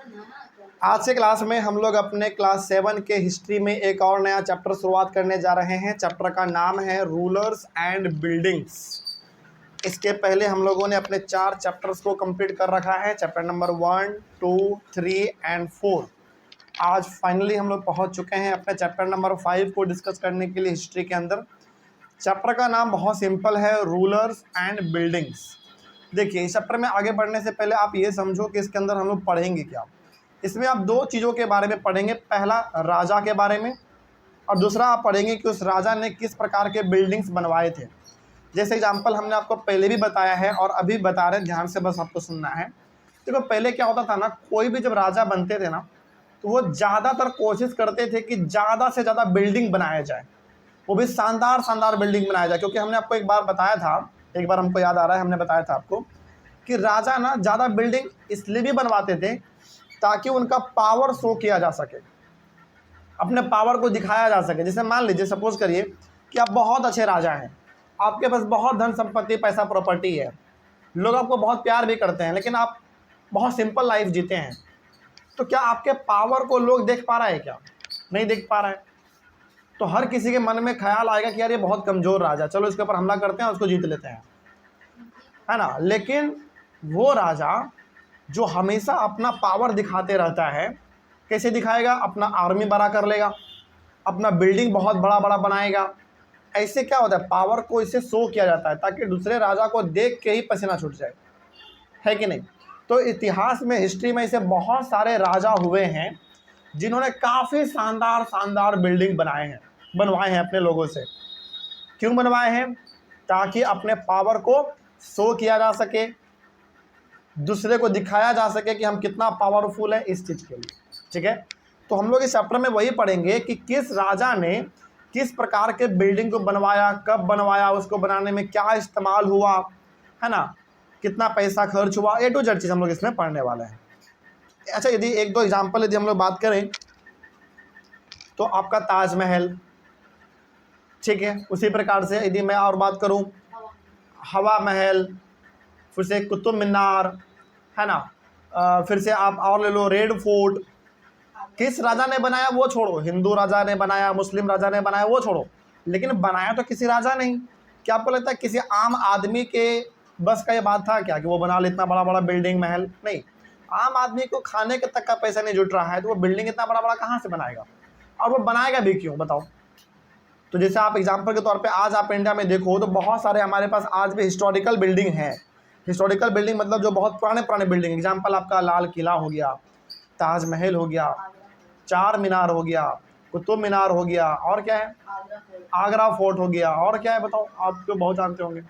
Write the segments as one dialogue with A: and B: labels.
A: आज से क्लास में हम लोग अपने क्लास 7 के हिस्ट्री में एक और नया चैप्टर शुरुआत करने जा रहे हैं। चैप्टर का नाम है रूलर्स एंड बिल्डिंग्स। इसके पहले हम लोगों ने अपने 4 चैप्टर्स को कंप्लीट कर रखा है, चैप्टर नंबर 1, 2, 3 एंड 4। आज फाइनली हम लोग पहुंच चुके हैं अपने चैप्टर नंबर 5 को डिस्कस करने के लिए हिस्ट्री के अंदर। चैप्टर का नाम बहुत सिंपल है, रूलर्स एंड बिल्डिंग्स। देखिए, इस चैप्टर में आगे बढ़ने से पहले आप ये समझो कि इसके अंदर हम लोग पढ़ेंगे क्या। इसमें आप 2 चीज़ों के बारे में पढ़ेंगे, पहला राजा के बारे में और दूसरा आप पढ़ेंगे कि उस राजा ने किस प्रकार के बिल्डिंग्स बनवाए थे। जैसे एग्जाम्पल हमने आपको पहले भी बताया है और अभी बता रहे हैं, ध्यान से बस आपको सुनना है। देखो, पहले क्या होता था ना, कोई भी जब राजा बनते थे ना तो वो ज़्यादातर कोशिश करते थे कि ज़्यादा से ज़्यादा बिल्डिंग बनाया जाए, वो भी शानदार शानदार बिल्डिंग बनाया जाए। क्योंकि हमने आपको एक बार बताया था, एक बार हमको याद आ रहा है, हमने बताया था आपको कि राजा ना ज़्यादा बिल्डिंग इसलिए भी बनवाते थे ताकि उनका पावर शो किया जा सके, अपने पावर को दिखाया जा सके। जैसे मान लीजिए, सपोज करिए कि आप बहुत अच्छे राजा हैं, आपके पास बहुत धन संपत्ति, पैसा, प्रॉपर्टी है, लोग आपको बहुत प्यार भी करते हैं, लेकिन आप बहुत सिंपल लाइफ जीते हैं। तो क्या आपके पावर को लोग देख पा रहा है? क्या नहीं देख पा रहा है। तो हर किसी के मन में ख्याल आएगा कि यार ये बहुत कमज़ोर राजा, चलो इसके ऊपर हमला करते हैं, उसको जीत लेते हैं, है ना। लेकिन वो राजा जो हमेशा अपना पावर दिखाते रहता है, कैसे दिखाएगा? अपना आर्मी बड़ा कर लेगा, अपना बिल्डिंग बहुत बड़ा बड़ा बनाएगा। ऐसे क्या होता है, पावर को इससे शो किया जाता है ताकि दूसरे राजा को देख के ही पसीना छूट जाए, है कि नहीं। तो इतिहास में, हिस्ट्री में ऐसे बहुत सारे राजा हुए हैं जिन्होंने काफ़ी शानदार शानदार बिल्डिंग बनवाए हैं अपने लोगों से। क्यों बनवाए हैं? ताकि अपने पावर को शो किया जा सके, दूसरे को दिखाया जा सके कि हम कितना पावरफुल है इस चीज़ के लिए, ठीक है। तो हम लोग इस चैप्टर में वही पढ़ेंगे कि किस राजा ने किस प्रकार के बिल्डिंग को बनवाया, कब बनवाया, उसको बनाने में क्या इस्तेमाल हुआ, है ना, कितना पैसा खर्च हुआ, ए टू जेड चीज़ हम लोग इसमें पढ़ने वाले हैं। अच्छा, यदि 1-2 एग्जाम्पल यदि हम लोग बात करें तो आपका ताजमहल, ठीक है। उसी प्रकार से यदि मैं और बात करूं, हवा महल, फिर से कुतुब मीनार, है ना, फिर से आप और ले लो रेड फोर्ट। किस राजा ने बनाया वो छोड़ो, हिंदू राजा ने बनाया, मुस्लिम राजा ने बनाया वो छोड़ो, लेकिन बनाया तो किसी राजा नहीं। क्या आपको लगता है किसी आम आदमी के बस का ये बात था क्या कि वो बना ले इतना बड़ा बड़ा बिल्डिंग महल? नहीं। आम आदमी को खाने के तक का पैसा नहीं जुट रहा है तो वो बिल्डिंग इतना बड़ा बड़ा कहाँ से बनाएगा, और वो बनाएगा भी क्यों, बताओ। तो जैसे आप एग्जाम्पल के तौर पे आज आप इंडिया में देखो तो बहुत सारे हमारे पास आज भी हिस्टोरिकल बिल्डिंग हैं। हिस्टोरिकल बिल्डिंग मतलब जो बहुत पुराने पुराने बिल्डिंग, एग्जाम्पल आपका लाल किला हो गया, ताजमहल हो गया, चार मीनार हो गया, कुतुब मीनार हो गया, और क्या है, आगरा फोर्ट हो गया, और क्या है बताओ, आप तो बहुत जानते होंगे,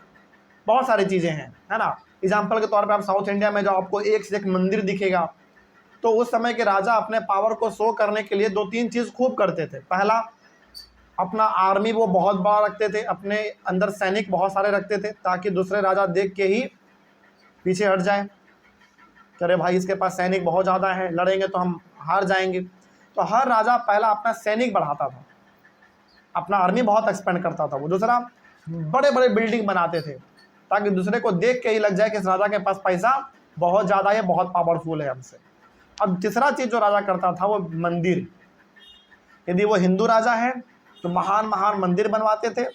A: बहुत सारी चीज़ें हैं, है ना। एग्जाम्पल के तौर पे आप साउथ इंडिया में जो आपको एक से एक मंदिर दिखेगा, तो उस समय के राजा अपने पावर को शो करने के लिए 2-3 चीज़ खूब करते थे। पहला, अपना आर्मी वो बहुत बड़ा रखते थे, अपने अंदर सैनिक बहुत सारे रखते थे ताकि दूसरे राजा देख के ही पीछे हट जाए, अरे भाई इसके पास सैनिक बहुत ज़्यादा है, लड़ेंगे तो हम हार जाएंगे। तो हर राजा पहला अपना सैनिक बढ़ाता था, अपना आर्मी बहुत एक्सपेंड करता था। वो दूसरा, बड़े बड़े बिल्डिंग बनाते थे ताकि दूसरे को देख के ही लग जाए कि इस राजा के पास पैसा बहुत ज़्यादा है, बहुत पावरफुल है हमसे। अब तीसरा चीज़ जो राजा करता था वो मंदिर। यदि वो हिंदू राजा है तो महान महान मंदिर बनवाते थे,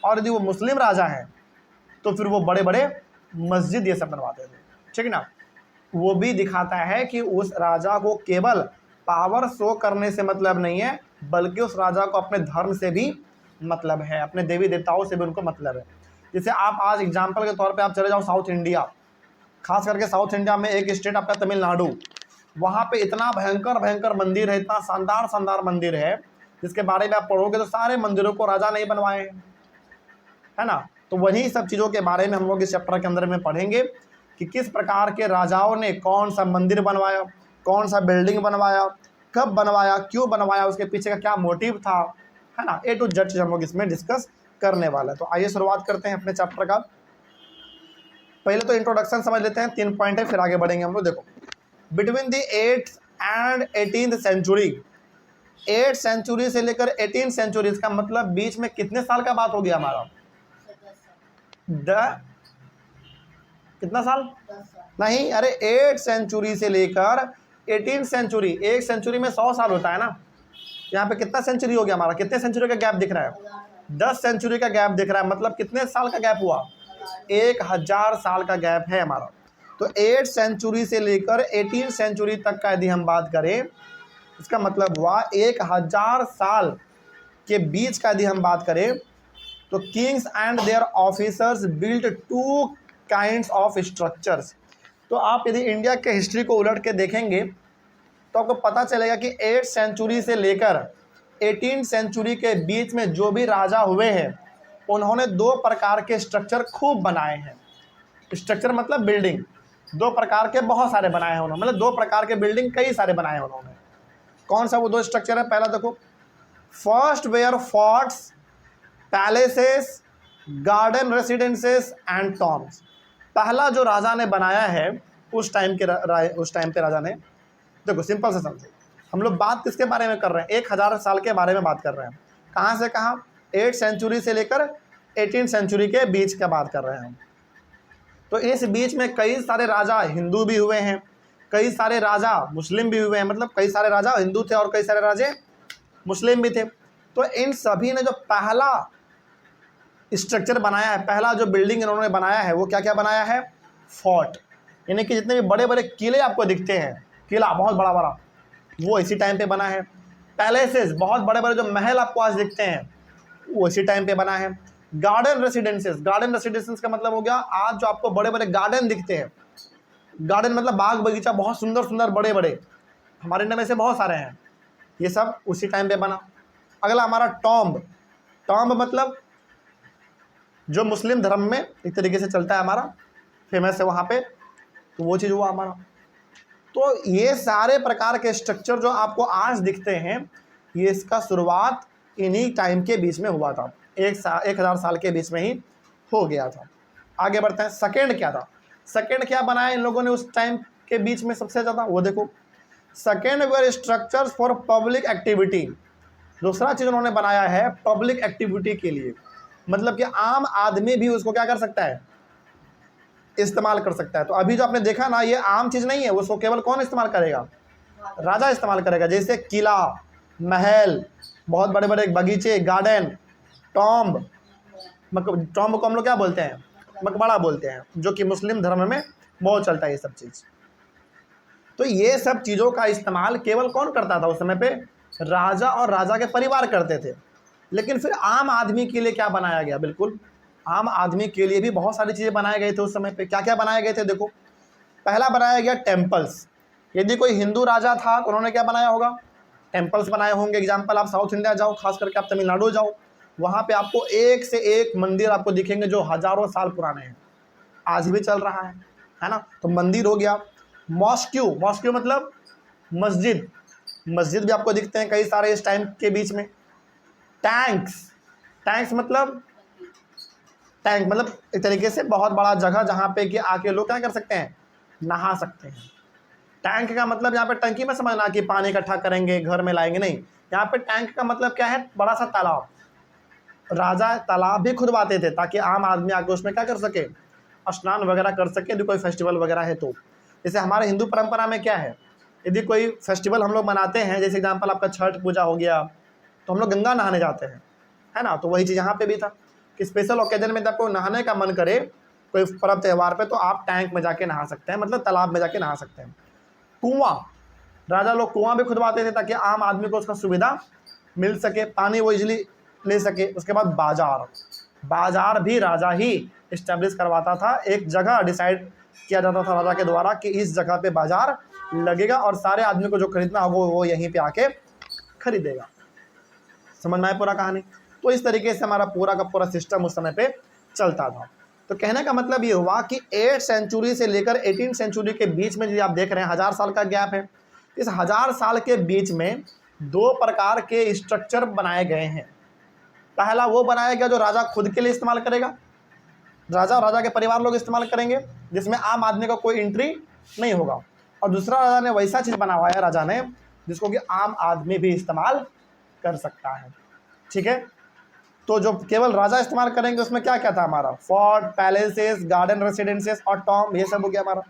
A: और यदि वो मुस्लिम राजा है तो फिर वो बड़े बड़े मस्जिद ये सब बनवाते थे, ठीक है ना। वो भी दिखाता है कि उस राजा को केवल पावर शो करने से मतलब नहीं है, बल्कि उस राजा को अपने धर्म से भी मतलब है, अपने देवी देवताओं से भी उनको मतलब है। जैसे आप आज एग्जाम्पल के तौर पे आप चले जाओ साउथ इंडिया, खास करके साउथ इंडिया में एक स्टेट आपका तमिलनाडु, वहाँ पे इतना भयंकर भयंकर मंदिर है, इतना शानदार शानदार मंदिर है, जिसके बारे में आप पढ़ोगे तो सारे मंदिरों को राजा नहीं बनवाए हैं, है ना। तो वही सब चीज़ों के बारे में हम लोग इस चैप्टर के अंदर में पढ़ेंगे कि किस प्रकार के राजाओं ने कौन सा मंदिर बनवाया, कौन सा बिल्डिंग बनवाया, कब बनवाया, क्यों बनवाया, उसके पीछे का क्या मोटिव था, है ना। ए टू जेड चीज़ हम लोग इसमें डिस्कस करने वाले हैं। तो आइए शुरुआत करते हैं अपने चैप्टर का। पहले तो इंट्रोडक्शन समझ लेते हैं, 3 पॉइंट है, फिर आगे बढ़ेंगे हम लोग। देखो, between the 8th and 18th century, 8th century से लेकर 18th सेंचुरी, इसका मतलब बीच में कितने साल का बात हो गया हमारा? कितना साल? नहीं, अरे 8th सेंचुरी से लेकर 18 सेंचुरी, एक सेंचुरी में 100 साल होता है ना, यहाँ पे कितना सेंचुरी हो गया हमारा, कितने सेंचुरी का गैप दिख रहा है, 10 सेंचुरी का गैप दिख रहा है, मतलब कितने साल का गैप हुआ, 1000 साल का गैप है हमारा। तो 8 सेंचुरी से लेकर 18 सेंचुरी तक का यदि हम बात करें, इसका मतलब हुआ 1000 साल के बीच का यदि हम बात करें, तो Kings and there officers built 2 kinds of structures. तो आप यदि इंडिया के हिस्ट्री को उलट के देखेंगे तो आपको पता चलेगा कि 8 सेंचुरी से लेकर 18 सेंचुरी के बीच में जो भी राजा हुए हैं उन्होंने 2 प्रकार के स्ट्रक्चर खूब बनाए हैं। स्ट्रक्चर मतलब बिल्डिंग, 2 प्रकार के बहुत सारे बनाए हैं उन्होंने, मतलब 2 प्रकार के बिल्डिंग कई सारे बनाए हैं उन्होंने। कौन सा वो 2 स्ट्रक्चर है, पहला देखो, first were forts, palaces, garden residences and tombs. पहला जो राजा ने बनाया है उस टाइम पे राजा ने, देखो सिंपल से समझो, हम लोग बात किसके बारे में कर रहे हैं, 1000 साल के बारे में बात कर रहे हैं। कहाँ से कहाँ, 8 सेंचुरी से लेकर 18 सेंचुरी के बीच का बात कर रहे हैं हम। तो इस बीच में कई सारे राजा हिंदू भी हुए हैं, कई सारे राजा मुस्लिम भी हुए हैं, मतलब कई सारे राजा हिंदू थे और कई सारे राजे मुस्लिम भी थे। तो इन सभी ने जो पहला स्ट्रक्चर बनाया है, पहला जो बिल्डिंग इन्होंने बनाया है वो क्या क्या बनाया है, फोर्ट, यानी कि जितने भी बड़े बड़े किले आपको दिखते हैं, किला बहुत बड़ा बड़ा, वो इसी टाइम पे बना है। पैलेसेस, बहुत बड़े बड़े जो महल आपको आज दिखते हैं वो इसी टाइम पे बना है। गार्डन रेसिडेंसेस, गार्डन रेसिडेंसेस का मतलब हो गया आज जो आपको बड़े बड़े गार्डन दिखते हैं, गार्डन मतलब बाग बगीचा बहुत सुंदर सुंदर बड़े बड़े, हमारे इंडिया में से बहुत सारे हैं, ये सब उसी टाइम पे बना। अगला हमारा टॉम्ब, टॉम्ब मतलब जो मुस्लिम धर्म में एक तरीके से चलता है हमारा, फेमस है वहाँ पे, तो वो चीज़ हुआ हमारा। तो ये सारे प्रकार के स्ट्रक्चर जो आपको आज दिखते हैं, ये इसका शुरुआत इन्हीं टाइम के बीच में हुआ था, 1000 साल के बीच में ही हो गया था। आगे बढ़ते हैं, सेकेंड क्या था, सेकेंड क्या बनाया इन लोगों ने उस टाइम के बीच में सबसे ज़्यादा, वो देखो, second were structures for public activity. दूसरा चीज़ उन्होंने बनाया है पब्लिक एक्टिविटी के लिए, मतलब कि आम आदमी भी उसको क्या कर सकता है, इस्तेमाल कर सकता है। तो अभी जो आपने देखा ना, ये आम चीज़ नहीं है, उसको केवल कौन इस्तेमाल करेगा, राजा इस्तेमाल करेगा। जैसे किला, महल, बहुत बड़े बड़े बगीचे, गार्डन, टॉम्ब, टॉम्ब को हम लोग क्या बोलते हैं, मकबरा बोलते हैं, जो कि मुस्लिम धर्म में बहुत चलता है ये सब चीज़। तो ये सब चीज़ों का इस्तेमाल केवल कौन करता था उस समय पे, राजा और राजा के परिवार करते थे। लेकिन फिर आम आदमी के लिए क्या बनाया गया, बिल्कुल आम आदमी के लिए भी बहुत सारी चीज़ें बनाए गए थे उस समय पे। क्या क्या बनाए गए थे, देखो, पहला बनाया गया टेम्पल्स। यदि कोई हिंदू राजा था तो उन्होंने क्या बनाया होगा, टेम्पल्स बनाए होंगे। एग्जाम्पल, आप साउथ इंडिया जाओ, खास करके आप तमिलनाडु जाओ, वहाँ पे आपको एक से एक मंदिर आपको दिखेंगे जो हज़ारों साल पुराने हैं, आज भी चल रहा है ना। तो मंदिर हो गया। मॉस्क्यू, मॉस्क्यू मतलब मस्जिद, मस्जिद भी आपको दिखते हैं कई सारे इस टाइम के बीच में। टैंक्स, टैंक्स मतलब टैंक मतलब एक तरीके से बहुत बड़ा जगह जहाँ पे कि आके लोग क्या कर सकते हैं, नहा सकते हैं। टैंक का मतलब यहाँ पे टंकी में समझना कि पानी इकट्ठा करेंगे घर में लाएंगे, नहीं, यहाँ पे टैंक का मतलब क्या है, बड़ा सा तालाब। राजा तालाब भी खुदवाते थे ताकि आम आदमी आके उसमें क्या कर सके, स्नान वगैरह कर सके, यदि कोई फेस्टिवल वगैरह है तो। जैसे हमारे हिंदू परंपरा में क्या है, यदि कोई फेस्टिवल हम लोग मनाते हैं, जैसे एग्जाम्पल आपका छठ पूजा हो गया, तो हम लोग गंगा नहाने जाते हैं, है ना। तो वही चीज़ यहाँ पे भी था कि स्पेशल ओकेजन में जब आपको नहाने का मन करे कोई पर्व त्यौहार पे, तो आप टैंक में जाके नहा सकते हैं, मतलब तालाब में जाके नहा सकते हैं। कुआं, राजा लोग कुआं भी खुदवाते थे ताकि आम आदमी को उसका सुविधा मिल सके, पानी वो इजीली ले सके। उसके बाद बाजार, बाजार भी राजा ही इस्टेब्लिश करवाता था, एक जगह डिसाइड किया जाता था राजा के द्वारा कि इस जगह पे बाजार लगेगा और सारे आदमी को जो खरीदना होगा वो यहीं पे आके खरीदेगा। समझ में आया पूरा कहानी। तो इस तरीके से हमारा पूरा का पूरा सिस्टम उस समय पे चलता था। तो कहने का मतलब ये हुआ कि 8 सेंचुरी से लेकर 18 सेंचुरी के बीच में जो आप देख रहे हैं 1000 साल का गैप है, इस 1000 साल के बीच में 2 प्रकार के स्ट्रक्चर बनाए गए हैं। पहला वो बनाया गया जो राजा खुद के लिए इस्तेमाल करेगा, राजा और राजा के परिवार लोग इस्तेमाल करेंगे, जिसमें आम आदमी का कोई एंट्री नहीं होगा। और दूसरा राजा ने वैसा चीज़ बनवाया राजा ने जिसको कि आम आदमी भी इस्तेमाल कर सकता है, ठीक है। तो जो केवल राजा इस्तेमाल करेंगे उसमें क्या क्या था हमारा, फोर्ट, पैलेसेस, गार्डन रेसिडेंसेस और टॉम, ये सब हो गया हमारा।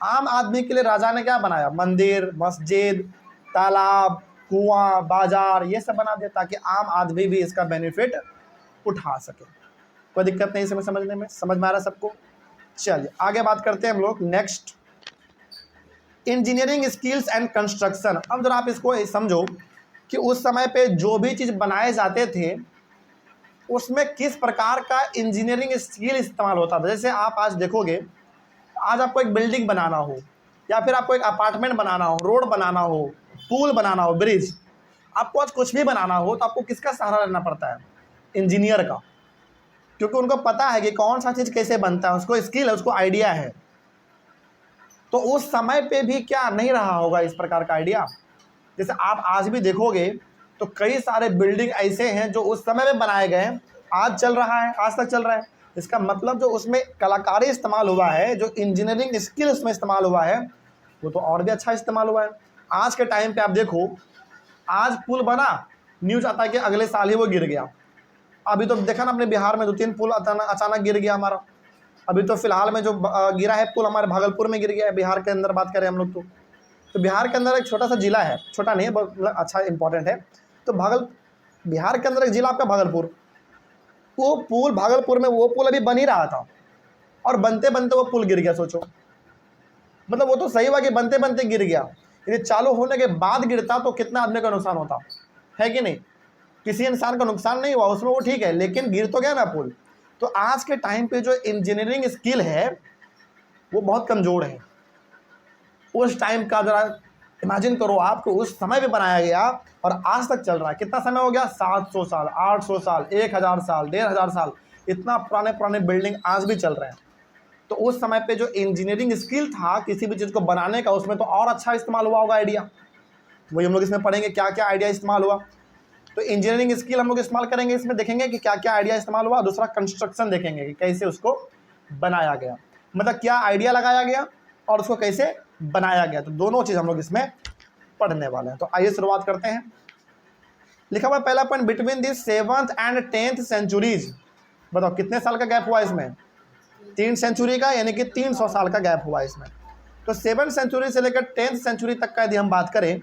A: आम आदमी के लिए राजा ने क्या बनाया? मंदिर, मस्जिद, तालाब, कुआं, बाजार, ये सब बना दिया ताकि आम आदमी भी इसका बेनिफिट उठा सके। कोई दिक्कत नहीं इसमें समझने में, समझ में आ रहा है सबको? चलिए आगे बात करते हैं हम लोग। Next, engineering skills and construction. अब जरा आप इसको समझो कि उस समय पे जो भी चीज़ बनाए जाते थे उसमें किस प्रकार का इंजीनियरिंग स्किल इस्तेमाल होता था। जैसे आप आज देखोगे, आज आपको एक बिल्डिंग बनाना हो या फिर आपको एक अपार्टमेंट बनाना हो, रोड बनाना हो, पुल बनाना हो, ब्रिज, आपको आज कुछ भी बनाना हो तो आपको किसका सहारा लेना पड़ता है? इंजीनियर का, क्योंकि उनको पता है कि कौन सा चीज़ कैसे बनता है, उसको स्किल है, उसको आइडिया है। तो उस समय पे भी क्या नहीं रहा होगा इस प्रकार का आइडिया? जैसे आप आज भी देखोगे तो कई सारे बिल्डिंग ऐसे हैं जो उस समय में बनाए गए हैं, आज चल रहा है, आज तक चल रहा है। इसका मतलब जो उसमें कलाकारी इस्तेमाल हुआ है, जो इंजीनियरिंग स्किल उसमें इस्तेमाल हुआ है, वो तो और भी अच्छा इस्तेमाल हुआ है। आज के टाइम पे आप देखो, आज पुल बना, न्यूज़ आता है कि अगले साल ही वो गिर गया। अभी तो देखा ना अपने बिहार में 2-3 पुल अचानक गिर गया हमारा। अभी तो फिलहाल में जो गिरा है पुल हमारे भागलपुर में गिर गया है। बिहार के अंदर बात करें हम लोग तो बिहार के अंदर एक छोटा सा जिला है, छोटा नहीं है, बहुत अच्छा इंपॉर्टेंट है। तो बिहार के अंदर एक जिला आपका भागलपुर, वो पुल भागलपुर में, वो पुल अभी बन ही रहा था और बनते बनते वो पुल गिर गया। सोचो, मतलब वो तो सही हुआ कि बनते बनते गिर गया, यदि चालू होने के बाद गिरता तो कितना आदमी का नुकसान होता है कि नहीं? किसी इंसान का नुकसान नहीं हुआ उसमें, वो ठीक है, लेकिन गिर तो गया ना पुल। तो आज के टाइम पे जो इंजीनियरिंग स्किल है वो बहुत कमज़ोर है। उस टाइम का जरा इमेजिन करो आपको, उस समय पे बनाया गया और आज तक चल रहा है। कितना समय हो गया? 700 साल, 800 साल, 1000 साल, 1500 साल, इतना पुराने पुराने बिल्डिंग आज भी चल रहे हैं। तो उस समय पे जो इंजीनियरिंग स्किल था किसी भी चीज़ को बनाने का, उसमें तो और अच्छा इस्तेमाल हुआ होगा आइडिया। वही हम लोग इसमें पढ़ेंगे क्या क्या आइडिया इस्तेमाल हुआ। तो इंजीनियरिंग स्किल हम लोग इस्तेमाल करेंगे, इसमें देखेंगे कि क्या क्या आइडिया इस्तेमाल हुआ। दूसरा कंस्ट्रक्शन देखेंगे कि कैसे उसको बनाया गया, मतलब क्या आइडिया लगाया गया और उसको कैसे बनाया गया। तो दोनों चीज़ हम लोग इसमें पढ़ने वाले हैं। तो आइए शुरुआत करते हैं। लिखा हुआ पहला point, between the 7th and 10th centuries. बताओ कितने साल का गैप हुआ इसमें? 3 सेंचुरी का, यानी कि 300 साल का गैप हुआ इसमें। तो 7th सेंचुरी से लेकर 10th सेंचुरी तक का यदि हम बात करें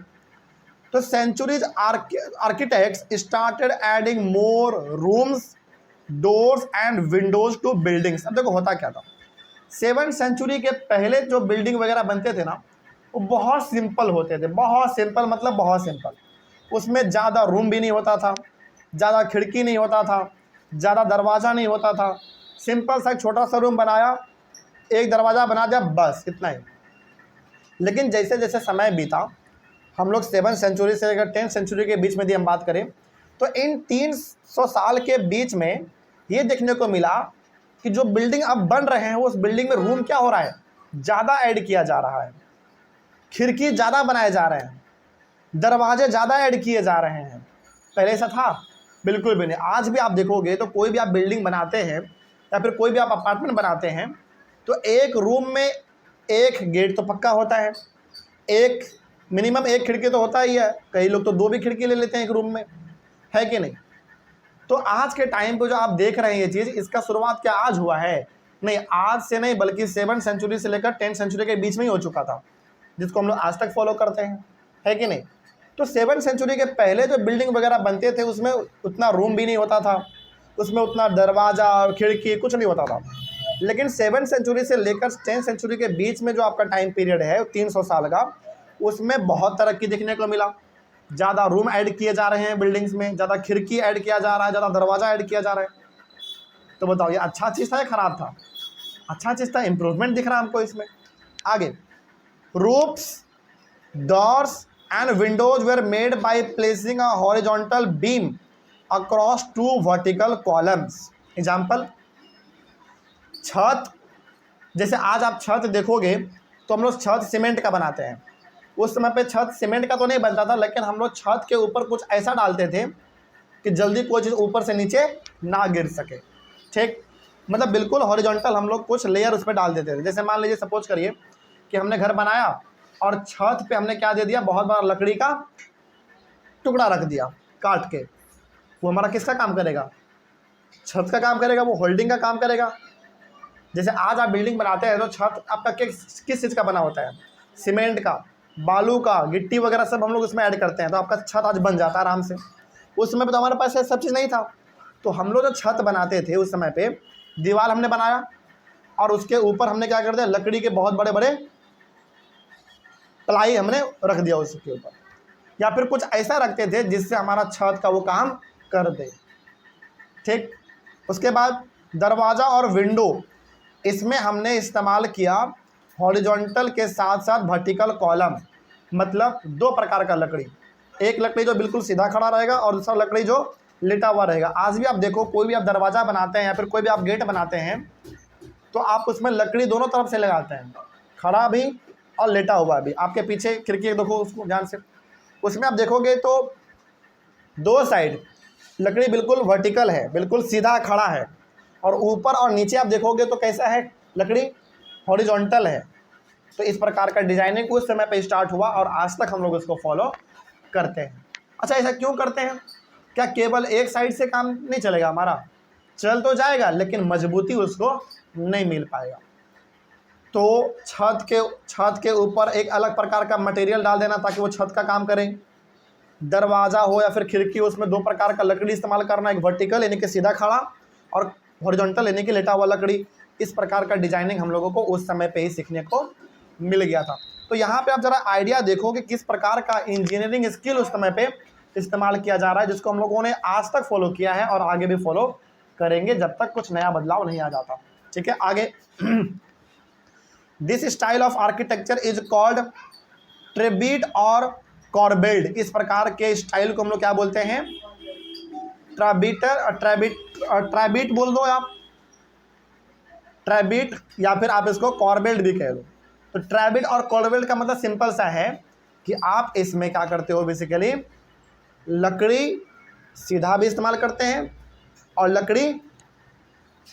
A: तो centuries architects started adding more rooms, doors and windows to buildings. अब देखो होता क्या था, 7th सेंचुरी के पहले जो बिल्डिंग वगैरह बनते थे ना, वो बहुत सिंपल होते थे। बहुत सिंपल मतलब बहुत सिंपल। उसमें ज़्यादा रूम भी नहीं होता था, ज़्यादा खिड़की नहीं होता था, ज़्यादा दरवाज़ा नहीं होता था। सिंपल सा छोटा सा रूम बनाया, एक दरवाज़ा बना दिया, बस इतना ही। लेकिन जैसे जैसे समय बीता, हम लोग 7th सेंचुरी से लेकर 10th सेंचुरी के बीच में यदि हम बात करें तो इन 300 साल के बीच में ये देखने को मिला कि जो बिल्डिंग अब बन रहे हैं उस बिल्डिंग में रूम क्या हो रहा है? ज़्यादा ऐड किया जा रहा है, खिड़की ज़्यादा बनाए जा रहे हैं, दरवाजे ज़्यादा ऐड किए जा रहे हैं। पहले ऐसा था? बिल्कुल भी नहीं। आज भी आप देखोगे तो कोई भी आप बिल्डिंग बनाते हैं या फिर कोई भी आप अपार्टमेंट बनाते हैं तो एक रूम में एक गेट तो पक्का होता है, एक मिनिमम एक खिड़की तो होता ही है। कई लोग तो 2 भी खिड़की ले लेते हैं एक रूम में, है कि नहीं? तो आज के टाइम पे जो आप देख रहे हैं ये चीज़, इसका शुरुआत क्या आज हुआ है? नहीं, आज से नहीं, बल्कि 7th सेंचुरी से लेकर 10th सेंचुरी के बीच में ही हो चुका था, जिसको हम लोग आज तक फॉलो करते हैं, है कि नहीं? तो 7th सेंचुरी के पहले जो बिल्डिंग वगैरह बनते थे उसमें उतना रूम भी नहीं होता था, उसमें उतना दरवाज़ा खिड़की कुछ नहीं होता था। लेकिन 7th सेंचुरी से लेकर 10th सेंचुरी के बीच में जो आपका टाइम पीरियड है 300 साल का, उसमें बहुत तरक्की देखने को मिला। ज़्यादा रूम ऐड किए जा रहे हैं बिल्डिंग्स में, ज़्यादा खिड़की ऐड किया जा रहा है, ज़्यादा दरवाज़ा ऐड किया जा रहा है। तो बताओ ये अच्छा चीज़ था या ख़राब था? अच्छा चीज़ था, इम्प्रूवमेंट दिख रहा है हमको इसमें। आगे, roofs, doors and Windows were made by placing a horizontal beam across 2 vertical columns. Example, छत। जैसे आज आप छत देखोगे तो हम लोग छत सीमेंट का बनाते हैं। उस समय पे छत सीमेंट का तो नहीं बनता था, लेकिन हम लोग छत के ऊपर कुछ ऐसा डालते थे कि जल्दी कोई चीज़ ऊपर से नीचे ना गिर सके। ठीक, मतलब बिल्कुल हॉरिजॉन्टल हम लोग कुछ लेयर उस पर डाल देते थे। जैसे मान लीजिए सपोज करिए कि हमने घर बनाया और छत पे हमने क्या दे दिया, बहुत बड़ा लकड़ी का टुकड़ा रख दिया काट के। वो हमारा किसका काम करेगा? छत का काम करेगा, वो होल्डिंग का काम करेगा। जैसे आज आप बिल्डिंग बनाते हैं तो छत आपका किस चीज़ का बना होता है? सीमेंट का, बालू का, गिट्टी वगैरह सब हम लोग इसमें ऐड करते हैं, तो आपका छत आज बन जाता है आराम से। उस समय पे तो हमारे पास ये सब चीज़ नहीं था, तो हम लोग जो छत बनाते थे उस समय पे दीवार हमने बनाया और उसके ऊपर हमने क्या कर दिया, लकड़ी के बहुत बड़े बड़े प्लाई हमने रख दिया उसके ऊपर, या फिर कुछ ऐसा रखते थे जिससे हमारा छत का वो काम कर दे। ठीक, उसके बाद दरवाज़ा और विंडो, इसमें हमने इस्तेमाल किया हॉरिजॉन्टल के साथ साथ वर्टिकल कॉलम, मतलब दो प्रकार का लकड़ी, एक लकड़ी जो बिल्कुल सीधा खड़ा रहेगा और दूसरा लकड़ी जो लेटा हुआ रहेगा। आज भी आप देखो, कोई भी आप दरवाज़ा बनाते हैं या फिर कोई भी आप गेट बनाते हैं तो आप उसमें लकड़ी दोनों तरफ से लगाते हैं, खड़ा भी और लेटा हुआ भी। आपके पीछे खिड़की देखो उसको ध्यान से, उसमें आप देखोगे तो दो साइड लकड़ी बिल्कुल वर्टिकल है, बिल्कुल सीधा खड़ा है, और ऊपर और नीचे आप देखोगे तो कैसा है, लकड़ी हॉरिजॉन्टल है। तो इस प्रकार का डिजाइनिंग उस समय पे स्टार्ट हुआ और आज तक हम लोग इसको फॉलो करते हैं। अच्छा, ऐसा क्यों करते हैं? क्या केवल एक साइड से काम नहीं चलेगा हमारा? चल तो जाएगा लेकिन मजबूती उसको नहीं मिल पाएगा। तो छत के ऊपर एक अलग प्रकार का मटेरियल डाल देना ताकि वो छत का काम करे। दरवाज़ा हो या फिर खिड़की हो, उसमें दो प्रकार का लकड़ी इस्तेमाल करना, एक वर्टिकल यानी कि सीधा खड़ा और हॉरिजॉन्टल यानी कि लेटा हुआ लकड़ी। इस प्रकार का डिजाइनिंग हम लोगों को उस समय पे ही सीखने को मिल गया था। तो यहाँ पे आप ज़रा आइडिया देखो कि किस प्रकार का इंजीनियरिंग स्किल उस समय पे इस्तेमाल किया जा रहा है, जिसको हम लोगों ने आज तक फॉलो किया है और आगे भी फॉलो करेंगे जब तक कुछ नया बदलाव नहीं आ जाता। ठीक है, आगे this style of architecture is called trabeate और कॉर्बेल्ड। इस प्रकार के स्टाइल को हम लोग क्या बोलते हैं? ट्रेबिट बोल दो आप, ट्रेबिट, या फिर आप इसको कॉर्बेल्ड भी कह दो। तो ट्रेबिट और कॉर्बेल्ड का मतलब सिंपल सा है कि आप इसमें क्या करते हो, बेसिकली लकड़ी सीधा भी इस्तेमाल करते हैं और लकड़ी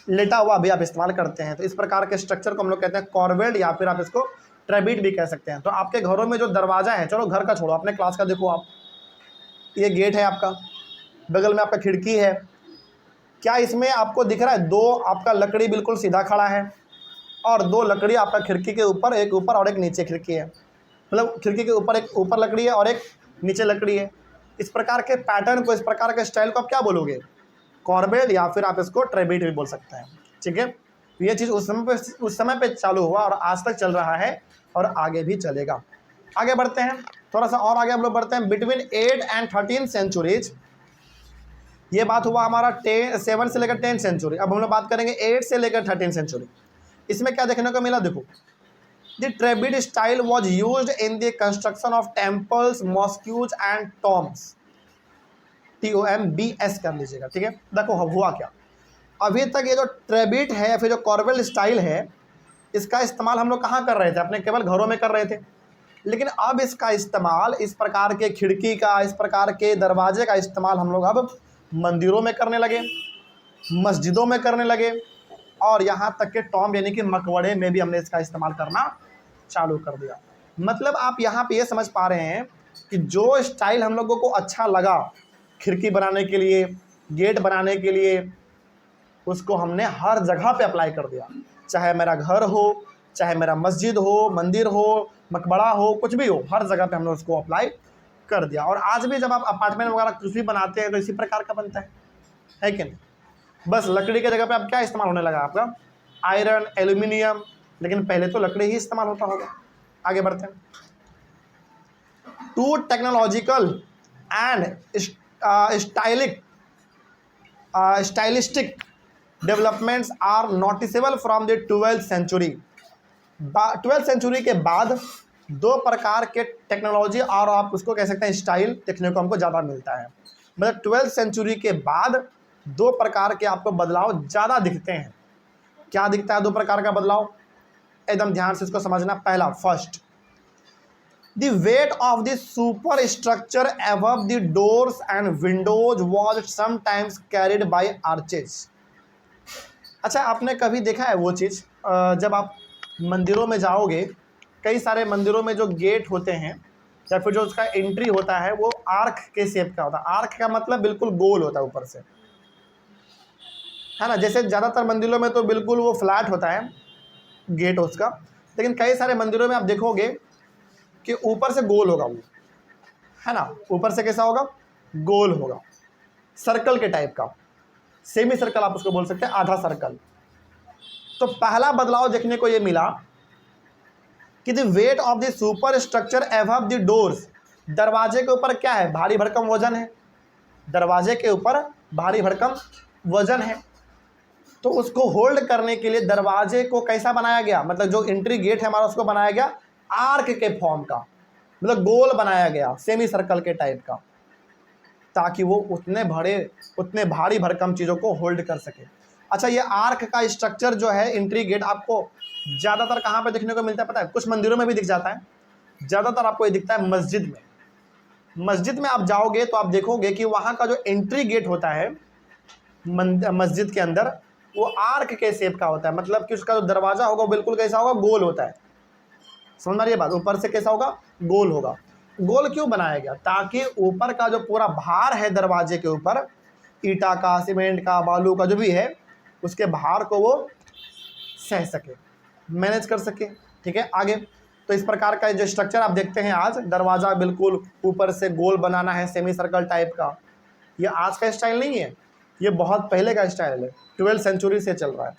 A: लेटा हुआ भी आप इस्तेमाल करते हैं। तो इस प्रकार के स्ट्रक्चर को हम लोग कहते हैं कॉर्बेल्ड, या फिर आप इसको ट्रेबिट भी कह सकते हैं। तो आपके घरों में जो दरवाज़ा है, चलो घर का छोड़ो, अपने क्लास का देखो आप, ये गेट है आपका, बगल में आपका खिड़की है, क्या इसमें आपको दिख रहा है दो आपका लकड़ी बिल्कुल सीधा खड़ा है और दो लकड़ी आपका खिड़की के ऊपर, एक ऊपर और एक नीचे खिड़की है, मतलब खिड़की के ऊपर एक ऊपर लकड़ी है और एक नीचे लकड़ी है। इस प्रकार के पैटर्न को, इस प्रकार के स्टाइल को आप क्या बोलोगे? कॉर्बेल्ड, या फिर आप इसको ट्रेबिट भी बोल सकते हैं। ठीक है, ये चीज़ उस समय पे चालू हुआ और आज तक चल रहा है और आगे भी चलेगा। आगे बढ़ते हैं, थोड़ा सा और आगे हम लोग बढ़ते हैं। बिटवीन 8 एंड 13 सेंचुरीज, ये बात हुआ हमारा 7 से लेकर 10 सेंचुरी। अब हम लोग बात करेंगे 8 से लेकर 13 सेंचुरी। इसमें क्या देखने को मिला? देखो, the trabeate style was use in the construction of temples, mosques and tombs. TOMBS कर लीजिएगा। ठीक है, देखो हुआ क्या, अभी तक ये जो ट्रेबिट है या फिर जो कॉर्बेल्ड स्टाइल है, इसका इस्तेमाल हम लोग कहाँ कर रहे थे? अपने केवल घरों में कर रहे थे। लेकिन अब इसका इस्तेमाल, इस प्रकार के खिड़की का, इस प्रकार के दरवाजे का इस्तेमाल हम लोग अब मंदिरों में करने लगे, मस्जिदों में करने लगे, और यहाँ तक के टॉम्ब यानी कि मकबरे में भी हमने इसका इस्तेमाल करना चालू कर दिया। मतलब आप यहाँ पे ये समझ पा रहे हैं कि जो स्टाइल हम लोगों को अच्छा लगा खिड़की बनाने के लिए, गेट बनाने के लिए, उसको हमने हर जगह पे अप्लाई कर दिया। चाहे मेरा घर हो, चाहे मेरा मस्जिद हो, मंदिर हो, मकबरा हो, कुछ भी हो, हर जगह पे हमने उसको अप्लाई कर दिया। और आज भी जब आप अपार्टमेंट वगैरह कुछ भी बनाते हैं तो इसी प्रकार का बनता है कि नहीं? बस लकड़ी के जगह पे अब क्या इस्तेमाल होने लगा आपका? आयरन, एल्यूमिनियम, लेकिन पहले तो लकड़ी ही इस्तेमाल होता होगा। आगे बढ़ते हैं। Two technological and stylistic developments are noticeable from the 12th century. 12th century के बाद दो प्रकार के टेक्नोलॉजी और आप उसको कह सकते हैं स्टाइल देखने को हमको ज़्यादा मिलता है। मतलब 12th सेंचुरी के बाद दो प्रकार के आपको बदलाव ज़्यादा दिखते हैं। क्या दिखता है दो प्रकार का बदलाव? एकदम ध्यान से इसको समझना। पहला, first, the weight of the super structure above the doors and Windows was sometimes carried by arches. अच्छा, आपने कभी देखा है वो चीज़, जब आप मंदिरों में जाओगे, कई सारे मंदिरों में जो गेट होते हैं या फिर जो उसका एंट्री होता है वो आर्क के शेप का होता है। आर्क का मतलब बिल्कुल गोल होता है ऊपर से। है ना। जैसे ज़्यादातर मंदिरों में तो बिल्कुल वो फ्लैट होता है गेट उसका, लेकिन कई सारे मंदिरों में आप देखोगे कि ऊपर से गोल होगा वो, है ना। ऊपर से कैसा होगा, गोल होगा, सर्कल के टाइप का, सेमी सर्कल आप उसको बोल सकते हैं, आधा सर्कल। तो पहला बदलाव देखने को ये मिला कि the weight of the super structure above the doors, दरवाजे के ऊपर क्या है, भारी भरकम वजन है, दरवाजे के ऊपर भारी भरकम वजन है। तो उसको होल्ड करने के लिए दरवाजे को कैसा बनाया गया, मतलब जो एंट्री गेट है हमारा उसको बनाया गया आर्क के फॉर्म का, मतलब गोल बनाया गया, सेमी सर्कल के टाइप का, ताकि वो उतने भारी भरकम चीज़ों को होल्ड कर सके। अच्छा, ये आर्क का स्ट्रक्चर जो है एंट्री गेट आपको ज़्यादातर कहाँ पे देखने को मिलता है पता है? कुछ मंदिरों में भी दिख जाता है, ज़्यादातर आपको ये दिखता है मस्जिद में। मस्जिद में आप जाओगे तो आप देखोगे कि वहाँ का जो एंट्री गेट होता है मस्जिद के अंदर, वो आर्क के शेप का होता है, मतलब कि उसका जो दरवाज़ा होगा वो बिल्कुल कैसा होगा, गोल होता है। समझ में आ रही है बात? ऊपर से कैसा होगा, गोल होगा। गोल क्यों बनाया गया? ताकि ऊपर का जो पूरा भार है दरवाजे के ऊपर, ईटा का, सीमेंट का, बालू का, जो भी है, उसके भार को वो सह सके, मैनेज कर सके। ठीक है, आगे तो इस प्रकार का जो स्ट्रक्चर आप देखते हैं आज, दरवाज़ा बिल्कुल ऊपर से गोल बनाना है, सेमी सर्कल टाइप का, ये आज का स्टाइल नहीं है, ये बहुत पहले का स्टाइल है, 12वीं सेंचुरी से चल रहा है।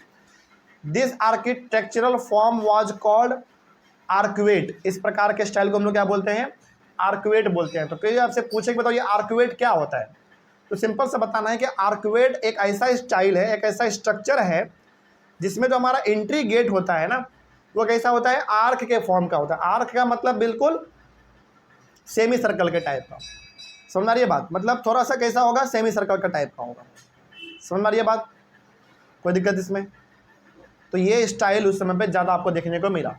A: This architectural form was called arcuate. इस प्रकार के स्टाइल को हम लोग क्या बोलते हैं, आर्कवेट बोलते हैं। तो कई आपसे पूछे कि बताओ ये आर्कवेट क्या होता है, तो सिंपल से बताना है कि आर्कवेट एक ऐसा स्टाइल है, एक ऐसा स्ट्रक्चर है जिसमें जो हमारा एंट्री गेट होता है ना, वो कैसा होता है, आर्क के फॉर्म का होता है। आर्क का मतलब बिल्कुल सेमी सर्कल के टाइप का। समझ आ रही है बात? मतलब थोड़ा सा कैसा होगा, सेमी सर्कल का टाइप का होगा। समझ आ रही है बात? कोई दिक्कत इसमें? तो ये स्टाइल उस समय पे ज़्यादा आपको देखने को मिला।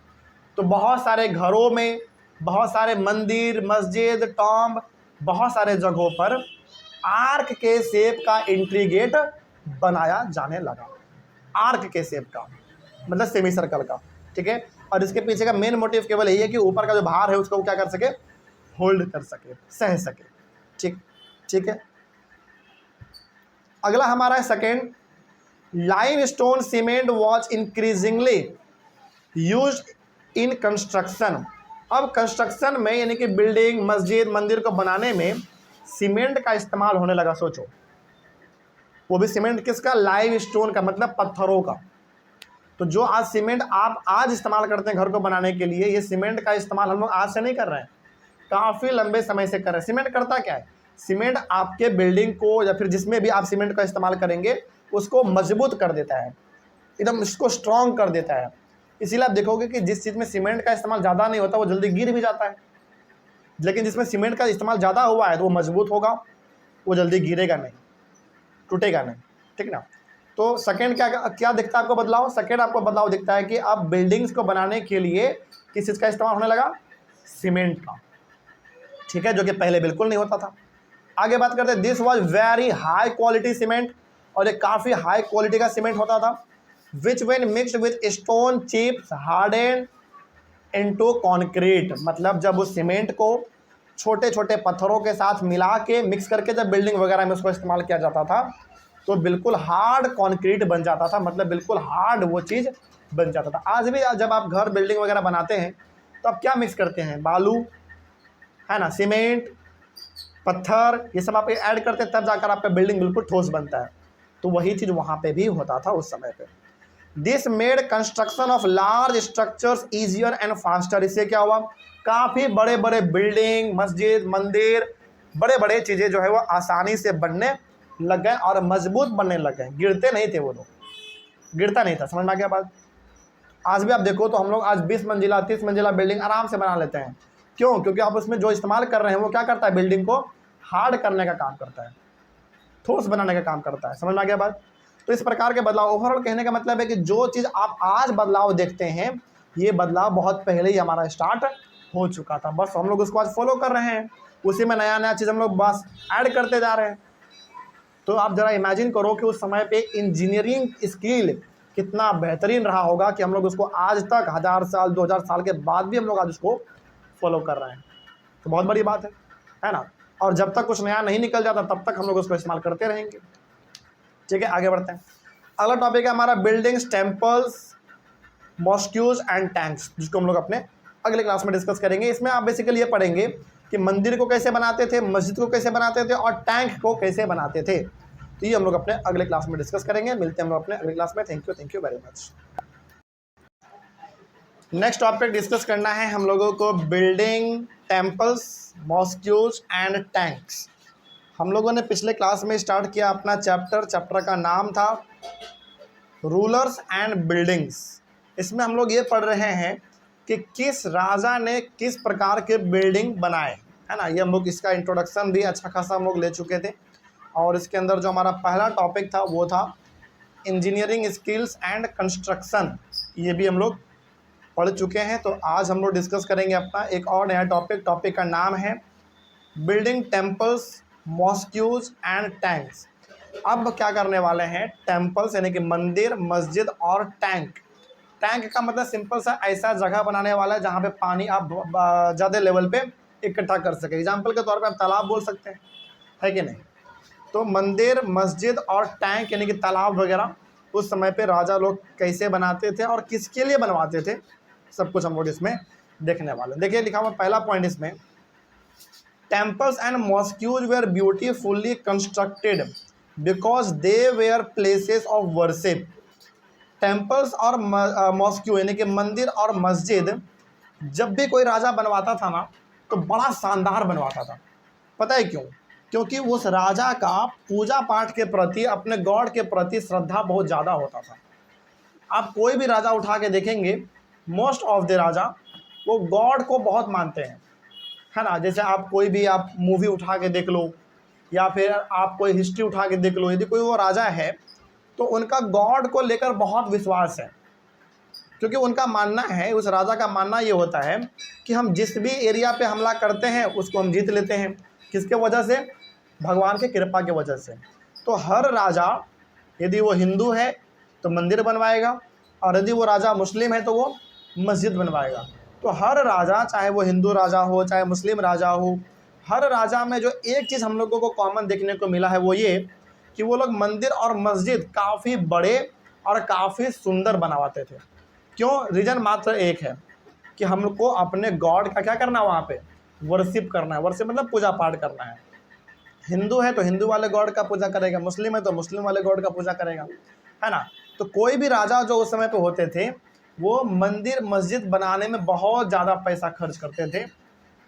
A: तो बहुत सारे घरों में, बहुत सारे मंदिर, मस्जिद, टॉम्ब, बहुत सारे जगहों पर आर्क के शेप का एंट्री गेट बनाया जाने लगा। आर्क के शेप का मतलब सेमी सर्कल का। ठीक है, और इसके पीछे का मेन मोटिव केवल यही है कि ऊपर का जो भार है उसको वो क्या कर सके, होल्ड कर सके, सह सके। ठीक है। अगला हमारा है second, limestone cement was increasingly used in construction. अब कंस्ट्रक्शन में, यानी कि बिल्डिंग, मस्जिद, मंदिर को बनाने में सीमेंट का इस्तेमाल होने लगा। सोचो, वो भी सीमेंट किसका, लाइमस्टोन का, मतलब पत्थरों का। तो जो आज सीमेंट आप आज इस्तेमाल करते हैं घर को बनाने के लिए, ये सीमेंट का इस्तेमाल हम लोग आज से नहीं कर रहे हैं, काफ़ी लंबे समय से कर रहे हैं। सीमेंट करता क्या है, सीमेंट आपके बिल्डिंग को या फिर जिसमें भी आप सीमेंट का इस्तेमाल करेंगे उसको मजबूत कर देता है, एकदम इसको स्ट्रॉन्ग कर देता है। इसीलिए आप देखोगे कि जिस चीज़ में सीमेंट का इस्तेमाल ज़्यादा नहीं होता वो जल्दी गिर भी जाता है, लेकिन जिसमें सीमेंट का इस्तेमाल ज़्यादा हुआ है तो वो मजबूत होगा, वो जल्दी गिरेगा नहीं, टूटेगा नहीं। ठीक ना। तो सेकेंड क्या दिखता है आपको बदलाव? सेकेंड आपको बदलाव दिखता है कि अब बिल्डिंग्स को बनाने के लिए किस चीज़ का इस्तेमाल होने लगा, सीमेंट का। ठीक है, जो कि पहले बिल्कुल नहीं होता था। आगे बात करते हैं, this was very high quality cement, और एक काफ़ी हाई क्वालिटी का सीमेंट होता था, which when mixed with stone chips Harden into concrete. मतलब जब उस सीमेंट को छोटे छोटे पत्थरों के साथ मिला के मिक्स करके जब बिल्डिंग वगैरह में उसको इस्तेमाल किया जाता था तो बिल्कुल हार्ड कॉन्क्रीट बन जाता था, मतलब बिल्कुल हार्ड वो चीज़ बन जाता था। आज भी जब आप घर बिल्डिंग वगैरह बनाते हैं तो आप क्या मिक्स करते हैं, बालू, है ना, सीमेंट, पत्थर, ये सब आप ऐड करते हैं, तब जाकर आपका बिल्डिंग बिल्कुल ठोस बनता है। तो वही चीज़ वहाँ पे भी होता था उस समय पे। This made construction of large structures easier and faster. इससे क्या हुआ, काफ़ी बड़े बड़े बिल्डिंग, मस्जिद, मंदिर, बड़े बड़े चीज़ें जो है वो आसानी से बनने लग गए और मजबूत बनने लग गए, गिरते नहीं थे वो लोग, गिरता नहीं था। समझ में आ गया बात? आज भी आप देखो तो हम लोग आज 20 मंजिला 30 मंजिला बिल्डिंग आराम से बना लेते हैं। क्यों? क्योंकि आप उसमें जो इस्तेमाल कर रहे हैं वो क्या करता है, बिल्डिंग को हार्ड करने का काम करता है, ठोस बनाने का काम करता है। समझ में आ गया बात? तो इस प्रकार के बदलाव, ओवरऑल कहने का मतलब है कि जो चीज़ आप आज बदलाव देखते हैं ये बदलाव बहुत पहले ही हमारा स्टार्ट हो चुका था, बस हम लोग उसको आज फॉलो कर रहे हैं, उसी में नया नया चीज़ हम लोग बस ऐड करते जा रहे हैं। तो आप ज़रा इमेजिन करो कि उस समय पे इंजीनियरिंग स्किल कितना बेहतरीन रहा होगा कि हम लोग उसको आज तक 1000 साल 2000 साल के बाद भी हम लोग आज उसको फॉलो कर रहे हैं। तो बहुत बड़ी बात है ना। और जब तक कुछ नया नहीं निकल जाता तब तक हम लोग उसको इस्तेमाल करते रहेंगे। ठीक है, आगे बढ़ते हैं। अगला टॉपिक है हमारा buildings, temples, mosques and tanks, जिसको हम लोग अपने अगले क्लास में डिस्कस करेंगे। इसमें आप बेसिकली ये पढ़ेंगे कि मंदिर को कैसे बनाते थे, मस्जिद को कैसे बनाते थे और टैंक को कैसे बनाते थे। तो ये हम लोग अपने अगले क्लास में डिस्कस करेंगे। मिलते हैं हम लोग अपने अगले क्लास में। Thank you very much. Next topic discuss करना है हम लोगों को building, temples, mosques and tanks. हम लोगों ने पिछले क्लास में स्टार्ट किया अपना चैप्टर का नाम था रूलर्स एंड बिल्डिंग्स। इसमें हम लोग ये पढ़ रहे हैं कि किस राजा ने किस प्रकार के बिल्डिंग बनाए, है ना। ये हम लोग इसका इंट्रोडक्शन भी अच्छा खासा हम लोग ले चुके थे। और इसके अंदर जो हमारा पहला टॉपिक था वो था इंजीनियरिंग स्किल्स एंड कंस्ट्रक्शन, ये भी हम लोग पढ़ चुके हैं। तो आज हम लोग डिस्कस करेंगे अपना एक और नया टॉपिक का नाम है building, temples, mosques and tanks. अब क्या करने वाले हैं, टेम्पल्स यानी कि मंदिर, मस्जिद और टैंक। टैंक का मतलब सिंपल सा ऐसा जगह बनाने वाला है जहाँ पे पानी आप ज़्यादा लेवल पे इकट्ठा कर सके। एग्जाम्पल के तौर पे आप तालाब बोल सकते हैं, है कि नहीं। तो मंदिर, मस्जिद और टैंक यानी कि तालाब वगैरह उस समय पे राजा लोग कैसे बनाते थे और किसके लिए बनवाते थे, सब कुछ हम लोग इसमें देखने वाले। देखिए लिखा हुआ पहला पॉइंट इसमें, temples and mosques were beautifully constructed because they were places of worship. Temples और मॉस्क्यू यानी कि मंदिर और मस्जिद जब भी कोई राजा बनवाता था ना तो बड़ा शानदार बनवाता था। पता है क्यों? क्योंकि उस राजा का पूजा पाठ के प्रति, अपने गॉड के प्रति श्रद्धा बहुत ज़्यादा होता था। आप कोई भी राजा उठा के देखेंगे, मोस्ट ऑफ द राजा वो गॉड को बहुत मानते हैं, है ना। जैसे आप कोई भी आप मूवी उठा के देख लो या फिर आप कोई हिस्ट्री उठा के देख लो, यदि कोई वो राजा है तो उनका गॉड को लेकर बहुत विश्वास है। क्योंकि उनका मानना है, उस राजा का मानना ये होता है कि हम जिस भी एरिया पे हमला करते हैं उसको हम जीत लेते हैं। किसके वजह से? भगवान के कृपा के वजह से। तो हर राजा यदि वो हिंदू है तो मंदिर बनवाएगा, और यदि वो राजा मुस्लिम है तो वो मस्जिद बनवाएगा। तो हर राजा, चाहे वो हिंदू राजा हो चाहे मुस्लिम राजा हो, हर राजा में जो एक चीज़ हम लोगों को कॉमन देखने को मिला है वो ये कि वो लोग मंदिर और मस्जिद काफ़ी बड़े और काफ़ी सुंदर बनवाते थे। क्यों? रीज़न मात्र एक है कि हम लोग को अपने गॉड का क्या करना है, वहाँ पे वर्शिप करना है। वर्शिप मतलब पूजा पाठ करना है। हिंदू है तो हिंदू वाले गॉड का पूजा करेगा, मुस्लिम है तो मुस्लिम वाले गॉड का पूजा करेगा, है ना। तो कोई भी राजा जो उस समय पे होते थे वो मंदिर मस्जिद बनाने में बहुत ज़्यादा पैसा खर्च करते थे।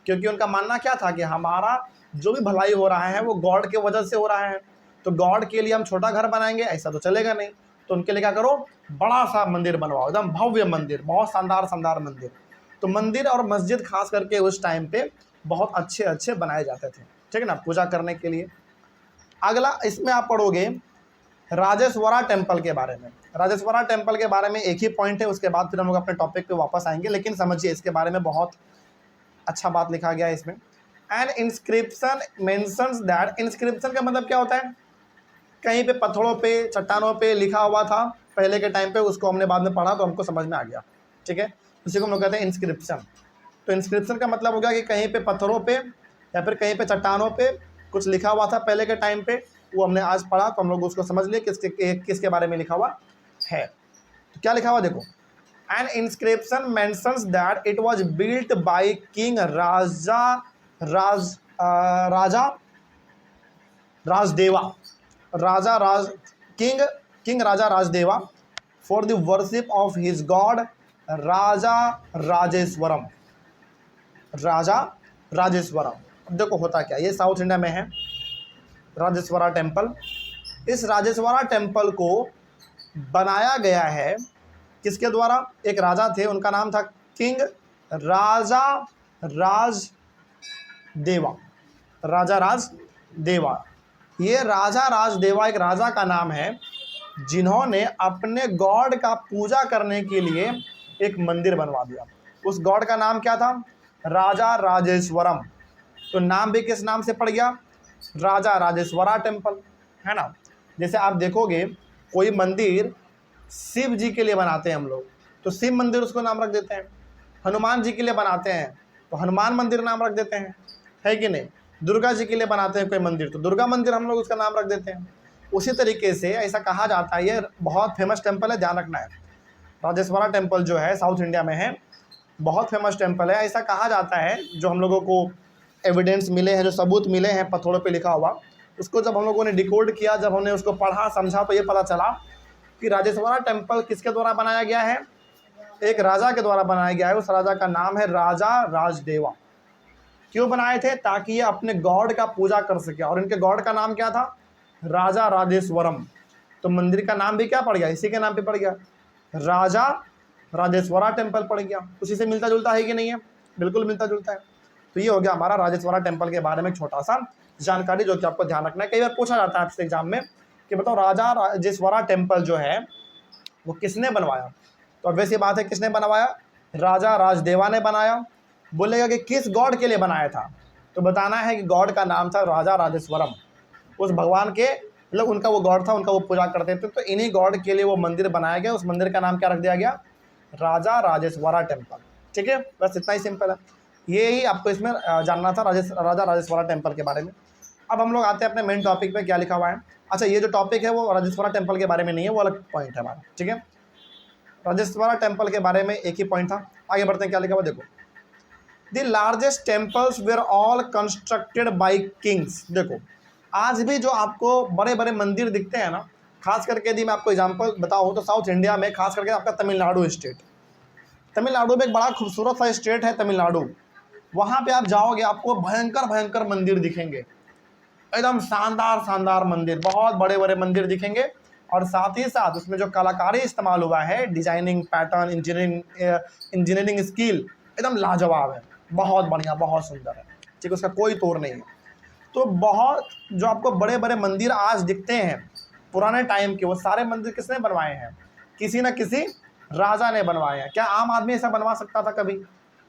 A: क्योंकि उनका मानना क्या था कि हमारा जो भी भलाई हो रहा है वो गॉड के वजह से हो रहा है। तो गॉड के लिए हम छोटा घर बनाएंगे ऐसा तो चलेगा नहीं, तो उनके लिए क्या करो, बड़ा सा मंदिर बनवाओ, एकदम भव्य मंदिर, बहुत शानदार मंदिर। तो मंदिर और मस्जिद खास करके उस टाइम पे बहुत अच्छे बनाए जाते थे, ठीक है ना, पूजा करने के लिए। अगला इसमें आप पढ़ोगे राजेश्वरा टेम्पल के बारे में। राजेश्वरा टेम्पल के बारे में एक ही पॉइंट है, उसके बाद फिर हम लोग अपने टॉपिक पे वापस आएंगे। लेकिन समझिए इसके बारे में बहुत अच्छा बात लिखा गया है इसमें। And inscription mentions that, inscription का मतलब क्या होता है, कहीं पे पत्थरों पे, चट्टानों पे लिखा हुआ था पहले के टाइम पे, उसको हमने बाद में पढ़ा तो हमको समझ में आ गया, ठीक है। उसी को हम लोग कहते हैं इंस्क्रिप्शन। तो इंस्क्रिप्शन का मतलब हो गया कि कहीं पे पत्थरों पे या फिर कहीं पे चट्टानों पे कुछ लिखा हुआ था पहले के टाइम पे, वो हमने आज पढ़ा तो हम लोग उसको समझ लिए किसके बारे में लिखा हुआ है। तो क्या लिखा हुआ देखो, an inscription mentions that it was built by king Raja Rajadeva for the worship of his god Raja Rajeshvaram. अब देखो होता क्या, ये साउथ इंडिया में है राजेश्वरा टेम्पल। इस राजेश्वरा टेम्पल को बनाया गया है किसके द्वारा? एक राजा थे, उनका नाम था किंग राजा राजदेवा। ये राजा राजदेवा एक राजा का नाम है जिन्होंने अपने गॉड का पूजा करने के लिए एक मंदिर बनवा दिया। उस गॉड का नाम क्या था? राजा राजेश्वरम। तो नाम भी किस नाम से पड़ गया? राजा राजेश्वरा टेम्पल, है ना। जैसे आप देखोगे कोई मंदिर शिव जी के लिए बनाते हैं हम लोग तो शिव मंदिर उसको नाम रख देते हैं। हनुमान जी के लिए बनाते हैं तो हनुमान मंदिर नाम रख देते हैं, है कि नहीं। दुर्गा जी के लिए बनाते हैं कोई मंदिर तो दुर्गा मंदिर हम लोग उसका नाम रख देते हैं। उसी तरीके से ऐसा कहा जाता है, ये बहुत फेमस टेम्पल है, ध्यान रखना है। राजेश्वरा टेम्पल जो है साउथ इंडिया में है, बहुत फेमस टेम्पल है। ऐसा कहा जाता है, जो हम लोगों को एविडेंस मिले हैं, जो सबूत मिले हैं पत्थरों पे लिखा हुआ, उसको जब हम लोगों ने डिकोड किया, जब हमने उसको पढ़ा समझा, तो ये पता चला कि राजेश्वरा टेम्पल किसके द्वारा बनाया गया है, एक राजा के द्वारा बनाया गया है। उस राजा का नाम है राजा राजदेवा। क्यों बनाए थे? ताकि ये अपने गॉड का पूजा कर सके, और इनके गॉड का नाम क्या था? राजा राजेश्वरम। तो मंदिर का नाम भी क्या पड़ गया? इसी के नाम पे पड़ गया, राजा राजेश्वरा टेम्पल पड़ गया। उसी से मिलता जुलता है कि नहीं है? बिल्कुल मिलता जुलता है। तो ये हो गया हमारा राजेश्वरा टेम्पल के बारे में छोटा सा जानकारी, जो कि आपको ध्यान रखना है। कई बार पूछा जाता है आपसे एग्जाम में कि बताओ राजा राजेश्वरा टेम्पल जो है वो किसने बनवाया? तो वैसी बात है, किसने बनवाया? राजा राजदेवा ने बनाया। बोलेगा कि किस गॉड के लिए बनाया था? तो बताना है कि गॉड का नाम था राजा राजेश्वरम। उस भगवान के, मतलब उनका वो गॉड था, उनका वो पूजा करते थे, तो इन्हीं गॉड के लिए वो मंदिर बनाया गया। उस मंदिर का नाम क्या रख दिया गया? राजा राजेश्वरा टेम्पल। ठीक है, बस इतना ही सिंपल है। ये ही आपको इसमें जानना था राजा राजेश्वरा टेम्पल के बारे में। अब हम लोग आते हैं अपने मेन टॉपिक पे, क्या लिखा हुआ है। अच्छा, ये जो टॉपिक है वो राजेश्वरा टेम्पल के बारे में नहीं है, वो अलग पॉइंट है हमारा। ठीक है, राजेश्वरा टेम्पल के बारे में एक ही पॉइंट था। आगे बढ़ते हैं, क्या लिखा हुआ देखो। The largest temples were all constructed by kings. देखो, आज भी जो आपको बड़े बड़े मंदिर दिखते हैं ना, खास करके यदि मैं आपको एग्जांपल बताऊं तो साउथ इंडिया में, खास करके आपका तमिलनाडु स्टेट, तमिलनाडु में एक बड़ा खूबसूरत सा स्टेट है तमिलनाडु। वहाँ पे आप जाओगे, आपको भयंकर भयंकर मंदिर दिखेंगे, एकदम शानदार शानदार मंदिर, बहुत बड़े बड़े मंदिर दिखेंगे। और साथ ही साथ उसमें जो कलाकारी इस्तेमाल हुआ है, डिजाइनिंग पैटर्न, इंजीनियरिंग स्किल एकदम लाजवाब है, बहुत बढ़िया, बहुत सुंदर है। ठीक है, उसका कोई तोड़ नहीं है। तो बहुत जो आपको बड़े बड़े मंदिर आज दिखते हैं पुराने टाइम के, वो सारे मंदिर किसने बनवाए हैं? किसी न किसी राजा ने बनवाए हैं। क्या आम आदमी ऐसा बनवा सकता था कभी?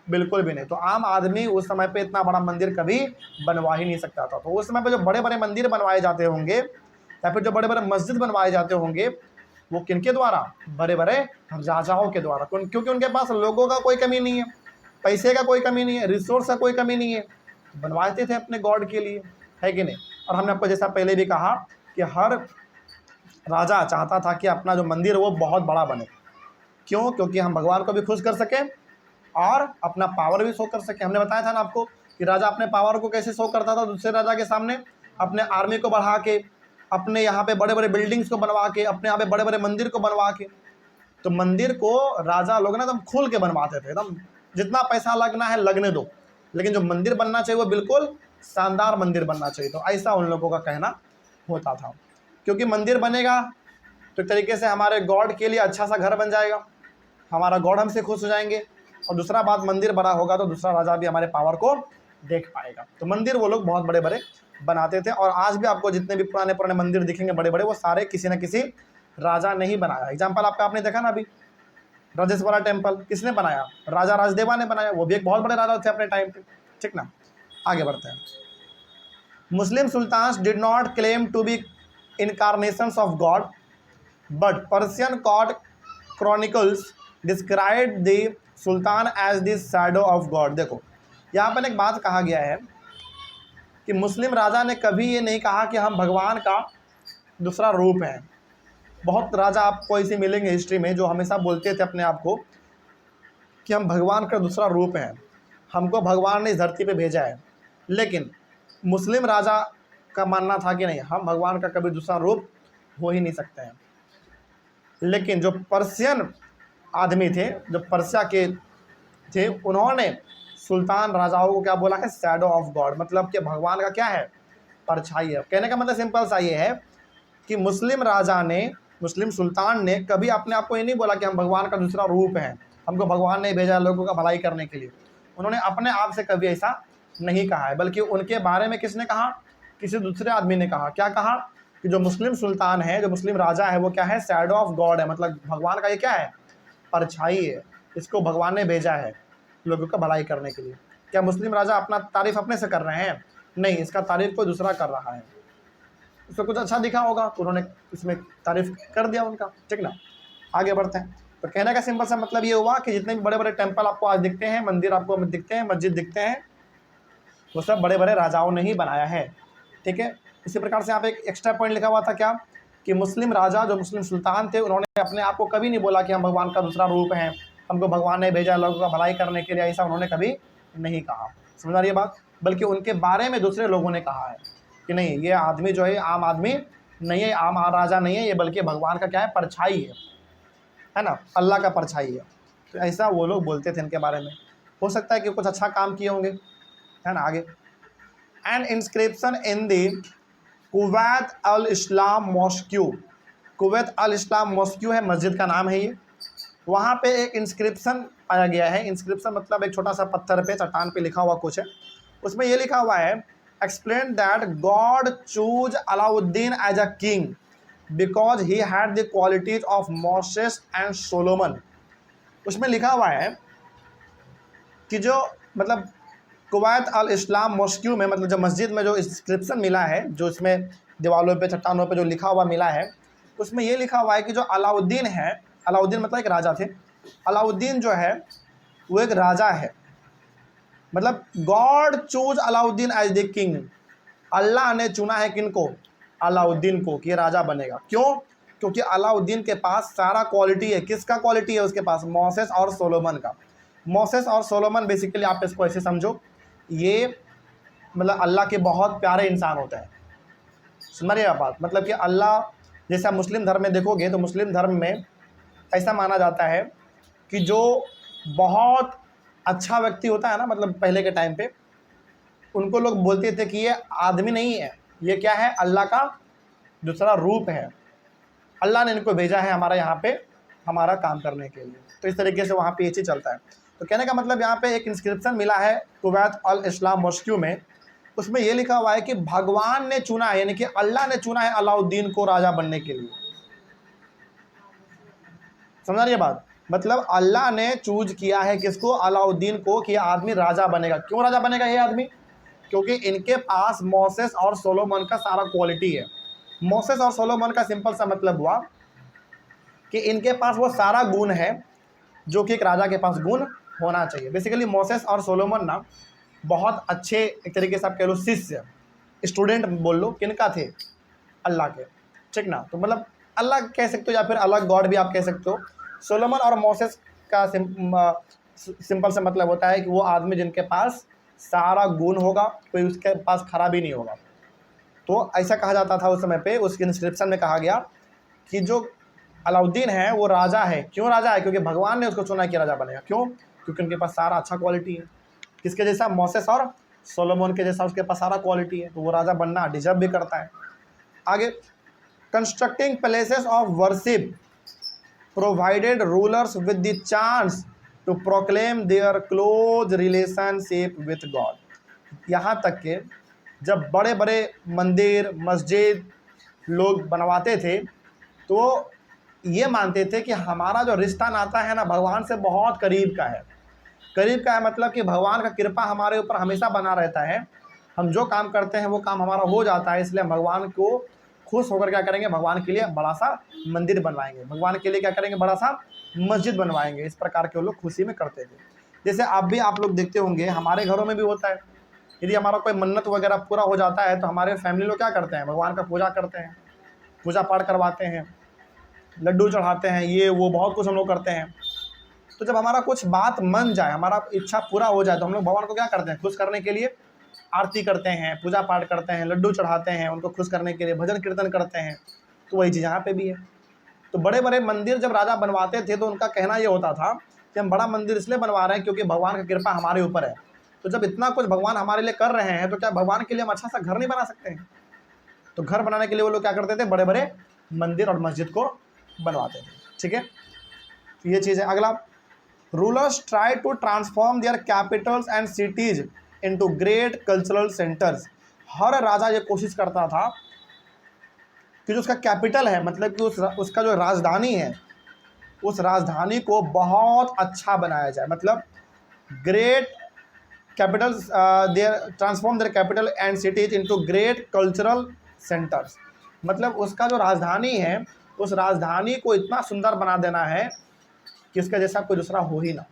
A: बिल्कुल भी नहीं। तो आम आदमी उस समय पे इतना बड़ा मंदिर कभी बनवा ही नहीं सकता था। तो उस समय पे जो बड़े बड़े मंदिर बनवाए जाते होंगे, या फिर जो बड़े बड़े मस्जिद बनवाए जाते होंगे, वो किनके द्वारा? बड़े बड़े राजाओं के द्वारा। क्योंकि उनके पास लोगों का कोई कमी नहीं है, पैसे का कोई कमी नहीं है, रिसोर्स का कोई कमी नहीं है, बनवाते थे अपने गॉड के लिए, है कि नहीं? और हमने आपको जैसा पहले भी कहा कि हर राजा चाहता था कि अपना जो मंदिर वो बहुत बड़ा बने। क्यों? क्योंकि हम भगवान को भी खुश कर सकें और अपना पावर भी शो कर सकें। हमने बताया था ना आपको कि राजा अपने पावर को कैसे शो करता था दूसरे राजा के सामने? अपने आर्मी को बढ़ा के, अपने यहाँ पे बड़े बड़े बिल्डिंग्स को बनवा के, अपने यहाँ पे बड़े बड़े मंदिर को बनवा के। तो मंदिर को राजा लोग ना एकदम खोल के बनवाते थे, एकदम जितना पैसा लगना है लगने दो, लेकिन जो मंदिर बनना चाहिए वो बिल्कुल शानदार मंदिर बनना चाहिए। तो ऐसा उन लोगों का कहना होता था। क्योंकि मंदिर बनेगा तो एक तरीके से हमारे गॉड के लिए अच्छा सा घर बन जाएगा, हमारा गॉड हमसे खुश हो जाएंगे। और दूसरा बात, मंदिर बड़ा होगा तो दूसरा राजा भी हमारे पावर को देख पाएगा। तो मंदिर वो लोग बहुत बड़े बड़े बनाते थे। और आज भी आपको जितने भी पुराने पुराने मंदिर दिखेंगे बड़े बड़े, वो सारे किसी न किसी राजा ने ही बनाया। एग्जाम्पल आपका आपने देखा ना अभी, राजेश्वरा टेम्पल किसने बनाया? राजा राजदेवा ने बनाया। वो भी एक बहुत बड़े राजा थे अपने टाइम पे। ठीक ना, आगे बढ़ते हैं। Muslim sultans did not claim to be incarnations of God, but Persian court chronicles described the Sultan as the shadow of God। देखो, यहाँ पर एक बात कहा गया है कि मुस्लिम राजा ने कभी ये नहीं कहा कि हम भगवान का दूसरा रूप हैं। बहुत राजा आपको ऐसे मिलेंगे हिस्ट्री में जो हमेशा बोलते थे अपने आप को कि हम भगवान का दूसरा रूप हैं, हमको भगवान ने इस धरती पे भेजा है। लेकिन मुस्लिम राजा का मानना था कि नहीं, हम भगवान का कभी दूसरा रूप हो ही नहीं सकते हैं। लेकिन जो पर्शियन आदमी थे, जो पर्शिया के थे, उन्होंने सुल्तान राजाओं को क्या बोला है? Shadow of God. मतलब कि भगवान का क्या है? परछाई है। कहने का मतलब सिंपल सा ये है कि मुस्लिम राजा ने, मुस्लिम सुल्तान ने कभी अपने आप को ये नहीं बोला कि हम भगवान का दूसरा रूप हैं, हमको भगवान ने भेजा लोगों का भलाई करने के लिए। उन्होंने अपने आप से कभी ऐसा नहीं कहा है, बल्कि उनके बारे में किसने कहा? किसी दूसरे आदमी ने कहा। क्या कहा? कि जो मुस्लिम सुल्तान है, जो मुस्लिम राजा है, वो क्या है? शैडो ऑफ गॉड है। मतलब भगवान का ये क्या है? परछाई है। इसको भगवान ने भेजा है लोगों का भलाई करने के लिए। क्या मुस्लिम राजा अपना तारीफ अपने से कर रहे हैं? नहीं, इसका तारीफ कोई दूसरा कर रहा है। उसको कुछ अच्छा दिखा होगा तो उन्होंने इसमें तारीफ कर दिया उनका। ठीक ना, आगे बढ़ते हैं। तो कहने का सिंपल सा मतलब ये हुआ कि जितने भी बड़े बड़े टेम्पल आपको आज दिखते हैं, मंदिर आपको दिखते हैं, मस्जिद दिखते हैं, वो सब बड़े बड़े राजाओं ने ही बनाया है। ठीक है। इसी प्रकार से यहाँ पे एक एक्स्ट्रा पॉइंट लिखा हुआ था क्या, कि मुस्लिम राजा जो मुस्लिम सुल्तान थे उन्होंने अपने आप को कभी नहीं बोला कि हम भगवान का दूसरा रूप हैं, हमको भगवान ने भेजा लोगों का भलाई करने के लिए, ऐसा उन्होंने कभी नहीं कहा। समझ आ रही है बात। बल्कि उनके बारे में दूसरे लोगों ने कहा है कि नहीं, ये आदमी जो है आम आदमी नहीं है, आम राजा नहीं है, ये बल्कि भगवान का क्या है, परछाई है ना, अल्लाह का परछाई है। तो ऐसा वो लोग बोलते थे इनके बारे में। हो सकता है कि कुछ अच्छा काम किए होंगे, है ना। आगे, an inscription in the Quwwat al Islam mosque, Quwwat al Islam mosque है, मस्जिद का नाम है ये। वहाँ पे एक इंस्क्रिप्शन पाया गया है। इंस्क्रिप्शन मतलब एक छोटा सा पत्थर पे, चट्टान पे लिखा हुआ कुछ है। उसमें ये लिखा हुआ है, explain that God choose Alauddin as a king because he had the qualities of Moses and Solomon. उसमें लिखा हुआ है कि जो मतलब कुवैत अल इस्लाम मॉस्क्यू में, मतलब जो मस्जिद में जो इंस्क्रिप्शन मिला है, जो इसमें दीवारों पे चट्टानों पे जो लिखा हुआ मिला है, उसमें ये लिखा हुआ है कि जो अलाउद्दीन है, अलाउद्दीन मतलब एक राजा थे, अलाउद्दीन जो है वो एक राजा है। मतलब God choose Alauddin as the king, अल्लाह ने चुना है किनको, अलाउद्दीन को, कि ये राजा बनेगा। क्यों? क्योंकि अलाउद्दीन के पास सारा क्वालिटी है। किसका क्वालिटी है उसके पास? मोसेस और सोलोमन का। मोसेस और सोलोमन बेसिकली आप इसको ऐसे समझो, ये मतलब अल्लाह के बहुत प्यारे इंसान होते हैं। समझिए आप बात, मतलब कि अल्लाह, जैसे आप मुस्लिम धर्म में देखोगे तो मुस्लिम धर्म में ऐसा माना जाता है कि जो बहुत अच्छा व्यक्ति होता है ना, मतलब पहले के टाइम पे उनको लोग बोलते थे कि ये आदमी नहीं है, ये क्या है, अल्लाह का दूसरा रूप है, अल्लाह ने इनको भेजा है हमारा यहाँ पे हमारा काम करने के लिए। तो इस तरीके से वहाँ पे ये चीज़ चलता है। तो कहने का मतलब यहाँ पे एक इंस्क्रिप्शन मिला है कुवैत अल इस्लाम मॉस्क्यू में, उसमें ये लिखा हुआ है कि भगवान ने चुना है, यानी कि अल्लाह ने चुना है अलाउद्दीन को राजा बनने के लिए। समझ रही है बात? मतलब अल्लाह ने चूज किया है किसको? अलाउद्दीन को, कि आदमी राजा बनेगा। क्यों राजा बनेगा ये आदमी? क्योंकि इनके पास मोसेस और सोलोमन का सारा क्वालिटी है। मोसेस और सोलोमन का सिंपल सा मतलब हुआ कि इनके पास वो सारा गुण है जो कि एक राजा के पास गुण होना चाहिए। बेसिकली मोसेस और सोलोमन ना बहुत अच्छे, एक तरीके से आप कह लो शिष्य, स्टूडेंट बोल लो, किनका थे? अल्लाह के, ठीक ना। तो मतलब अल्लाह कह सकते हो या फिर अलग गॉड भी आप कह सकते हो। सोलोमन और मोसेस का सिंपल सा मतलब होता है कि वो आदमी जिनके पास सारा गुण होगा, कोई उसके पास खराबी नहीं होगा। तो ऐसा कहा जाता था उस समय पे, उस इंस्क्रिप्शन में कहा गया कि जो अलाउद्दीन है वो राजा है। क्यों राजा है? क्योंकि भगवान ने उसको चुना कि राजा बनेगा। क्यों? क्योंकि उनके पास सारा अच्छा क्वालिटी है। किसके जैसा? मोसेस और सोलोमन के जैसा उसके पास सारा क्वालिटी है, तो वो राजा बनना डिजर्व भी करता है। आगे, constructing places of worship provided rulers with the chance to proclaim their close relationship with God. यहाँ तक कि जब बड़े बड़े मंदिर मस्जिद लोग बनवाते थे तो ये मानते थे कि हमारा जो रिश्ता नाता है ना भगवान से बहुत करीब का है। करीब का है मतलब कि भगवान का कृपा हमारे ऊपर हमेशा बना रहता है। हम जो काम करते हैं वो काम हमारा हो जाता है, इसलिए भगवान को खुश होकर क्या करेंगे? भगवान के लिए बड़ा सा मंदिर बनवाएंगे, भगवान के लिए क्या करेंगे? बड़ा सा मस्जिद बनवाएंगे। इस प्रकार के वो लोग खुशी में करते थे। जैसे आप लोग देखते होंगे, हमारे घरों में भी होता है। यदि हमारा कोई मन्नत वगैरह पूरा हो जाता है तो हमारे फैमिली लोग क्या करते हैं? भगवान का पूजा करते हैं, पूजा पाठ करवाते हैं, लड्डू चढ़ाते हैं, ये वो बहुत कुछ हम लोग करते हैं। तो जब हमारा कुछ बात मन जाए, हमारा इच्छा पूरा हो जाए, तो हम लोग भगवान को क्या करते हैं? खुश करने के लिए आरती करते हैं, पूजा पाठ करते हैं, लड्डू चढ़ाते हैं, उनको खुश करने के लिए भजन कीर्तन करते हैं। तो वही चीज़ यहाँ पे भी है। तो बड़े बड़े मंदिर जब राजा बनवाते थे तो उनका कहना ये होता था कि हम बड़ा मंदिर इसलिए बनवा रहे हैं क्योंकि भगवान की कृपा हमारे ऊपर है। तो जब इतना कुछ भगवान हमारे लिए कर रहे हैं तो क्या भगवान के लिए हम अच्छा सा घर नहीं बना सकते हैं? तो घर बनाने के लिए वो लोग क्या करते थे? बड़े बड़े मंदिर और मस्जिद को बनवाते थे। ठीक है, तो ये चीज़ है। अगला, rulers try to transform their capitals and cities into great cultural centres. हर राजा ये कोशिश करता था कि जो उसका कैपिटल है, मतलब कि उसका जो राजधानी है, उस राजधानी को बहुत अच्छा बनाया जाए। मतलब great capitals, their transform their capital and cities into great cultural centres. मतलब उसका जो राजधानी है, उस राजधानी को इतना सुंदर बना देना है कि इसका जैसा कोई दूसरा हो ही ना।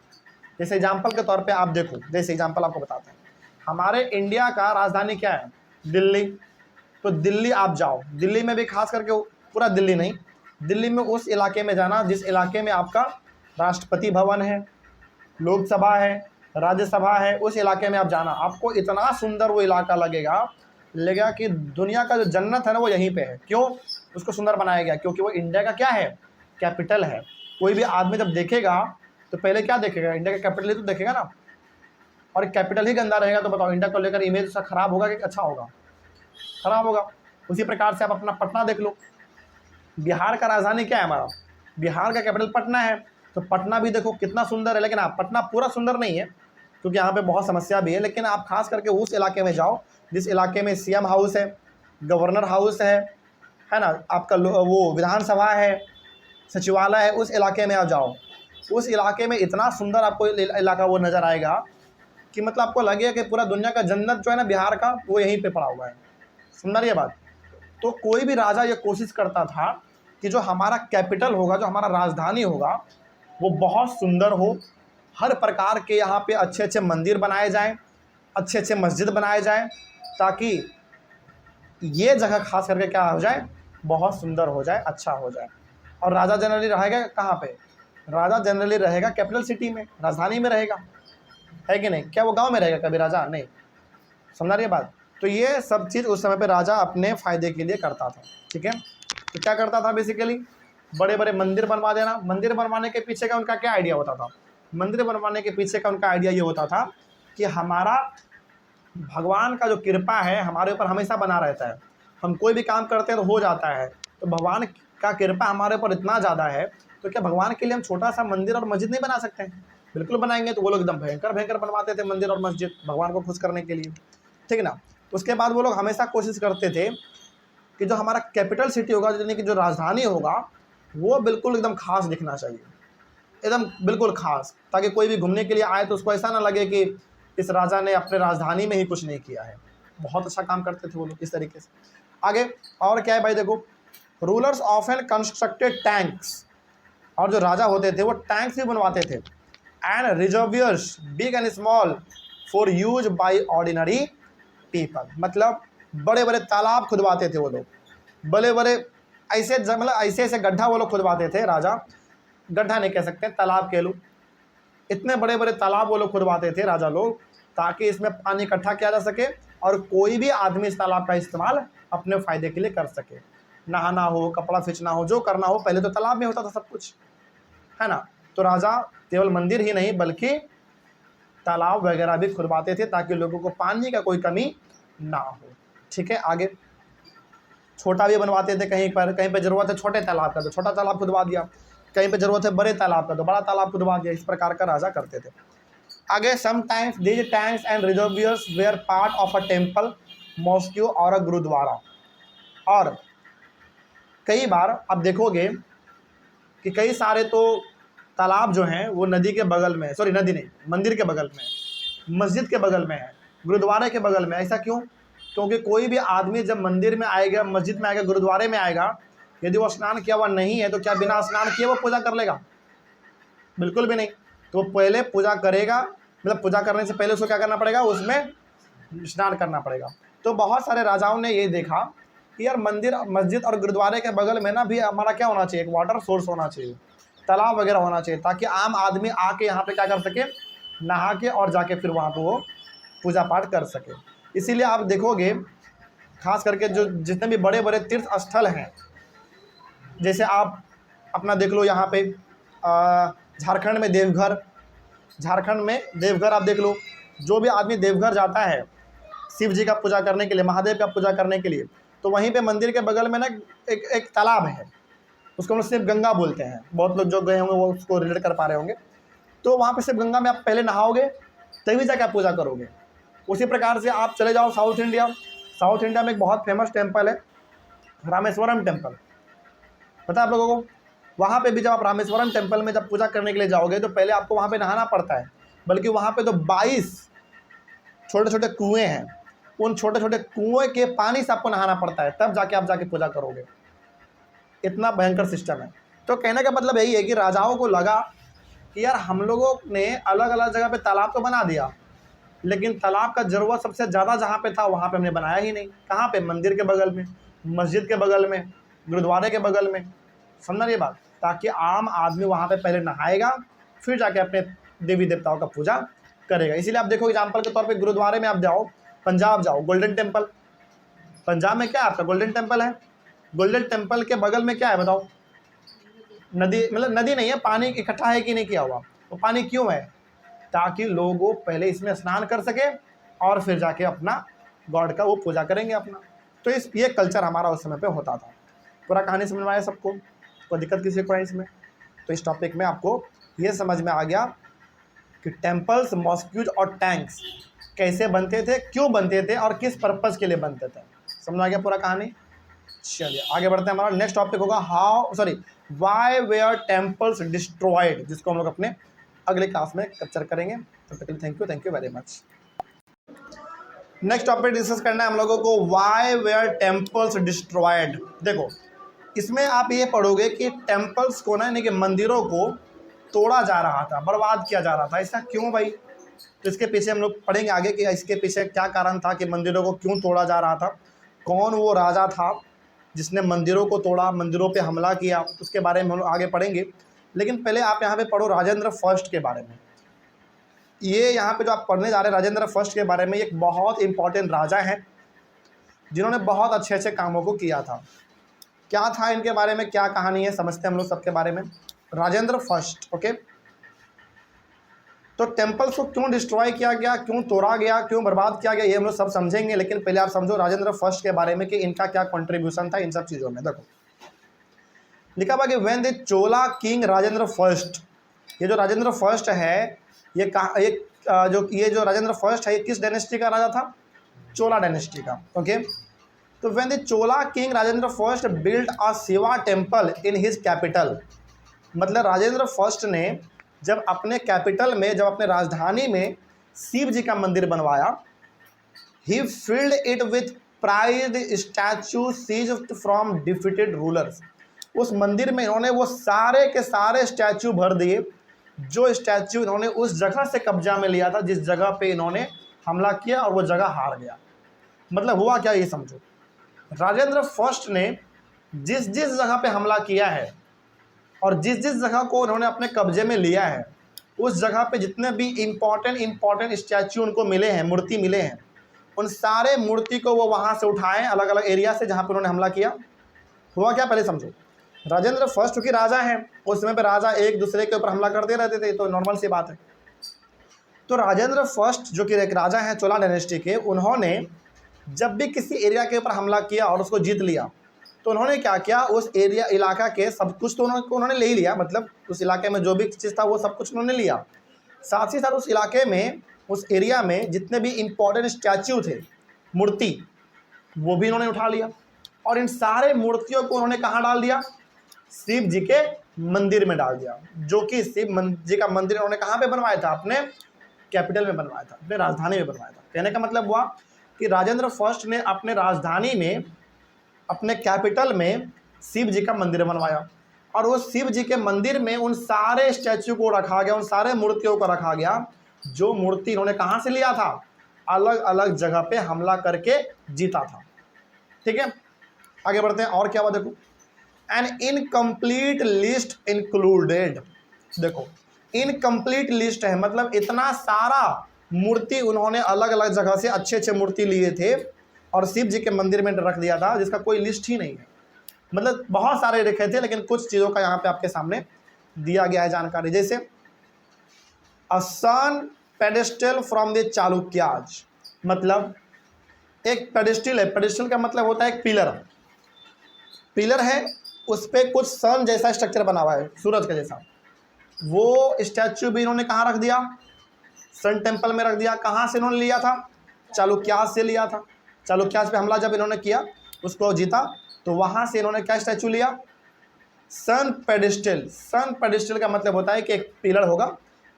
A: जैसे एग्जाम्पल के तौर पे आप देखो, जैसे एग्जाम्पल आपको बताते हैं, हमारे इंडिया का राजधानी क्या है? दिल्ली। तो दिल्ली आप जाओ, दिल्ली में भी खास करके पूरा दिल्ली नहीं, दिल्ली में उस इलाके में जाना जिस इलाके में आपका राष्ट्रपति भवन है, लोकसभा है, राज्यसभा है, उस इलाके में आप जाना। आपको इतना सुंदर वो इलाका लगेगा कि दुनिया का जो जन्नत है ना वो यहीं पे है। क्यों उसको सुंदर बनाया गया? क्योंकि वो इंडिया का क्या है, कैपिटल है। कोई भी आदमी जब देखेगा तो पहले क्या देखेगा, इंडिया का कैपिटल ही तो देखेगा ना। और कैपिटल ही गंदा रहेगा तो बताओ इंडिया को लेकर इमेज उसका खराब होगा कि अच्छा होगा? खराब होगा। उसी प्रकार से आप अपना पटना देख लो, बिहार का राजधानी क्या है हमारा, बिहार का कैपिटल पटना है। तो पटना भी देखो कितना सुंदर है, लेकिन आप पटना पूरा सुंदर नहीं है क्योंकि यहाँ पे बहुत समस्या भी है। लेकिन आप खास करके उस इलाके में जाओ जिस इलाके में सीएम हाउस है, गवर्नर हाउस है ना, आपका वो विधानसभा है, सचिवालय है, उस इलाके में आप जाओ। उस इलाके में इतना सुंदर आपको इलाका वो नज़र आएगा कि मतलब आपको लगेगा कि पूरा दुनिया का जन्नत जो है ना बिहार का, वो यहीं पे पड़ा हुआ है। सुंदर ये बात। तो कोई भी राजा ये कोशिश करता था कि जो हमारा कैपिटल होगा, जो हमारा राजधानी होगा, वो बहुत सुंदर हो। हर प्रकार के यहाँ पे अच्छे अच्छे मंदिर बनाए जाएं, अच्छे अच्छे मस्जिद बनाए जाएं, ताकि ये जगह खास करके क्या हो जाए, बहुत सुंदर हो जाए, अच्छा हो जाए। और राजा जनरली रहेगा कहाँ पे, राजा जनरली रहेगा कैपिटल सिटी में, राजधानी में रहेगा, है कि नहीं? क्या वो गांव में रहेगा कभी राजा? नहीं। समझा रही है बात? तो ये सब चीज़ उस समय पे राजा अपने फ़ायदे के लिए करता था। ठीक है, तो क्या करता था बेसिकली, बड़े बड़े मंदिर बनवा देना। मंदिर बनवाने के पीछे का उनका क्या आइडिया होता था? मंदिर बनवाने के पीछे का उनका आइडिया ये होता था कि हमारा भगवान का जो कृपा है हमारे ऊपर हमेशा बना रहता है। हम कोई भी काम करते हैं तो हो जाता है, तो भगवान का कृपा हमारे ऊपर इतना ज़्यादा है, तो क्या भगवान के लिए हम छोटा सा मंदिर और मस्जिद नहीं बना सकते हैं? बिल्कुल बनाएंगे। तो वो लोग एकदम भयंकर भयंकर बनवाते थे मंदिर और मस्जिद भगवान को खुश करने के लिए। ठीक है ना? उसके बाद वो लोग हमेशा कोशिश करते थे कि जो हमारा कैपिटल सिटी होगा, यानी कि जो राजधानी होगा, वो बिल्कुल एकदम खास दिखना चाहिए, एकदम बिल्कुल खास, ताकि कोई भी घूमने के लिए आए तो उसको ऐसा ना लगे कि इस राजा ने अपने राजधानी में ही कुछ नहीं किया है। बहुत अच्छा काम करते थे वो लोग इस तरीके से। आगे और क्या है भाई, देखो, रूलर्स ऑफन कंस्ट्रक्टेड टैंक्स, और जो राजा होते थे वो टैंक्स भी बनवाते थे, and reservoirs big and small for use by ordinary people. मतलब बड़े बड़े तालाब खुदवाते थे वो लोग, बड़े बड़े ऐसे मतलब ऐसे गड्ढा वो लोग खुदवाते थे। राजा गड्ढा नहीं कह सकते, तालाब कह लो। इतने बड़े बड़े तालाब वो लोग खुदवाते थे राजा लोग, ताकि इसमें पानी इकट्ठा किया जा सके और कोई भी आदमी इस तालाब का इस्तेमाल अपने फ़ायदे के लिए कर सके। नहाना हो, कपड़ा खींचना हो, जो करना हो, पहले तो तालाब में होता था सब कुछ, है ना। तो राजा केवल मंदिर ही नहीं बल्कि तालाब वगैरह भी खुदवाते थे ताकि लोगों को पानी का कोई कमी ना हो। ठीक है, आगे छोटा भी बनवाते थे, कहीं पर ज़रूरत है छोटे तालाब का तो छोटा तालाब खुदवा दिया, कहीं पे ज़रूरत है बड़े तालाब का तो बड़ा तालाब खुदवा दिया। इस प्रकार का राजा करते थे। आगे sometimes these tanks and reservoirs were part of a temple, mosque और अ गुरुद्वारा। और कई बार आप देखोगे कि कई सारे तो तालाब जो हैं वो नदी के बगल में, सॉरी नदी नहीं, मंदिर के बगल में, मस्जिद के बगल में है, गुरुद्वारे के बगल में। ऐसा क्यों? क्योंकि कोई भी आदमी जब मंदिर में आएगा, मस्जिद में आएगा, गुरुद्वारे में आएगा, यदि वो स्नान किया हुआ नहीं है तो क्या बिना स्नान किए वो पूजा कर लेगा? बिल्कुल भी नहीं। तो वो पहले पूजा करेगा, मतलब पूजा करने से पहले उसको क्या करना पड़ेगा, उसमें स्नान करना पड़ेगा। तो बहुत सारे राजाओं ने ये देखा कि यार मंदिर, मस्जिद और गुरुद्वारे के बगल में ना भी हमारा क्या होना चाहिए, एक वाटर सोर्स होना चाहिए, तालाब वगैरह होना चाहिए, ताकि आम आदमी आके यहाँ पे क्या कर सके, नहा के और जाके फिर वहाँ पे वो पूजा पाठ कर सके। इसीलिए आप देखोगे खास करके जो जितने भी बड़े बड़े तीर्थ स्थल हैं, जैसे आप अपना देख लो यहाँ पे झारखंड में देवघर, झारखंड में देवघर आप देख लो। जो भी आदमी देवघर जाता है शिव जी का पूजा करने के लिए, महादेव का पूजा करने के लिए, तो वहीं पे मंदिर के बगल में ना एक तालाब है, उसको हम लोग शिव गंगा बोलते हैं। बहुत लोग जो गए होंगे वो उसको रिलेट कर पा रहे होंगे। तो वहाँ पे शिव गंगा में आप पहले नहाओगे तभी जाके आप पूजा करोगे। उसी प्रकार से आप चले जाओ साउथ इंडिया। साउथ इंडिया में एक बहुत फेमस टेम्पल है रामेश्वरम टेम्पल, पता है आप लोगों को? वहाँ पे भी जब आप रामेश्वरम टेम्पल में जब पूजा करने के लिए जाओगे तो पहले आपको वहाँ पे नहाना पड़ता है, बल्कि वहाँ पे तो 22 छोटे छोटे कुएँ हैं, उन छोटे छोटे कुएँ के पानी से आपको नहाना पड़ता है, तब जाके आप जाके पूजा करोगे। इतना भयंकर सिस्टम है। तो कहने का मतलब यही है कि राजाओं को लगा कि यार हम लोगों ने अलग अलग जगह पे तालाब तो बना दिया, लेकिन तालाब का ज़रूरत सबसे ज़्यादा जहाँ पे था वहाँ पे हमने बनाया ही नहीं। कहाँ पे? मंदिर के बगल में, मस्जिद के बगल में, गुरुद्वारे के बगल में। समझना ये बात, ताकि आम आदमी वहाँ पे पहले नहाएगा फिर जाके अपने देवी देवताओं का पूजा करेगा। इसीलिए आप देखो एग्जाम्पल के तौर पे गुरुद्वारे में आप जाओ, पंजाब जाओ, गोल्डन टेम्पल, पंजाब में क्या है आपका? गोल्डन टेम्पल है। गोल्डन टेम्पल के बगल में क्या है बताओ? नदी, मतलब नदी नहीं है, पानी इकट्ठा है कि नहीं किया हुआ। वो पानी क्यों है? ताकि लोग पहले इसमें स्नान कर सके और फिर जाके अपना गॉड का वो पूजा करेंगे अपना। तो ये कल्चर हमारा उस समय पे होता था। पूरा कहानी समझ में आया सबको? कोई दिक्कत किसी को है इसमें? तो इस टॉपिक में आपको ये समझ में आ गया कि टेम्पल्स, मॉस्क्यूज और टैंक्स कैसे बनते थे, क्यों बनते थे और किस पर्पज़ के लिए बनते थे। समझ आ गया पूरा कहानी? चलिए आगे बढ़ते हैं। हमारा नेक्स्ट टॉपिक होगा व्हाई वेयर टेम्पल्स डिस्ट्रॉयड, जिसको हम लोग अपने अगले क्लास में कैप्चर करेंगे। तब तक के लिए thank you very much. Next topic discuss करना है हम लोगों को, व्हाई वेयर टेम्पल्स डिस्ट्रॉयड। देखो इसमें आप ये पढ़ोगे कि टेम्पल्स को ना, यानी कि मंदिरों को तोड़ा जा रहा था, बर्बाद किया जा रहा था। ऐसा क्यों भाई? तो इसके पीछे हम लोग पढ़ेंगे आगे कि इसके पीछे क्या कारण था कि मंदिरों को क्यों तोड़ा जा रहा था, कौन वो राजा था जिसने मंदिरों को तोड़ा, मंदिरों पे हमला किया, उसके बारे में हम लोग आगे पढ़ेंगे। लेकिन पहले आप यहाँ पे पढ़ो राजेंद्र फर्स्ट के बारे में। ये यहाँ पे जो आप पढ़ने जा रहे हैं राजेंद्र फर्स्ट के बारे में, एक बहुत इंपॉर्टेंट राजा हैं जिन्होंने बहुत अच्छे अच्छे कामों को किया था। क्या था इनके बारे में, क्या कहानी है, समझते हैं हम लोग सबके बारे में। Rajendra first, okay. तो टेम्पल्स को क्यों डिस्ट्रॉय किया गया, क्यों तोड़ा गया, क्यों बर्बाद किया गया, ये हम लोग सब समझेंगे। लेकिन पहले आप समझो राजेंद्र फर्स्ट के बारे में कि इनका क्या कंट्रीब्यूशन था इन सब चीज़ों में। देखो लिखा हुआ कि when the Chola king Rajendra first, ये जो राजेंद्र फर्स्ट है ये जो राजेंद्र फर्स्ट है ये किस डायनेस्टी का राजा था? चोला डायनेस्टी का, ओके। तो when the Chola king Rajendra first built a Shiva temple in his capital, मतलब राजेंद्र फर्स्ट ने जब अपने कैपिटल में, जब अपने राजधानी में शिव जी का मंदिर बनवाया, he filled it with prized statue seized from defeated rulers. उस मंदिर में इन्होंने वो सारे के सारे स्टैचू भर दिए जो स्टैचू इन्होंने उस जगह से कब्जा में लिया था जिस जगह पे इन्होंने हमला किया, और वो जगह हार गया। मतलब हुआ क्या ये समझो, राजेंद्र फर्स्ट ने जिस जिस जगह पे हमला किया है और जिस जिस जगह को उन्होंने अपने कब्जे में लिया है, उस जगह पे जितने भी इम्पॉर्टेंट स्टैचू उनको मिले हैं, मूर्ति मिले हैं, उन सारे मूर्ति को वो वहाँ से उठाएं अलग अलग एरिया से जहाँ पर उन्होंने हमला किया। हुआ क्या पहले समझो, राजेंद्र फर्स्ट क्योंकि राजा हैं, उस समय पे राजा एक दूसरे के ऊपर हमला करते रहते थे, तो नॉर्मल सी बात है। तो राजेंद्र फर्स्ट जो कि एक राजा हैं चोला डायनेस्टी के, उन्होंने जब भी किसी एरिया के ऊपर हमला किया और उसको जीत लिया, तो उन्होंने क्या किया, उस एरिया इलाका के सब कुछ तो उन्होंने ले ही लिया, मतलब उस इलाके में जो भी चीज़ था वो सब कुछ उन्होंने लिया। साथ ही साथ उस इलाके में, उस एरिया में जितने भी इम्पोर्टेंट स्टैचू थे, मूर्ति, वो भी इन्होंने उठा लिया। और इन सारे मूर्तियों को उन्होंने कहाँ डाल दिया? शिव जी के मंदिर में डाल दिया, जो कि शिव जी का मंदिर उन्होंने कहाँ पे बनवाया था? अपने कैपिटल में बनवाया था, अपने राजधानी में बनवाया था। कहने का मतलब हुआ कि राजेंद्र फर्स्ट ने अपने राजधानी में, अपने कैपिटल में शिव जी का मंदिर बनवाया, और उस शिव जी के मंदिर में उन सारे स्टैचू को रखा गया, उन सारे मूर्तियों को रखा गया जो मूर्ति इन्होंने कहाँ से लिया था? अलग अलग जगह पे हमला करके जीता था। ठीक है, आगे बढ़ते हैं। और क्या हुआ देखो, एन इनकम्प्लीट लिस्ट इंक्लूडेड। देखो इनकम्प्लीट लिस्ट है, मतलब इतना सारा मूर्ति उन्होंने अलग अलग जगह से अच्छे अच्छे मूर्ति लिए थे और शिव जी के मंदिर में रख दिया था, जिसका कोई लिस्ट ही नहीं है। मतलब बहुत सारे रखे थे, लेकिन कुछ चीज़ों का यहाँ पे आपके सामने दिया गया है जानकारी। जैसे अ सन पेडेस्टल फ्रॉम द चालुक्याज, मतलब एक पेडेस्टल है, पेडेस्टल का मतलब होता है एक पिलर, पिलर है, उस पर कुछ सन जैसा स्ट्रक्चर बना हुआ है, सूरज का जैसा। वो स्टैचू भी इन्होंने कहाँ रख दिया? सन टेम्पल में रख दिया। कहाँ से इन्होंने लिया था? चालुक्याज से लिया था। चालुक्याज पे हमला जब इन्होंने किया, उसको जीता, तो वहाँ से इन्होंने क्या स्टैचू लिया? सन पेडेस्टल। सन पेडेस्टल का मतलब होता है कि एक पिलर होगा,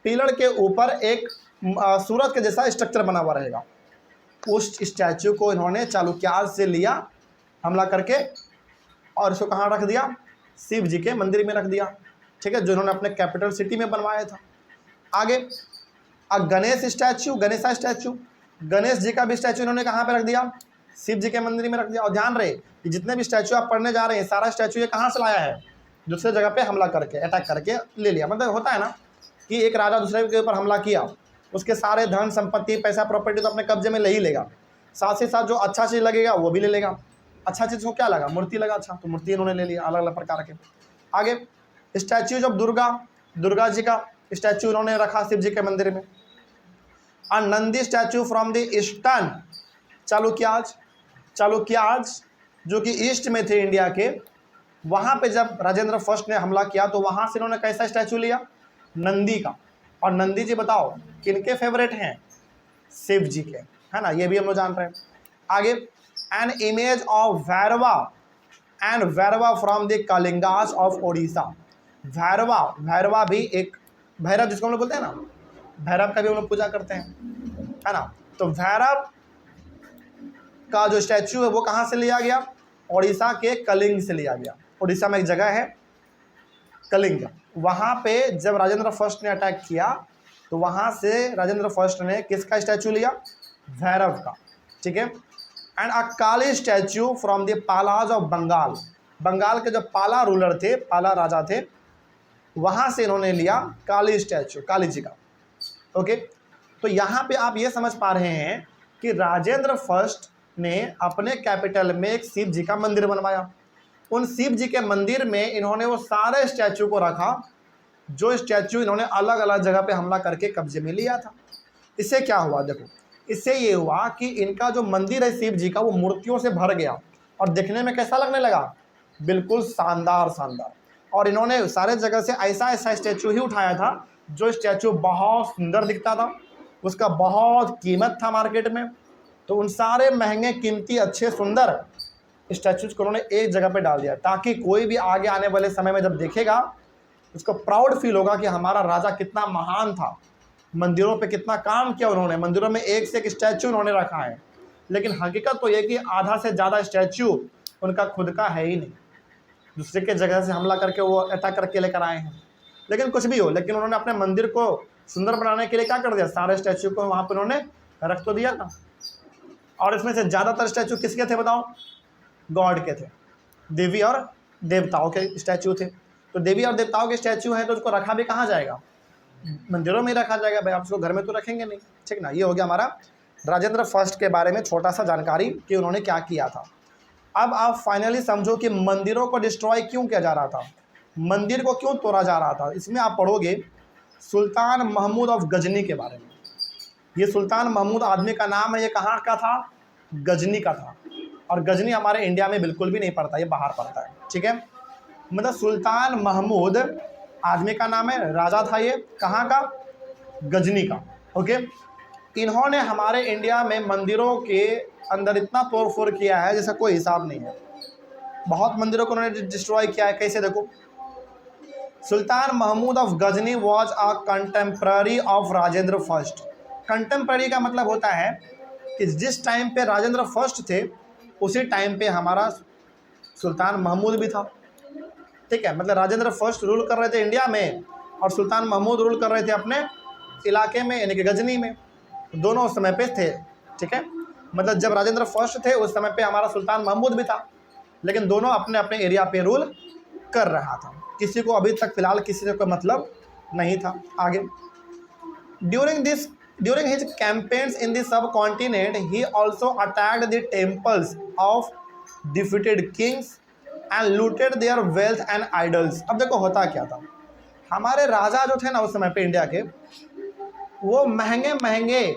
A: पिलर के ऊपर एक सूरज के जैसा स्ट्रक्चर बना हुआ रहेगा। उस स्टैचू को इन्होंने चालुक्याज से लिया हमला करके, और इसको कहाँ रख दिया? शिव जी के मंदिर में रख दिया। ठीक है, जो इन्होंने अपने कैपिटल सिटी में बनवाया था। आगे गणेश स्टैचू, गणेशा स्टैचू, गणेश जी का भी स्टैचू इन्होंने कहाँ पे रख दिया, शिव जी के मंदिर में रख दिया। और ध्यान रहे कि जितने भी स्टैचू आप पढ़ने जा रहे हैं सारा स्टैचू ये कहाँ से लाया है, दूसरे जगह पे हमला करके, अटैक करके ले लिया। मतलब होता है ना कि एक राजा दूसरे के ऊपर हमला किया, उसके सारे धन संपत्ति पैसा प्रॉपर्टी तो अपने कब्जे में ले ही लेगा, साथ ही साथ जो अच्छा चीज़ लगेगा वो भी ले लेगा। अच्छा चीज़ को क्या लगा, मूर्ति लगा, अच्छा तो मूर्ति इन्होंने ले लिया अलग अलग प्रकार के। आगे स्टैचू जब दुर्गा जी का स्टैचू इन्होंने रखा शिव जी के मंदिर में। और Nandi statue from the eastern Chalukyas जो कि ईस्ट में थे इंडिया के, वहाँ पे जब राजेंद्र फर्स्ट ने हमला किया तो वहाँ से इन्होंने कैसा स्टैचू लिया, नंदी का। और नंदी जी बताओ किनके फेवरेट हैं, शिव जी के, है ना, ये भी हम लोग जान रहे हैं। आगे an image of Bhairava from the Kalingas of Odisha. Bhairava भी एक, भैरव जिसको हम लोग बोलते हैं ना, भैरव का भी हम लोग पूजा करते हैं, है ना। तो भैरव का जो स्टैचू है वो कहाँ से लिया गया, ओडिशा के कलिंग से लिया गया। ओडिशा में एक जगह है कलिंग, वहाँ पे जब राजेंद्र फर्स्ट ने अटैक किया तो वहाँ से राजेंद्र फर्स्ट ने किसका स्टैचू लिया, भैरव का, ठीक है। And a Kali statue from the Palas of Bengal के जो पाला रूलर थे, पाला राजा थे, वहाँ से इन्होंने लिया काली स्टैचू, काली जी का। ओके, तो यहाँ पे आप ये समझ पा रहे हैं कि राजेंद्र फर्स्ट ने अपने कैपिटल में एक शिव जी का मंदिर बनवाया। उन शिव जी के मंदिर में इन्होंने वो सारे स्टैचू को रखा जो स्टैचू इन्होंने अलग अलग जगह पे हमला करके कब्जे में लिया था। इससे क्या हुआ, देखो इससे ये हुआ कि इनका जो मंदिर है शिव जी का वो मूर्तियों से भर गया और देखने में कैसा लगने लगा, बिल्कुल शानदार। और इन्होंने सारे जगह से ऐसा स्टैचू ही उठाया था जो स्टैचू बहुत सुंदर दिखता था, उसका बहुत कीमत था मार्केट में। तो उन सारे महंगे कीमती अच्छे सुंदर स्टैचूज को उन्होंने एक जगह पे डाल दिया ताकि कोई भी आगे आने वाले समय में जब देखेगा उसको प्राउड फील होगा कि हमारा राजा कितना महान था, मंदिरों पे कितना काम किया उन्होंने, मंदिरों में एक से एक स्टैचू उन्होंने रखा है। लेकिन हकीकत तो ये कि आधा से ज़्यादा स्टैचू उनका खुद का है ही नहीं, दूसरे के जगह से हमला करके वो अटैक करके लेकर आए हैं। लेकिन कुछ भी हो, लेकिन उन्होंने अपने मंदिर को सुंदर बनाने के लिए क्या कर दिया, सारे स्टैचू को वहाँ पर उन्होंने रख तो दिया था। और इसमें से ज़्यादातर स्टैचू किसके थे बताओ, गॉड के थे, देवी और देवताओं के स्टैचू थे। तो देवी और देवताओं के स्टैचू हैं तो उसको रखा भी कहाँ जाएगा, मंदिरों में रखा जाएगा भाई, आप उसको घर में तो रखेंगे नहीं, ठीक ना। ये हो गया हमारा राजेंद्र फर्स्ट के बारे में छोटा सा जानकारी कि उन्होंने क्या किया था। अब आप फाइनली समझो कि मंदिरों को डिस्ट्रॉय क्यों किया जा रहा था, मंदिर को क्यों तोड़ा जा रहा था। इसमें आप पढ़ोगे सुल्तान महमूद ऑफ गजनी के बारे में। ये सुल्तान महमूद आदमी का नाम है, ये कहाँ का था, गजनी का था। और गजनी हमारे इंडिया में बिल्कुल भी नहीं पड़ता, ये बाहर पड़ता है, ठीक है। मतलब सुल्तान महमूद आदमी का नाम है, राजा था ये, कहाँ का, गजनी का। ओके, इन्होंने हमारे इंडिया में मंदिरों के अंदर इतना तोड़ फोड़ किया है जिसका कोई हिसाब नहीं है। बहुत मंदिरों को उन्होंने डिस्ट्रॉय किया है। कैसे, देखो Sultan Mahmud of Ghazni was a contemporary of Rajendra first. Contemporary का मतलब होता है कि जिस टाइम पे राजेंद्र फर्स्ट थे उसी टाइम पे हमारा सुल्तान महमूद भी था, ठीक है। मतलब राजेंद्र फर्स्ट रूल कर रहे थे इंडिया में और सुल्तान महमूद रूल कर रहे थे अपने इलाके में यानी कि गजनी में, दोनों उस समय पे थे, ठीक है। मतलब जब राजेंद्र फर्स्ट थे उस समय पे हमारा सुल्तान महमूद भी था, लेकिन दोनों अपने अपने एरिया पे रूल कर रहा था, किसी को अभी तक फिलहाल किसी से कोई मतलब नहीं था। आगे during his campaigns in the sub continent he also attacked the temples of defeated Kings and looted there wealth and idols. अब देखो होता क्या था, हमारे राजा जो थे ना उस समय पे इंडिया के, वो महंगे महंगे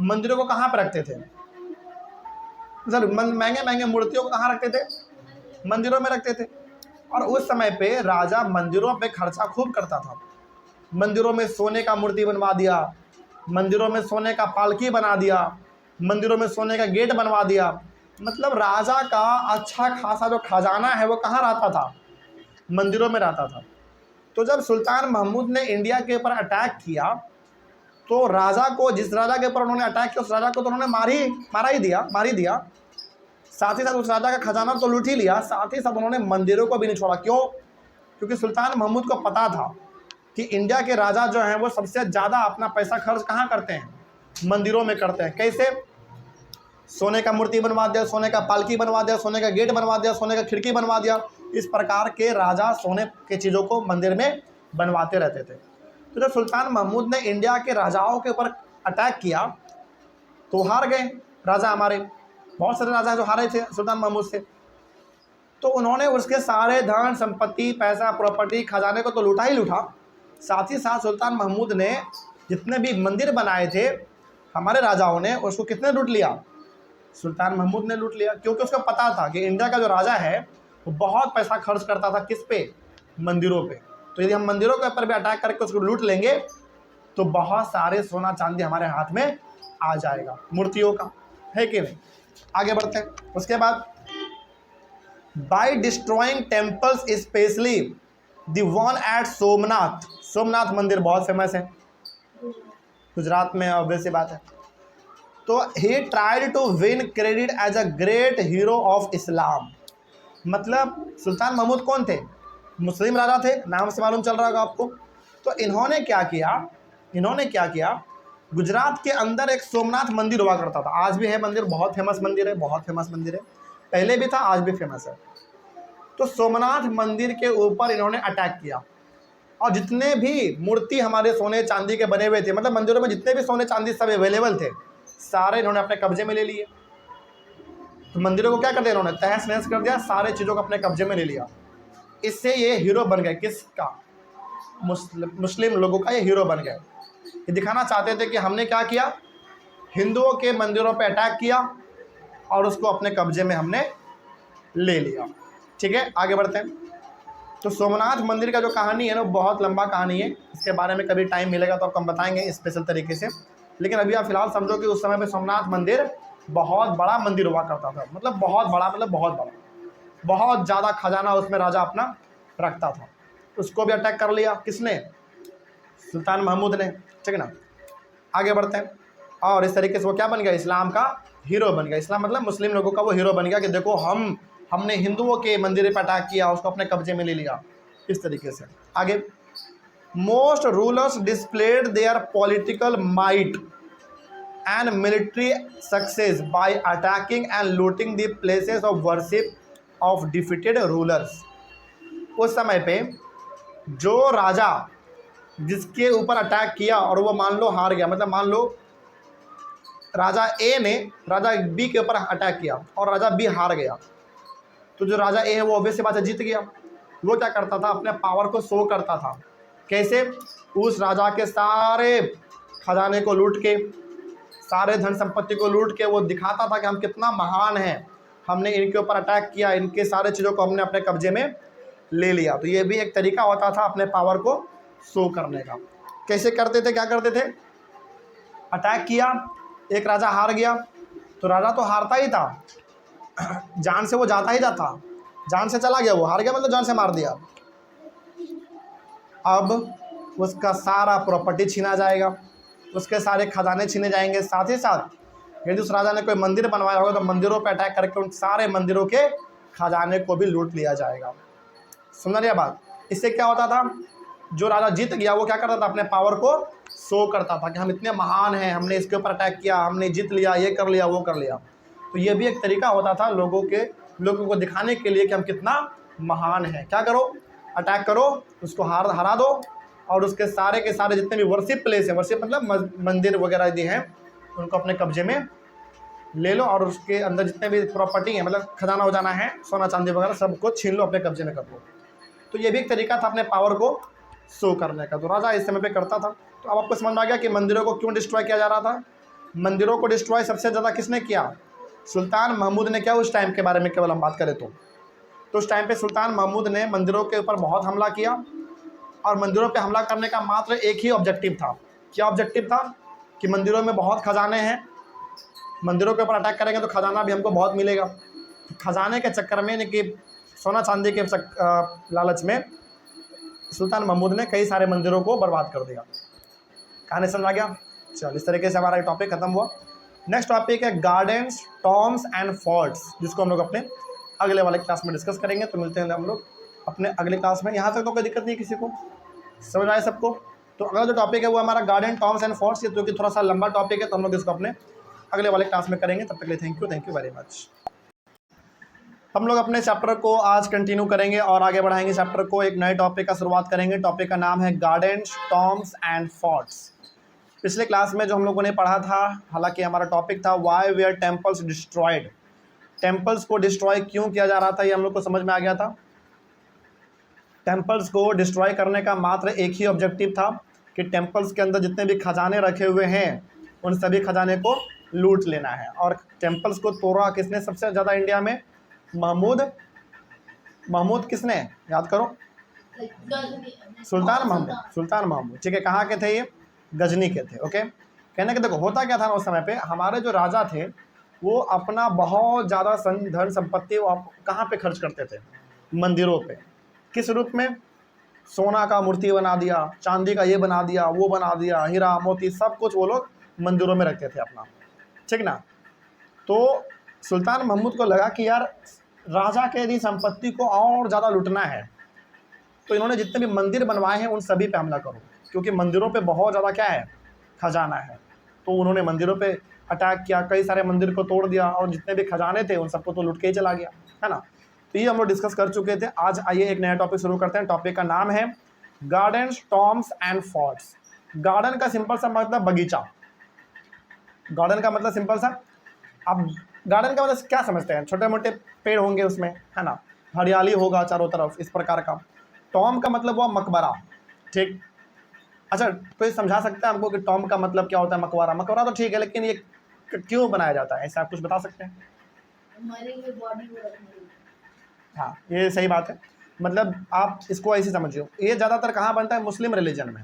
A: मंदिरों को कहाँ पर रखते थे, सर महंगे महंगे मूर्तियों को कहाँ रखते थे, मंदिरों में रखते थे। और उस समय पे राजा मंदिरों पे खर्चा खूब करता था, मंदिरों में सोने का मूर्ति बनवा दिया, मंदिरों में सोने का पालकी बना दिया, मंदिरों में सोने का गेट बनवा दिया। मतलब राजा का अच्छा खासा जो खजाना है वो कहाँ रहता था, मंदिरों में रहता था। तो जब सुल्तान महमूद ने इंडिया के ऊपर अटैक किया तो राजा को, जिस राजा के ऊपर उन्होंने अटैक किया उस राजा को तो उन्होंने मार ही दिया, साथ ही साथ उस राजा का खजाना तो लूट ही लिया, साथ ही साथ उन्होंने मंदिरों को भी नहीं छोड़ा। क्यों? क्योंकि सुल्तान महमूद को पता था कि इंडिया के राजा जो हैं वो सबसे ज़्यादा अपना पैसा खर्च कहाँ करते हैं? मंदिरों में करते हैं। कैसे? सोने का मूर्ति बनवा दिया, सोने का पालकी बनवा दिया, सोने का गेट बनवा दिया, सोने का खिड़की बनवा दिया। इस प्रकार के राजा सोने के चीज़ों को मंदिर में बनवाते रहते थे। तो जब सुल्तान महमूद ने इंडिया के राजाओं के ऊपर अटैक किया तो हार गए राजा हमारे। बहुत सारे राजा जो हारे थे सुल्तान महमूद से। तो उन्होंने उसके सारे धन संपत्ति, पैसा, प्रॉपर्टी, खजाने को तो लूटा ही लूटा, साथ ही साथ सुल्तान महमूद ने जितने भी मंदिर बनाए थे हमारे राजाओं ने, उसको कितने लूट लिया? सुल्तान महमूद ने लूट लिया। क्योंकि उसको पता था कि इंडिया का जो राजा है वो बहुत पैसा खर्च करता था किस पे? मंदिरों पे। तो यदि हम मंदिरों के ऊपर भी अटैक करके उसको लूट लेंगे तो बहुत सारे सोना चांदी हमारे हाथ में आ जाएगा, मूर्तियों का, है कि नहीं? आगे बढ़ते हैं। उसके बाद by destroying temples specially the one at Somnath. Somnath मंदिर बहुत फेमस है गुजरात में, ऑब्वियस सी बात है। तो he tried to win credit as a great hero of Islam. मतलब सुल्तान महमूद कौन थे? मुस्लिम राजा थे, नाम से मालूम चल रहा होगा आपको। तो इन्होंने क्या किया, गुजरात के अंदर एक सोमनाथ मंदिर हुआ करता था, आज भी है मंदिर, बहुत फेमस मंदिर है, बहुत फेमस मंदिर है, पहले भी था आज भी फेमस है। तो सोमनाथ मंदिर के ऊपर इन्होंने अटैक किया और जितने भी मूर्ति हमारे सोने चांदी के बने हुए थे, मतलब मंदिरों में जितने भी सोने चांदी सब अवेलेबल थे, सारे इन्होंने अपने कब्जे में ले लिए। तो मंदिरों को क्या कर दिया इन्होंने? तहस नहस कर दिया, सारे चीज़ों को अपने कब्जे में ले लिया। इससे ये हीरो बन गए। किसका? मुस्लिम लोगों का ये हीरो बन गए। ये दिखाना चाहते थे कि हमने क्या किया, हिंदुओं के मंदिरों पे अटैक किया और उसको अपने कब्जे में हमने ले लिया। ठीक है, आगे बढ़ते हैं। तो सोमनाथ मंदिर का जो कहानी है ना, बहुत लंबा कहानी है, इसके बारे में कभी टाइम मिलेगा तो आपको हम बताएंगे स्पेशल तरीके से। लेकिन अभी आप फिलहाल समझो कि उस समय पे सोमनाथ मंदिर बहुत बड़ा मंदिर हुआ करता था, मतलब बहुत बड़ा, मतलब बहुत बड़ा, बहुत ज़्यादा खजाना उसमें राजा अपना रखता था। उसको भी अटैक कर लिया। किसने? सुल्तान महमूद ने। ठीक है ना, आगे बढ़ते हैं। और इस तरीके से वो क्या बन गया? इस्लाम का हीरो बन गया। इस्लाम मतलब मुस्लिम लोगों का वो हीरो बन गया कि देखो हमने हिंदुओं के मंदिर पर अटैक किया, उसको अपने कब्जे में ले लिया, इस तरीके से। आगे, most rulers displayed there political might and military success by attacking and looting the places of worship of defeated rulers. उस समय पे जो राजा जिसके ऊपर अटैक किया और वो मान लो हार गया, मतलब मान लो राजा ए ने राजा बी के ऊपर अटैक किया और राजा बी हार गया, तो जो राजा ए है वो ऑब्वियस सी बात है जीत गया। वो क्या करता था? अपने पावर को शो करता था। कैसे? उस राजा के सारे खजाने को लूट के, सारे धन संपत्ति को लूट के वो दिखाता था कि हम कितना महान हैं, हमने इनके ऊपर अटैक किया, इनके सारे चीज़ों को हमने अपने कब्जे में ले लिया। तो ये भी एक तरीका होता था अपने पावर को शो करने का। कैसे करते थे? क्या करते थे? अटैक किया, एक राजा हार गया, तो राजा तो हारता ही था, जान से वो जाता ही जाता, जान से चला गया, वो हार गया मतलब जान से मार दिया। अब उसका सारा प्रॉपर्टी छीना जाएगा, उसके सारे खजाने छीने जाएंगे। साथ ही साथ यदि उस राजा ने कोई मंदिर बनवाया होगा तो मंदिरों पर अटैक करके उन सारे मंदिरों के खजाने को भी लूट लिया जाएगा। सुन रही बात? इससे क्या होता था? जो राजा जीत गया वो क्या करता था? अपने पावर को शो करता था कि हम इतने महान हैं, हमने इसके ऊपर अटैक किया, हमने जीत लिया, ये कर लिया, वो कर लिया। तो ये भी एक तरीका होता था लोगों को दिखाने के लिए कि हम कितना महान हैं। क्या करो? अटैक करो, उसको हरा दो और उसके सारे के सारे जितने भी वर्शिप प्लेस है, वर्शिप मतलब मंदिर वगैरह यदि हैं, उनको अपने कब्जे में ले लो और उसके अंदर जितने भी प्रॉपर्टी है, मतलब खजाना वजाना है, सोना चांदी वगैरह, सबको छीन लो, अपने कब्जे में कर लो। तो ये भी एक तरीका था अपने पावर को शो करने का, तो राजा इस समय पे करता था। तो अब आपको समझ में आ गया कि मंदिरों को क्यों डिस्ट्रॉय किया जा रहा था। मंदिरों को डिस्ट्रॉय सबसे ज़्यादा किसने किया? सुल्तान महमूद ने किया। उस टाइम के बारे में केवल हम बात करें तो उस टाइम पे सुल्तान महमूद ने मंदिरों के ऊपर बहुत हमला किया और मंदिरों पे हमला करने का मात्र एक ही ऑब्जेक्टिव था। क्या ऑब्जेक्टिव था? कि मंदिरों में बहुत खजाने हैं, मंदिरों के ऊपर अटैक करेंगे तो खजाना भी हमको बहुत मिलेगा। तो खजाने के चक्कर में, यानी कि सोना चांदी के लालच में सुल्तान महमूद ने कई सारे मंदिरों को बर्बाद कर दिया। कहानी समझ आ गया? चल, इस तरीके से हमारा ये टॉपिक खत्म हुआ। नेक्स्ट टॉपिक है गार्डन्स, टॉम्स एंड फोर्ट्स, जिसको हम लोग अपने अगले वाले क्लास में डिस्कस करेंगे। तो मिलते हैं हम लोग अपने अगले क्लास में। यहाँ तक तो कोई दिक्कत नहीं किसी को? समझ आए सबको? तो अगला जो टॉपिक है वो हमारा गार्डन टॉम्स एंड फोर्ट्स, जो कि थोड़ा सा लंबा टॉपिक है, तो हम लोग इसको अपने अगले वाले क्लास में करेंगे। तब तक के लिए थैंक यू वेरी मच। हम लोग अपने चैप्टर को आज कंटिन्यू करेंगे और आगे बढ़ाएंगे चैप्टर को। एक नए टॉपिक का शुरुआत करेंगे। टॉपिक का नाम है गार्डन्स टॉम्स एंड फोर्ट्स। पिछले क्लास में जो हम लोगों ने पढ़ा था, हालांकि हमारा टॉपिक था why were temples destroyed. Temples को डिस्ट्रॉय क्यों किया जा रहा था, ये हम लोग को समझ में आ गया था। टेम्पल्स को डिस्ट्रॉय करने का मात्र एक ही ऑब्जेक्टिव था कि टेम्पल्स के अंदर जितने भी खजाने रखे हुए हैं उन सभी खजाने को लूट लेना है। और टेम्पल्स को तोड़ा किसने सबसे ज़्यादा इंडिया में? महमूद किसने, याद करो? सुल्तान महमूद। ठीक है, कहाँ के थे ये? गजनी के थे। ओके, कहने के देखो होता क्या था उस समय पे, हमारे जो राजा थे वो अपना बहुत ज़्यादा धन संपत्ति वो कहाँ पे खर्च करते थे? मंदिरों पे। किस रूप में? सोना का मूर्ति बना दिया, चांदी का ये बना दिया, वो बना दिया, हीरा मोती सब कुछ वो लोग मंदिरों में रखते थे अपना, ठीक ना। तो सुल्तान महमूद को लगा कि यार राजा के यदि संपत्ति को और ज़्यादा लूटना है तो इन्होंने जितने भी मंदिर बनवाए हैं उन सभी पे हमला करो, क्योंकि मंदिरों पे बहुत ज़्यादा क्या है? खजाना है। तो उन्होंने मंदिरों पे अटैक किया, कई सारे मंदिर को तोड़ दिया और जितने भी खजाने थे उन सबको तो लूट के ही चला गया, है ना। तो ये हम लोग डिस्कस कर चुके थे। आज आइए एक नया टॉपिक शुरू करते हैं। टॉपिक का नाम है gardens Tom's and forts. Garden का सिंपल सा मतलब बगीचा। गार्डन का मतलब सिंपल सा, अब गार्डन का मतलब क्या समझते हैं? छोटे मोटे पेड़ होंगे उसमें, है ना, हरियाली होगा चारों तरफ, इस प्रकार का। टॉम का मतलब हुआ मकबरा, ठीक। अच्छा, कोई समझा सकता है हमको कि टॉम का मतलब क्या होता है? मकबरा। मकबरा तो ठीक है, लेकिन ये क्यों बनाया जाता है, ऐसा आप कुछ बता सकते हैं? हाँ, ये सही बात है। मतलब आप इसको ऐसे समझिए, ये ज़्यादातर कहाँ बनता है? मुस्लिम रिलीजन में,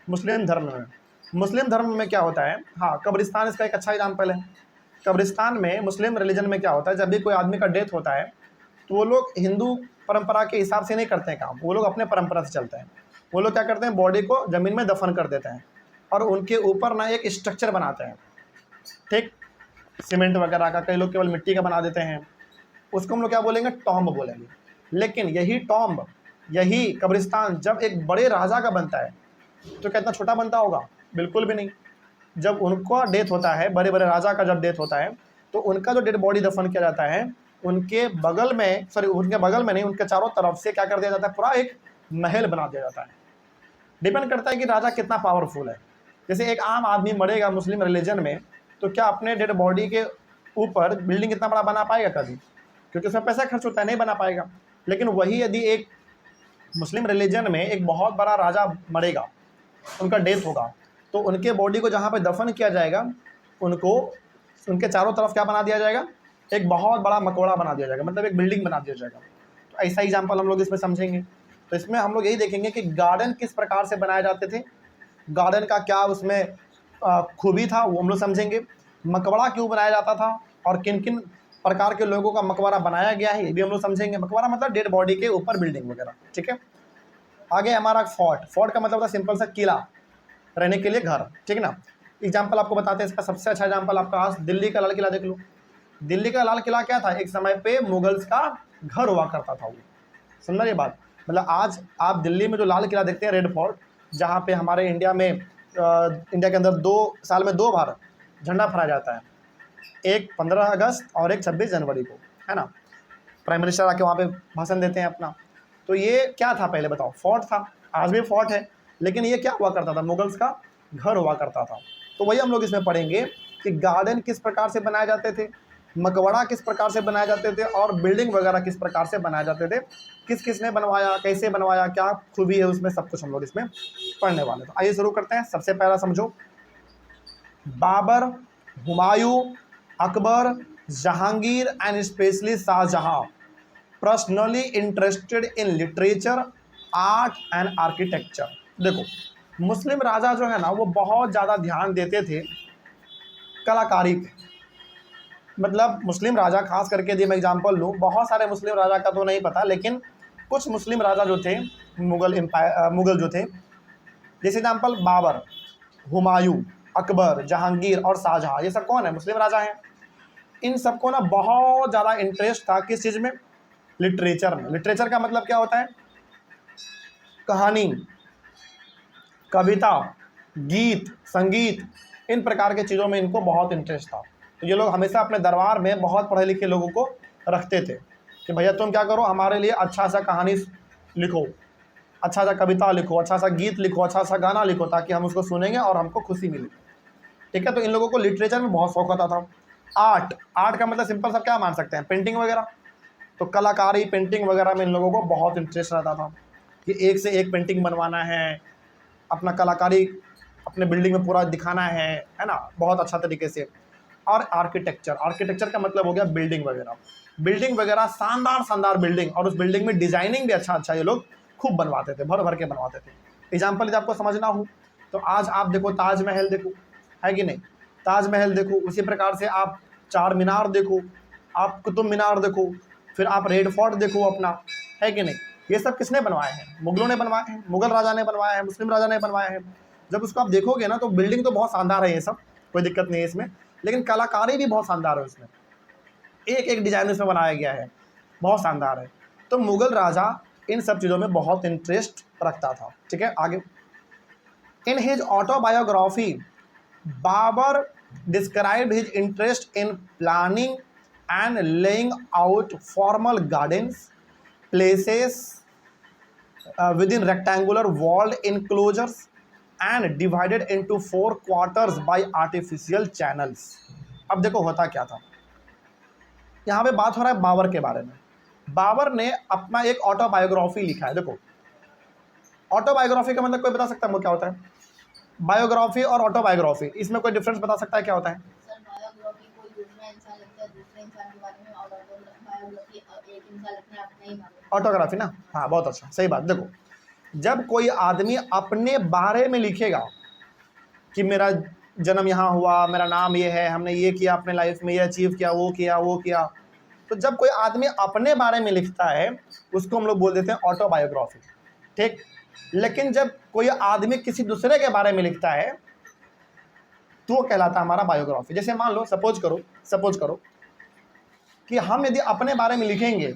A: मुस्लिम धर्म में। मुस्लिम धर्म में क्या होता है? हाँ, कब्रिस्तान इसका एक अच्छा एग्जाम्पल है। कब्रिस्तान में मुस्लिम रिलीजन में क्या होता है, जब भी कोई आदमी का डेथ होता है तो वो लोग हिंदू परंपरा के हिसाब से नहीं करते हैं काम, वो लोग अपने परंपरा से चलते हैं। वो लोग क्या करते हैं? बॉडी को ज़मीन में दफन कर देते हैं और उनके ऊपर ना एक स्ट्रक्चर बनाते हैं, ठीक, सीमेंट वगैरह का, कई लोग केवल मिट्टी का बना देते हैं। उसको हम लोग क्या बोलेंगे? टॉम्ब बोलेंगे। लेकिन यही टॉम्ब, यही कब्रिस्तान जब एक बड़े राजा का बनता है तो क्या इतना छोटा बनता होगा? बिल्कुल भी नहीं। जब उनका डेथ होता है, बड़े बड़े राजा का जब डेथ होता है तो उनका जो डेड बॉडी दफन किया जाता है, उनके बगल में, सॉरी उनके बगल में नहीं, उनके चारों तरफ से क्या कर दिया जाता है? पूरा एक महल बना दिया जाता है। डिपेंड करता है कि राजा कितना पावरफुल है। जैसे एक आम आदमी मरेगा मुस्लिम रिलीजन में तो क्या अपने डेड बॉडी के ऊपर बिल्डिंग इतना बड़ा बना पाएगा कभी? क्योंकि उसमें पैसा खर्च होता है, नहीं बना पाएगा। लेकिन वही यदि एक मुस्लिम रिलीजन में एक बहुत बड़ा राजा मरेगा, उनका डेथ होगा, तो उनके बॉडी को जहाँ पे दफन किया जाएगा उनको उनके चारों तरफ क्या बना दिया जाएगा? एक बहुत बड़ा मकबरा बना दिया जाएगा, मतलब एक बिल्डिंग बना दिया जाएगा। तो ऐसा एग्जाम्पल हम लोग इसमें समझेंगे। तो इसमें हम लोग यही देखेंगे कि गार्डन किस प्रकार से बनाए जाते थे, गार्डन का क्या उसमें खूबी था वो हम लोग समझेंगे। मकबरा क्यों बनाया जाता था और किन किन प्रकार के लोगों का मकबरा बनाया गया है ये भी हम लोग समझेंगे। मकबरा मतलब डेड बॉडी के ऊपर बिल्डिंग वगैरह, ठीक है। आगे हमारा फोर्ट। फोर्ट का मतलब होता है सिंपल सा किला, रहने के लिए घर, ठीक ना। एग्जाम्पल आपको बताते हैं। इसका सबसे अच्छा एग्जाम्पल आपका आज दिल्ली का लाल किला देख लो। दिल्ली का लाल किला क्या था? एक समय पे मुगल्स का घर हुआ करता था वो। समझ ये बात? मतलब आज आप दिल्ली में जो लाल किला देखते हैं, रेड फोर्ट, जहाँ पे हमारे इंडिया में इंडिया के अंदर 2 साल में 2 बार झंडा फहराया जाता है, एक 15 अगस्त और एक 26 जनवरी को, है ना। प्राइम मिनिस्टर आके वहाँ पे भाषण देते हैं अपना। तो ये क्या था पहले बताओ? फोर्ट था। आज भी फोर्ट है, लेकिन ये क्या हुआ करता था? मुगल्स का घर हुआ करता था। तो वही हम लोग इसमें पढ़ेंगे कि गार्डन किस प्रकार से बनाए जाते थे, मकबरा किस प्रकार से बनाए जाते थे और बिल्डिंग वगैरह किस प्रकार से बनाए जाते थे, किस किसने बनवाया, कैसे बनवाया, क्या खूबी है उसमें, सब कुछ हम लोग इसमें पढ़ने वाले। तो आइए शुरू करते हैं। सबसे पहला समझो, Babar, Humayun, Akbar, Jahangir and specially Shahjahan personally interested in literature, art and architecture. देखो, मुस्लिम राजा जो है ना वो बहुत ज़्यादा ध्यान देते थे कलाकारी पे। मतलब मुस्लिम राजा खास करके यदि मैं एग्जांपल लूँ, बहुत सारे मुस्लिम राजा का तो नहीं पता, लेकिन कुछ मुस्लिम राजा जो थे, मुगल जो थे, जैसे एग्जांपल बाबर, हुमायूं, अकबर, जहांगीर और शाहजहां, ये सब कौन है? मुस्लिम राजा हैं। इन सबको ना बहुत ज़्यादा इंटरेस्ट था किस चीज़ में? लिटरेचर में। लिटरेचर का मतलब क्या होता है? कहानी, कविता, गीत, संगीत, इन प्रकार के चीज़ों में इनको बहुत इंटरेस्ट था। तो ये लोग हमेशा अपने दरबार में बहुत पढ़े लिखे लोगों को रखते थे कि भैया तुम क्या करो, हमारे लिए अच्छा सा कहानी लिखो, अच्छा सा कविता लिखो, अच्छा सा गीत लिखो, अच्छा सा गाना लिखो, ताकि हम उसको सुनेंगे और हमको खुशी मिले। ठीक है, तो इन लोगों को लिटरेचर में बहुत शौक होता था। आर्ट का मतलब सिंपल सा क्या मान सकते हैं, पेंटिंग वगैरह। तो कलाकारी, पेंटिंग वगैरह में इन लोगों को बहुत इंटरेस्ट रहता था कि एक से एक पेंटिंग बनवाना है, अपना कलाकारी अपने बिल्डिंग में पूरा दिखाना है ना, बहुत अच्छा तरीके से। और आर्किटेक्चर का मतलब हो गया बिल्डिंग वगैरह, शानदार बिल्डिंग, और उस बिल्डिंग में डिजाइनिंग भी अच्छा ये लोग खूब बनवाते थे, भर भर के बनवाते थे। एग्जाम्पल यदि आपको समझना हो तो आज आप देखो ताजमहल देखो, है कि नहीं, ताजमहल देखो, उसी प्रकार से आप चार मीनार देखो, आप कुतुब मीनार देखो, फिर आप रेड फोर्ट देखो अपना, है कि नहीं। ये सब किसने बनवाए हैं, मुगलों ने बनवाए हैं, मुगल राजा ने बनवाया है, मुस्लिम राजा ने बनवाया है। जब उसको आप देखोगे ना तो बिल्डिंग तो बहुत शानदार है, ये सब कोई दिक्कत नहीं है इसमें, लेकिन कलाकारी भी बहुत शानदार है उसमें, एक एक डिजाइन उसमें बनाया गया है, बहुत शानदार है। तो मुगल राजा इन सब चीज़ों में बहुत इंटरेस्ट रखता था। ठीक है, आगे in his autobiography Babar describe his interest in planning and laying out formal gardens, places within rectangular walled enclosures and divided into 4 quarters by artificial channels। अब देखो होता क्या था, यहाँ पे बात हो रहा है बाबर के बारे में। बाबर ने अपना एक ऑटोबायोग्राफी लिखा है। देखो ऑटोबायोग्राफी का मतलब कोई बता सकता है वो क्या होता है, बायोग्राफी और ऑटोबायोग्राफी, इसमें कोई डिफरेंस बता सकता है क्या होता है। ऑटोग्राफी ना, हाँ बहुत अच्छा, सही बात। देखो जब कोई आदमी अपने बारे में लिखेगा कि मेरा जन्म यहाँ हुआ, मेरा नाम ये है, हमने ये किया अपने लाइफ में, ये अचीव किया, वो किया, तो जब कोई आदमी अपने बारे में लिखता है उसको हम लोग बोल देते हैं ऑटोबायोग्राफी। ठीक, लेकिन जब कोई आदमी किसी दूसरे के बारे में लिखता है तो वो कहलाता है हमारा बायोग्राफी। जैसे मान लो सपोज करो कि हम यदि अपने बारे में लिखेंगे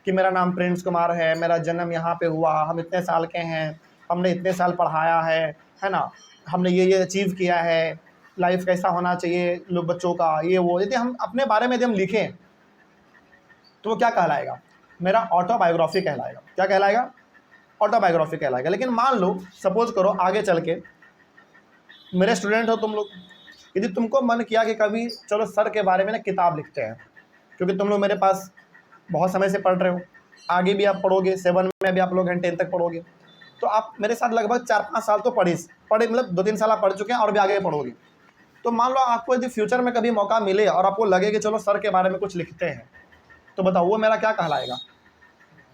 A: कि मेरा नाम प्रिंस कुमार है, मेरा जन्म यहाँ पे हुआ, हम इतने साल के हैं, हमने इतने साल पढ़ाया है ना, हमने ये अचीव किया है, लाइफ कैसा होना चाहिए लोग बच्चों का, ये वो, यदि हम अपने बारे में यदि हम लिखें तो वो क्या कहलाएगा, मेरा ऑटोबायोग्राफी कहलाएगा। क्या कहलाएगा, ऑटोबायोग्राफी कहलाएगा। लेकिन मान लो सपोज करो आगे चल के मेरे स्टूडेंट हो तुम लोग, यदि तुमको मन किया कि कभी चलो सर के बारे में ना किताब लिखते हैं, क्योंकि तुम लोग मेरे पास बहुत समय से पढ़ रहे हो, आगे भी आप पढ़ोगे, 7 में भी आप लोग 10 तक पढ़ोगे, तो आप मेरे साथ लगभग 4-5 साल तो पढ़े मतलब 2-3 साल आप पढ़ चुके हैं और भी आगे पढ़ोगे। तो मान लो आपको यदि फ्यूचर में कभी मौका मिले और आपको लगे कि चलो सर के बारे में कुछ लिखते हैं, तो बताओ वो मेरा क्या कहलाएगा,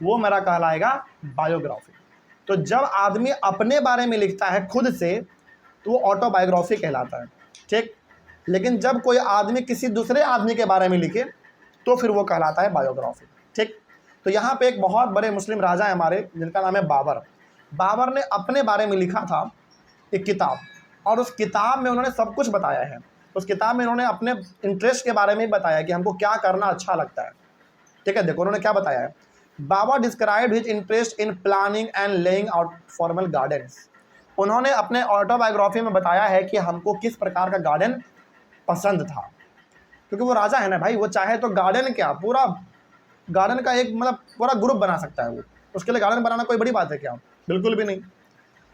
A: वो मेरा कहलाएगा बायोग्राफी। तो जब आदमी अपने बारे में लिखता है खुद से तो वो ऑटोबायोग्राफी कहलाता है। ठीक, लेकिन जब कोई आदमी किसी दूसरे आदमी के बारे में लिखे तो फिर वो कहलाता है बायोग्राफी। ठीक, तो यहाँ पे एक बहुत बड़े मुस्लिम राजा है हमारे जिनका नाम है बाबर। बाबर ने अपने बारे में लिखा था एक किताब, और उस किताब में उन्होंने सब कुछ बताया है। उस किताब में उन्होंने अपने इंटरेस्ट के बारे में बताया कि हमको क्या करना अच्छा लगता है। ठीक है, देखो उन्होंने क्या बताया है, Babar describe his interest in planning and laying out formal gardens. उन्होंने अपने ऑटोबायोग्राफी में बताया है कि हमको किस प्रकार का गार्डन पसंद था, क्योंकि वो राजा है ना भाई, वो चाहे तो गार्डन क्या, पूरा गार्डन का एक मतलब पूरा ग्रुप बना सकता है वो, उसके लिए गार्डन बनाना कोई बड़ी बात है क्या, बिल्कुल भी नहीं।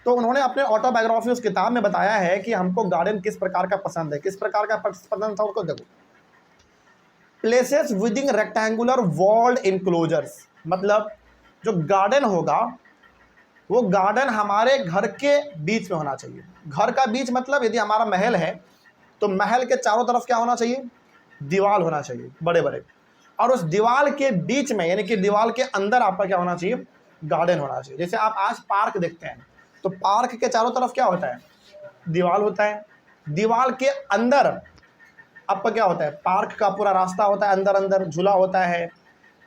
A: तो उन्होंने अपने ऑटोबायोग्राफी उस किताब में बताया है कि हमको गार्डन किस प्रकार का पसंद है, किस प्रकार का पसंद था उसको। देखो places within rectangular walled enclosures, मतलब जो गार्डन होगा वो गार्डन हमारे घर के बीच में होना चाहिए। घर का बीच मतलब यदि हमारा महल है तो महल के चारों तरफ क्या होना चाहिए, दीवार होना चाहिए बड़े बड़े, और उस दीवार के बीच में यानी कि दीवार के अंदर आपका क्या होना चाहिए, गार्डन होना चाहिए। जैसे आप आज पार्क देखते हैं तो पार्क के चारों तरफ क्या होता है, दीवार होता है, दीवार के अंदर आपका क्या होता है, पार्क का पूरा रास्ता होता है, अंदर झूला होता है,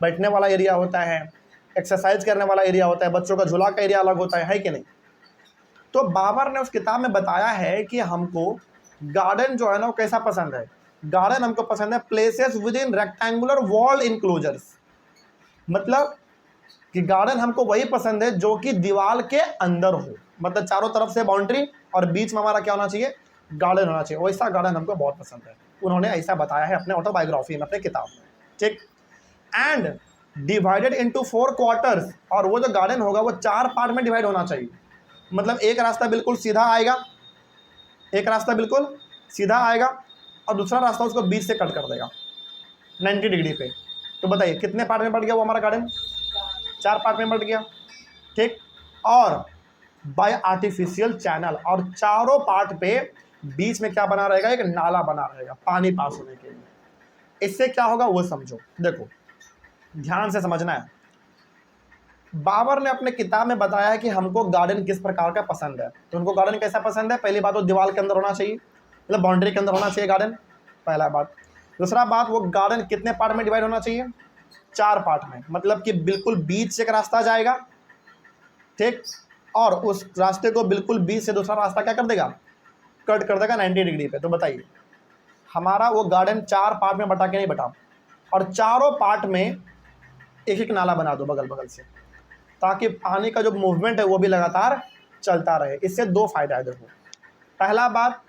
A: बैठने वाला एरिया होता है, एक्सरसाइज करने वाला एरिया होता है, बच्चों का झूला का एरिया अलग होता है कि नहीं। तो बाबर ने उस किताब में बताया है कि हमको गार्डन जो है ना वो कैसा पसंद है, गार्डन हमको पसंद है places with in rectangular wall enclosures, मतलब कि गार्डन हमको वही पसंद है जो कि दीवार के अंदर हो, मतलब चारों तरफ से बाउंड्री और बीच में हमारा क्या होना चाहिए, गार्डन होना चाहिए। वैसा गार्डन हमको बहुत पसंद है, उन्होंने ऐसा बताया है अपने ऑटोबायोग्राफी में, अपने किताब में, ठीक। एंड डिवाइडेड इनटू 4 क्वार्टर्स, और वो जो गार्डन होगा वो 4 पार्ट में डिवाइड होना चाहिए। मतलब एक रास्ता बिल्कुल सीधा आएगा, एक रास्ता बिल्कुल सीधा आएगा और दूसरा रास्ता उसको बीच से कट कर देगा 90 डिग्री पे। तो बताइए कितने पार्ट में बट गया वो हमारा गार्डन, 4 पार्ट में बट गया, ठीक। और बाय आर्टिफिशियल चैनल, और चारों पार्ट पे बीच में क्या बना रहेगा, एक नाला बना रहेगा पानी पास होने के लिए। इससे क्या होगा वो समझो, देखो ध्यान से समझना है। बाबर ने अपने किताब में बताया है कि हमको गार्डन किस प्रकार का पसंद है। तो उनको गार्डन कैसा पसंद है, पहली बात तो दीवार के अंदर होना चाहिए, मतलब बाउंड्री के अंदर होना चाहिए गार्डन, पहला बात। दूसरा बात, वो गार्डन कितने पार्ट में डिवाइड होना चाहिए, 4 पार्ट में, मतलब कि बिल्कुल बीच से एक रास्ता जाएगा, ठीक, और उस रास्ते को बिल्कुल बीच से दूसरा रास्ता क्या कर देगा, कट कर देगा 90 डिग्री पे। तो बताइए हमारा वो गार्डन 4 पार्ट में बटा के नहीं बटा, और चारों पार्ट में एक एक नाला बना दो बगल बगल से, ताकि पानी का जो मूवमेंट है वो भी लगातार चलता रहे। इससे 2 फायदा है। देखो पहला बात,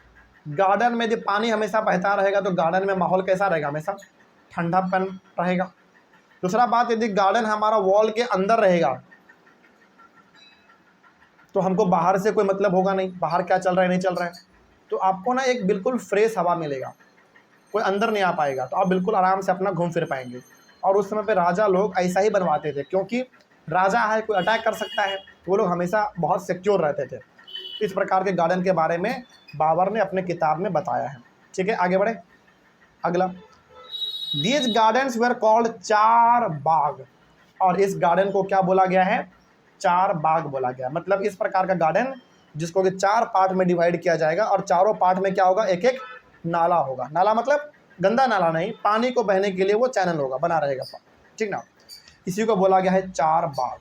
A: गार्डन में यदि पानी हमेशा बहता रहेगा तो गार्डन में माहौल कैसा रहेगा, हमेशा ठंडापन रहेगा। दूसरा बात, यदि गार्डन हमारा वॉल के अंदर रहेगा तो हमको बाहर से कोई मतलब होगा नहीं, बाहर क्या चल रहा है नहीं चल रहा है, तो आपको ना एक बिल्कुल फ्रेश हवा मिलेगा, कोई अंदर नहीं आ पाएगा, तो आप बिल्कुल आराम से अपना घूम फिर पाएंगे। और उस समय पे राजा लोग ऐसा ही बनवाते थे, क्योंकि राजा है, कोई अटैक कर सकता है, वो लोग हमेशा बहुत सिक्योर रहते थे। इस प्रकार के गार्डन के बारे में बाबर ने अपने किताब में बताया है, ठीक है। आगे बढ़े, अगला, दीज गार्डन्स वेर कॉल्ड 4 बाग, और इस गार्डन को क्या बोला गया है, 4 बाग बोला गया। मतलब इस प्रकार का गार्डन जिसको कि 4 पार्ट में डिवाइड किया जाएगा, और चारों पार्ट में क्या होगा, एक एक नाला होगा। नाला मतलब गंदा नाला नहीं, पानी को बहने के लिए वो चैनल होगा, बना रहेगा, ठीक ना। इसी को बोला गया है 4 बाग।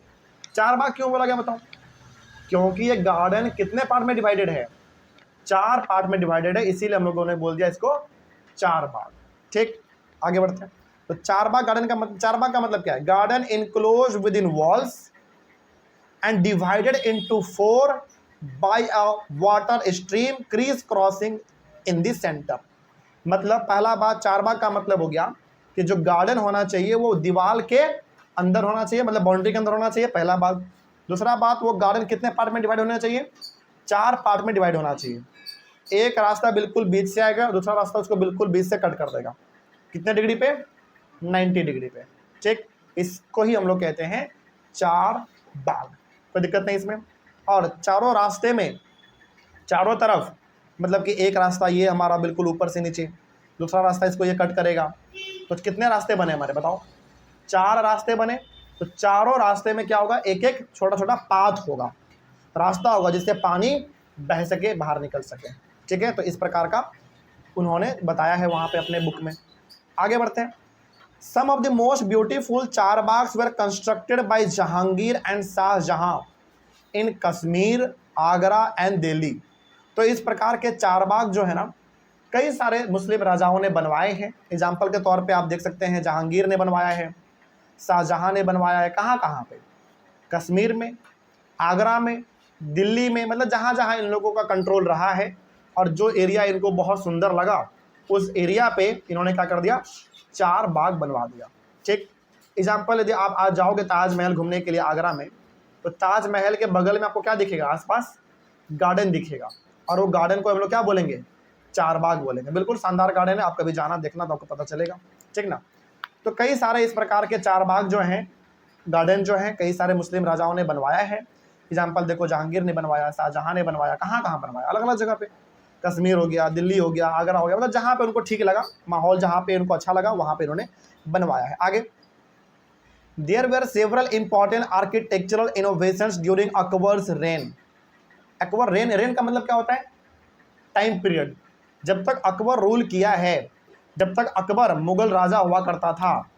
A: 4 बाग क्यों बोला गया बताओ, क्योंकि ये गार्डन कितने पार्ट में डिवाइडेड है, 4 पार्ट में डिवाइडेड है, इसीलिए हम लोगों ने बोल दिया इसको 4 बाग, ठीक। आगे बढ़ते हैं। तो 4 बाग गार्डन का मतलब, 4 बाग का मतलब क्या है, garden enclose within walls and divided into 4 by a water stream crisscrossing in the centre. मतलब पहला बात, 4 बाग का मतलब हो गया कि जो गार्डन होना चाहिए वो दीवार के अंदर होना चाहिए, मतलब बाउंड्री के अंदर होना चाहिए, पहला बात। दूसरा बात, वो गार्डन कितने पार्ट में डिवाइड होना चाहिए, 4 पार्ट में डिवाइड होना चाहिए। एक रास्ता बिल्कुल बीच से आएगा, दूसरा रास्ता उसको बिल्कुल बीच से कट कर देगा, कितने डिग्री पे, 90 डिग्री पे, ठीक। इसको ही हम लोग कहते हैं 4 बाग, कोई दिक्कत नहीं इसमें। और चारों रास्ते में, चारों तरफ, मतलब कि एक रास्ता ये हमारा बिल्कुल ऊपर से नीचे, दूसरा रास्ता इसको ये कट करेगा, तो कितने रास्ते बने हमारे बताओ, 4 रास्ते बने। तो चारों रास्ते में क्या होगा, एक एक छोटा छोटा पाथ होगा, रास्ता होगा जिससे पानी बह सके, बाहर निकल सके, ठीक है। तो इस प्रकार का उन्होंने बताया है वहाँ पे अपने बुक में। आगे बढ़ते हैं। Some of the most beautiful 4 baghs were constructed by Jahangir and Shahjahan in Kashmir, Agra and Delhi. तो इस प्रकार के 4 बाग जो है ना, कई सारे मुस्लिम राजाओं ने बनवाए हैं। एग्जाम्पल के तौर पे आप देख सकते हैं, जहांगीर ने बनवाया है, शाहजहां ने बनवाया है, कहाँ कहाँ पे, कश्मीर में, आगरा में, दिल्ली में, मतलब जहाँ जहाँ इन लोगों का कंट्रोल रहा है और जो एरिया इनको बहुत सुंदर लगा उस एरिया पे इन्होंने क्या कर दिया, 4 बाग बनवा दिया, ठीक। एग्जाम्पल, यदि आप आज जाओगे ताजमहल घूमने के लिए आगरा में, तो ताजमहल के बगल में आपको क्या दिखेगा, आसपास गार्डन दिखेगा, और वो गार्डन को हम लोग क्या बोलेंगे, 4 बाग बोलेंगे। बिल्कुल शानदार गार्डन है, आप कभी जाना देखना तो आपको पता चलेगा, ठीक ना। तो कई सारे इस प्रकार के 4 बाग जो हैं, गार्डन जो हैं, कई सारे मुस्लिम राजाओं ने बनवाया है। एग्जाम्पल देखो, जहांगीर ने बनवाया, शाहजहां ने बनवाया, कहाँ कहाँ बनवाया, अलग अलग जगह पे, कश्मीर हो गया, दिल्ली हो गया, आगरा हो गया, मतलब जहाँ पे उनको ठीक लगा, माहौल जहाँ पे उनको अच्छा लगा वहाँ पे इन्होंने बनवाया है। आगे, there were several important architectural innovations during Akbar's reign. Akbar reign, reign का मतलब क्या होता है, टाइम पीरियड। जब तक अकबर रूल किया है, जब तक अकबर मुगल राजा हुआ करता था,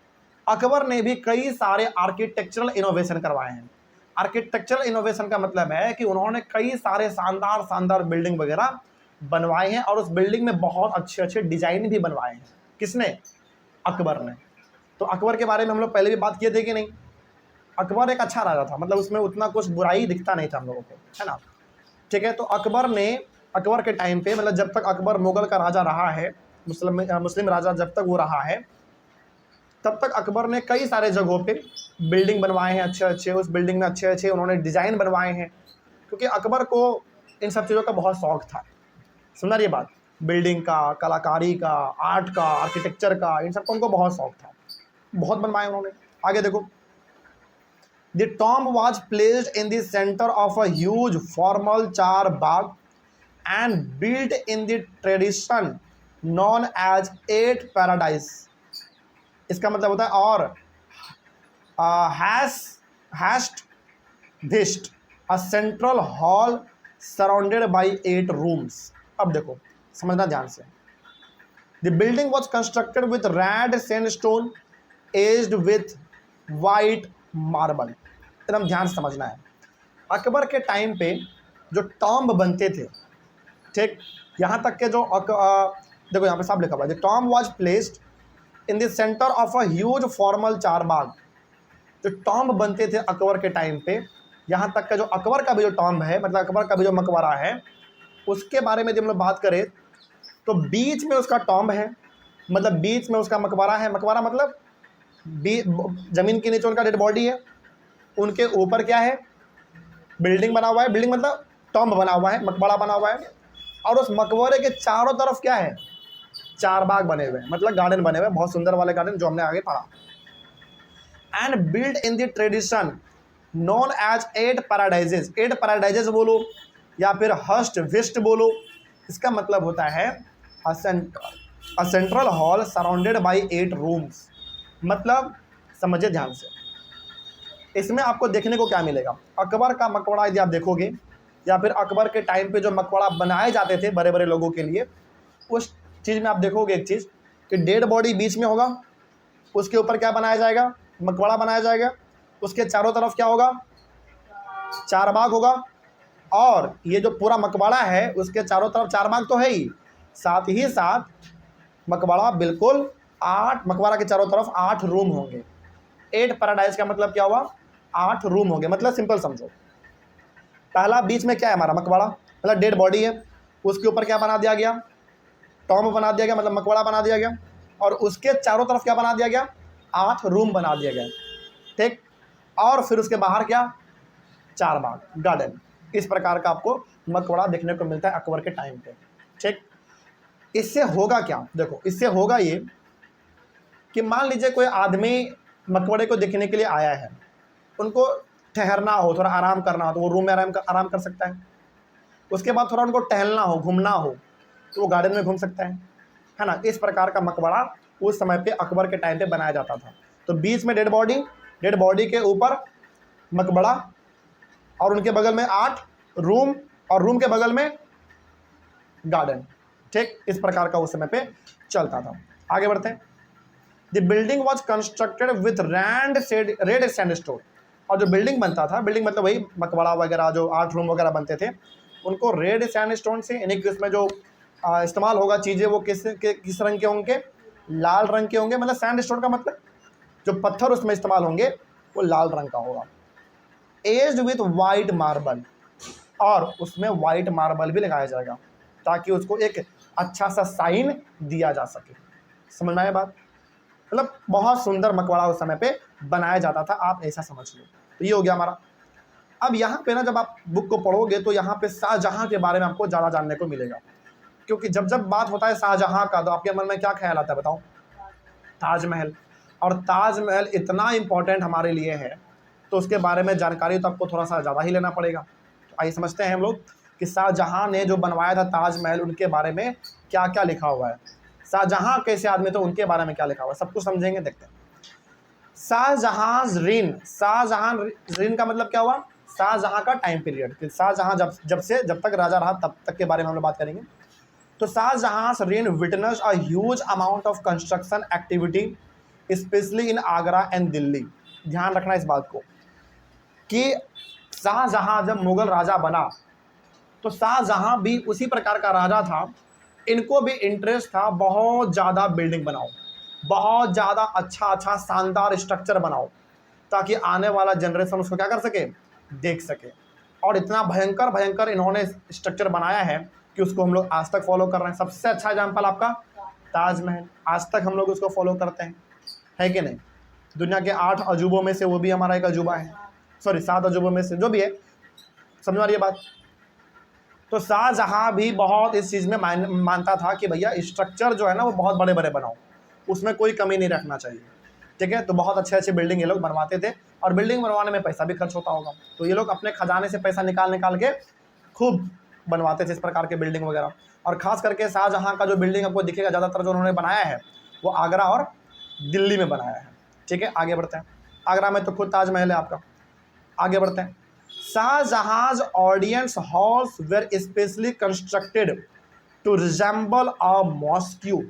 A: अकबर ने भी कई सारे आर्किटेक्चरल इनोवेशन करवाए हैं। आर्किटेक्चरल इनोवेशन का मतलब है कि उन्होंने कई सारे शानदार शानदार बिल्डिंग वगैरह बनवाए हैं, और उस बिल्डिंग में बहुत अच्छे अच्छे डिजाइन भी बनवाए हैं। किसने, अकबर ने। तो अकबर के बारे में हम लोग पहले भी बात किए थे कि नहीं, अकबर एक अच्छा राजा था, मतलब उसमें उतना कुछ बुराई दिखता नहीं था हम लोगों को, है ना। ठीक है। तो अकबर के टाइम पे, मतलब जब तक अकबर मुगल का राजा रहा है, मुस्लिम राजा जब तक वो रहा है, तब तक अकबर ने कई सारे जगहों पे बिल्डिंग बनवाए हैं अच्छे अच्छे। उस बिल्डिंग में अच्छे अच्छे उन्होंने डिज़ाइन बनवाए हैं, क्योंकि अकबर को इन सब चीज़ों का बहुत शौक था। समझ रही बात? बिल्डिंग का, कलाकारी का, आर्ट का, आर्किटेक्चर का, इन सब का उनको बहुत शौक था। बहुत बनवाए उन्होंने। आगे देखो, the tomb was placed in the centre of a huge formal char bagh and built in the tradition known as eight paradise. इसका मतलब होता है और हैश्ड दिस्ट a central hall surrounded by 8 rooms. अब देखो, समझना ध्यान से। The building was constructed with red sandstone edged with white marble. एकदम ध्यान से समझना है। अकबर के टाइम पे जो टॉम्ब बनते थे, ठीक, यहाँ तक के जो देखो यहाँ पे साफ लिखा हुआ है, the tomb was placed in the centre of a huge formal char बाग। जो टॉम्ब बनते थे अकबर के टाइम पे, यहाँ तक का जो अकबर का भी जो टॉम्ब है, मतलब अकबर का भी जो मकबरा है, उसके बारे में जब हम लोग बात करें तो बीच में उसका टॉम्ब है, मतलब बीच में उसका मकबरा है। मकबरा मतलब जमीन के नीचे उनका डेड बॉडी है, उनके ऊपर क्या है, बिल्डिंग बना हुआ है। बिल्डिंग मतलब टॉम्ब बना हुआ है, मकबरा बना हुआ है, और उस मकबरे के चारों तरफ क्या है, चार बाग बने हुए हैं, मतलब गार्डन बने हुए हैं, बहुत सुंदर वाले गार्डन जो हमने आगे पढ़ा। And build in the tradition known as 8 paradises. 8 paradises बोलो या फिर हस्ट विस्ट बोलो, इसका मतलब होता है अ central hall surrounded by 8 rooms. मतलब समझिए ध्यान से, इसमें आपको देखने को क्या मिलेगा, अकबर का मकबरा यदि आप देखोगे, या फिर अकबर के टाइम पे जो मकबरा बनाए जाते थे बड़े बड़े लोगों के लिए, उस चीज़ में आप देखोगे एक चीज़ कि डेड बॉडी बीच में होगा, उसके ऊपर क्या बनाया जाएगा, मकबरा बनाया जाएगा, उसके चारों तरफ क्या होगा, चार बाग होगा, और ये जो पूरा मकबरा है उसके चारों तरफ चार बाग तो है ही, साथ ही साथ मकबरा बिल्कुल 8, मकबरा के चारों तरफ 8 रूम होंगे। 8 पैराडाइज का मतलब क्या हुआ, 8 रूम होंगे। मतलब सिंपल समझो, पहला बीच में क्या है हमारा मकबरा, मतलब डेड बॉडी है, उसके ऊपर क्या बना दिया गया, टॉम्ब बना दिया गया, मतलब मकबरा बना दिया गया, और उसके चारों तरफ क्या बना दिया गया, 8 रूम बना दिया गया, ठीक। और फिर उसके बाहर क्या, चार बाग, गार्डन। इस प्रकार का आपको मकबरा देखने को मिलता है अकबर के टाइम पे, ठीक। इससे होगा क्या, देखो इससे होगा ये कि मान लीजिए कोई आदमी मकबरे को देखने के लिए आया है, उनको ठहरना हो, थोड़ा आराम करना हो, तो वो रूम में आराम कर सकता है। उसके बाद थोड़ा उनको टहलना हो, घूमना हो, तो वो गार्डन में घूम सकता है ना। इस प्रकार का मकबरा उस समय पे अकबर के टाइम पे बनाया जाता था। तो बीच में डेड बॉडी के ऊपर मकबरा, और उनके बगल में 8 रूम, और रूम के बगल में गार्डन, ठीक। इस प्रकार का उस समय पे चलता था। आगे बढ़ते हैं। The building was constructed with red sandstone. और जो बिल्डिंग बनता था, बिल्डिंग मतलब वही मकबरा वगैरह जो 8 रूम वगैरह बनते थे, उनको रेड सैंडस्टोन से, यानी कि उसमें जो इस्तेमाल होगा चीज़ें वो किस रंग के होंगे, लाल रंग के होंगे। मतलब सैंडस्टोन का मतलब जो पत्थर उसमें इस्तेमाल होंगे वो लाल रंग का होगा। एज्ड विथ वाइट मार्बल, और उसमें वाइट मार्बल भी लगाया जाएगा ताकि उसको एक अच्छा सा साइन दिया जा सके। समझ में आया बात? मतलब बहुत सुंदर मकबरा उस समय पे बनाया जाता था, आप ऐसा समझ लो। तो ये हो गया हमारा। अब यहाँ पे ना जब आप बुक को पढ़ोगे तो यहाँ पे शाहजहाँ के बारे में आपको ज़्यादा जानने को मिलेगा, क्योंकि जब जब बात होता है शाहजहाँ का तो आपके मन में क्या ख्याल आता है बताओ, ताजमहल। और ताजमहल इतना इम्पोर्टेंट हमारे लिए है तो उसके बारे में जानकारी तो आपको थोड़ा सा ज़्यादा ही लेना पड़ेगा। तो आइए समझते हैं हम लोग कि शाहजहाँ ने जो बनवाया था ताजमहल, उनके बारे में क्या क्या लिखा हुआ है। शाहजहाँ कैसे आदमी, तो उनके बारे में क्या लिखा हुआ है सब कुछ समझेंगे, देखते हैं। शाहजहाँ रीन का मतलब क्या हुआ, शाहजहाँ का टाइम पीरियड। शाहजहाँ जब तक राजा रहा तब तक के बारे में हम लोग बात करेंगे। तो Shahjahan reign witness a huge amount of construction activity specially in Agra and Delhi. ध्यान रखना इस बात को कि शाहजहाँ जब मुगल राजा बना तो शाहजहाँ भी उसी प्रकार का राजा था। इनको भी इंटरेस्ट था बहुत ज़्यादा बिल्डिंग बनाओ, बहुत ज़्यादा अच्छा शानदार स्ट्रक्चर बनाओ, ताकि आने वाला जनरेशन उसको क्या कर सके, देख सके। और इतना भयंकर भयंकर इन्होंने स्ट्रक्चर बनाया है कि उसको हम लोग आज तक फॉलो कर रहे हैं। सबसे अच्छा एग्जाम्पल आपका ताजमहल, आज तक हम लोग उसको फॉलो करते हैं, है कि नहीं। दुनिया के 8 अजूबों में से वो भी हमारा एक अजूबा है, सॉरी 7 अजूबों में से, जो भी है, समझ आ रही है बात। तो शाहजहाँ भी बहुत इस चीज़ में मानता था कि भैया स्ट्रक्चर जो है ना वो बहुत बड़े बड़े बनाओ, उसमें कोई कमी नहीं रखना चाहिए, ठीक है। तो बहुत अच्छे अच्छे बिल्डिंग ये लोग बनवाते थे, और बिल्डिंग बनवाने में पैसा भी खर्च होता होगा, तो ये लोग अपने खजाने से पैसा निकाल निकाल के खूब बनवाते थे इस प्रकार के बिल्डिंग वगैरह। और ख़ास करके शाहजहाँ का जो बिल्डिंग आपको दिखेगा ज़्यादातर जो उन्होंने बनाया है वो आगरा और दिल्ली में बनाया है, ठीक है। आगे बढ़ते हैं, आगरा में तो खुद ताजमहल है आपका। आगे बढ़ते हैं। शाहजहाँ's audience halls were specially constructed to resemble a mosque.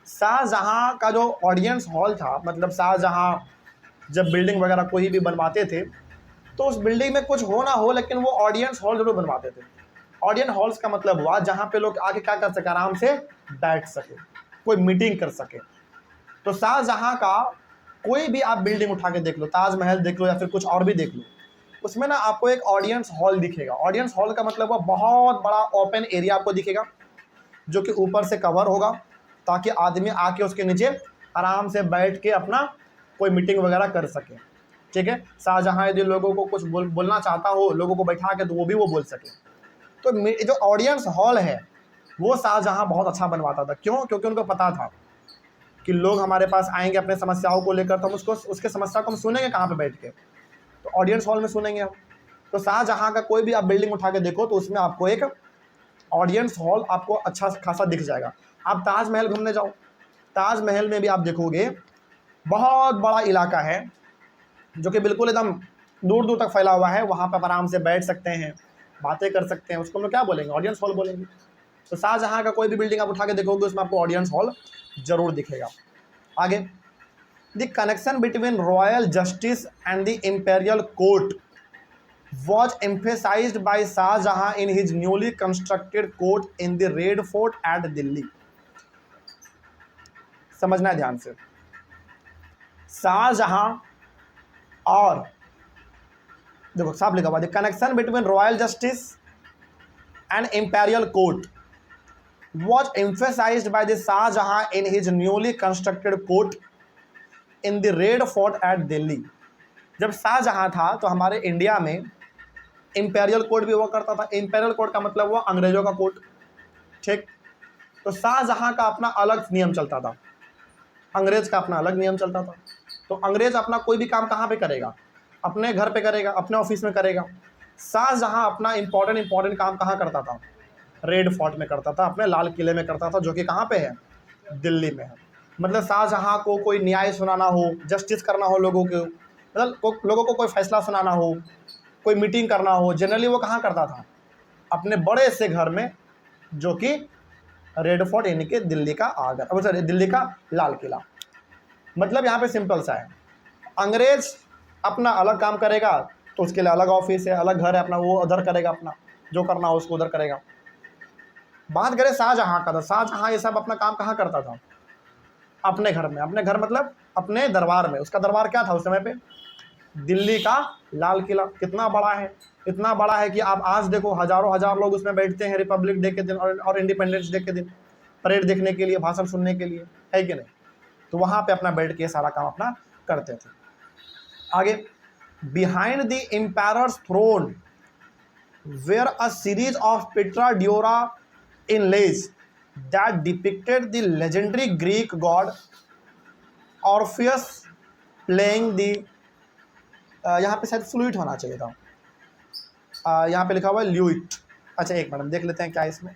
A: Shahjahan का जो ऑडियंस हॉल था, मतलब शाहजहाँ जब बिल्डिंग वगैरह कोई भी बनवाते थे तो उस बिल्डिंग में कुछ हो ना हो लेकिन वो ऑडियंस हॉल जरूर बनवाते थे। ऑडियंस हॉल्स का मतलब हुआ जहाँ पे लोग आके क्या कर सके, आराम से बैठ सके, कोई मीटिंग कर सके। तो शाहजहाँ का कोई भी आप बिल्डिंग उठा के देख लो, ताजमहल देख लो या फिर कुछ और भी देख लो, उसमें ना आपको एक ऑडियंस हॉल दिखेगा। ऑडियंस हॉल का मतलब वो बहुत बड़ा ओपन एरिया आपको दिखेगा जो कि ऊपर से कवर होगा, ताकि आदमी आके उसके नीचे आराम से बैठ के अपना कोई मीटिंग वगैरह कर सके, ठीक है। शाहजहाँ यदि लोगों को कुछ बोलना चाहता हो, लोगों को बैठा के, तो वो भी वो बोल सके। तो जो ऑडियंस हॉल है वो शाहजहाँ बहुत अच्छा बनवाता था। क्यों? क्योंकि उनको पता था कि लोग हमारे पास आएंगे अपने समस्याओं को लेकर, तो हम उसके समस्या को हम सुनेंगे कहाँ पे बैठ के, तो ऑडियंस हॉल में सुनेंगे हम। तो शाहजहाँ का कोई भी आप बिल्डिंग उठा के देखो तो उसमें आपको एक ऑडियंस हॉल आपको अच्छा खासा दिख जाएगा। आप ताजमहल घूमने जाओ, ताजमहल में भी आप देखोगे बहुत बड़ा इलाका है जो कि बिल्कुल एकदम दूर दूर तक फैला हुआ है, वहाँ पर आराम से बैठ सकते हैं, बातें कर सकते हैं, उसको हम लोग क्या बोलेंगे, ऑडियंस हॉल बोलेंगे। तो शाहजहाँ का कोई भी बिल्डिंग आप उठा के देखोगे उसमें आपको ऑडियंस हॉल जरूर दिखेगा। आगे, the connection between royal justice and the imperial court was emphasized by Shahjahan in his newly constructed court in the Red Fort at Delhi। समझना है ध्यान से, शाहजहां और देखो साफ लिखा हुआ, the connection between royal justice and imperial court was emphasized by the Shahjahan in his newly constructed court in the Red Fort at Delhi। जब शाहजहां था तो हमारे इंडिया में इंपेरियल कोर्ट भी हुआ करता था। इंपेरियल कोर्ट का मतलब हुआ अंग्रेजों का कोर्ट, ठीक। तो शाहजहां का अपना अलग नियम चलता था, अंग्रेज का अपना अलग नियम चलता था। तो अंग्रेज अपना कोई भी काम कहाँ पे करेगा, अपने घर पे करेगा, अपने ऑफिस में करेगा। शाहजहां अपना इंपॉर्टेंट काम कहाँ करता था, रेड फोर्ट में करता था, अपने लाल किले में करता था, जो कि कहाँ पे है, दिल्ली में है। मतलब शाहजहां को कोई न्याय सुनाना हो, जस्टिस करना हो लोगों को, मतलब लोगों को कोई फैसला सुनाना हो, कोई मीटिंग करना हो, जनरली वो कहाँ करता था, अपने बड़े से घर में, जो कि रेड फोर्ट यानी कि दिल्ली का आगरा, सॉरी दिल्ली का लाल किला। मतलब यहाँ पे सिंपल सा है, अंग्रेज अपना अलग काम करेगा तो उसके लिए अलग ऑफिस है, अलग घर है अपना, वो उधर करेगा, अपना जो करना हो उसको उधर करेगा। बात करें शाहजहाँ का, तो शाहजहाँ ये सब अपना काम कहाँ करता था, अपने घर में। अपने घर मतलब अपने दरबार में। उसका दरबार क्या था उस समय पे, दिल्ली का लाल किला। कितना बड़ा है, इतना बड़ा है कि आप आज देखो हजारों हजार लोग उसमें बैठते हैं रिपब्लिक डे के दिन और इंडिपेंडेंस डे के दिन परेड देखने के लिए, भाषण सुनने के लिए, है कि नहीं। तो वहाँ पे अपना बैठ के सारा काम अपना करते थे। आगे, behind the emperor's throne were a series of pietra dura inlays that depicted the legendary Greek god Orpheus playing the, यहाँ पे शायद फ्लूइट होना चाहिए था, यहाँ पे लिखा हुआ है ल्यूट। अच्छा एक मिनट देख लेते हैं क्या इसमें,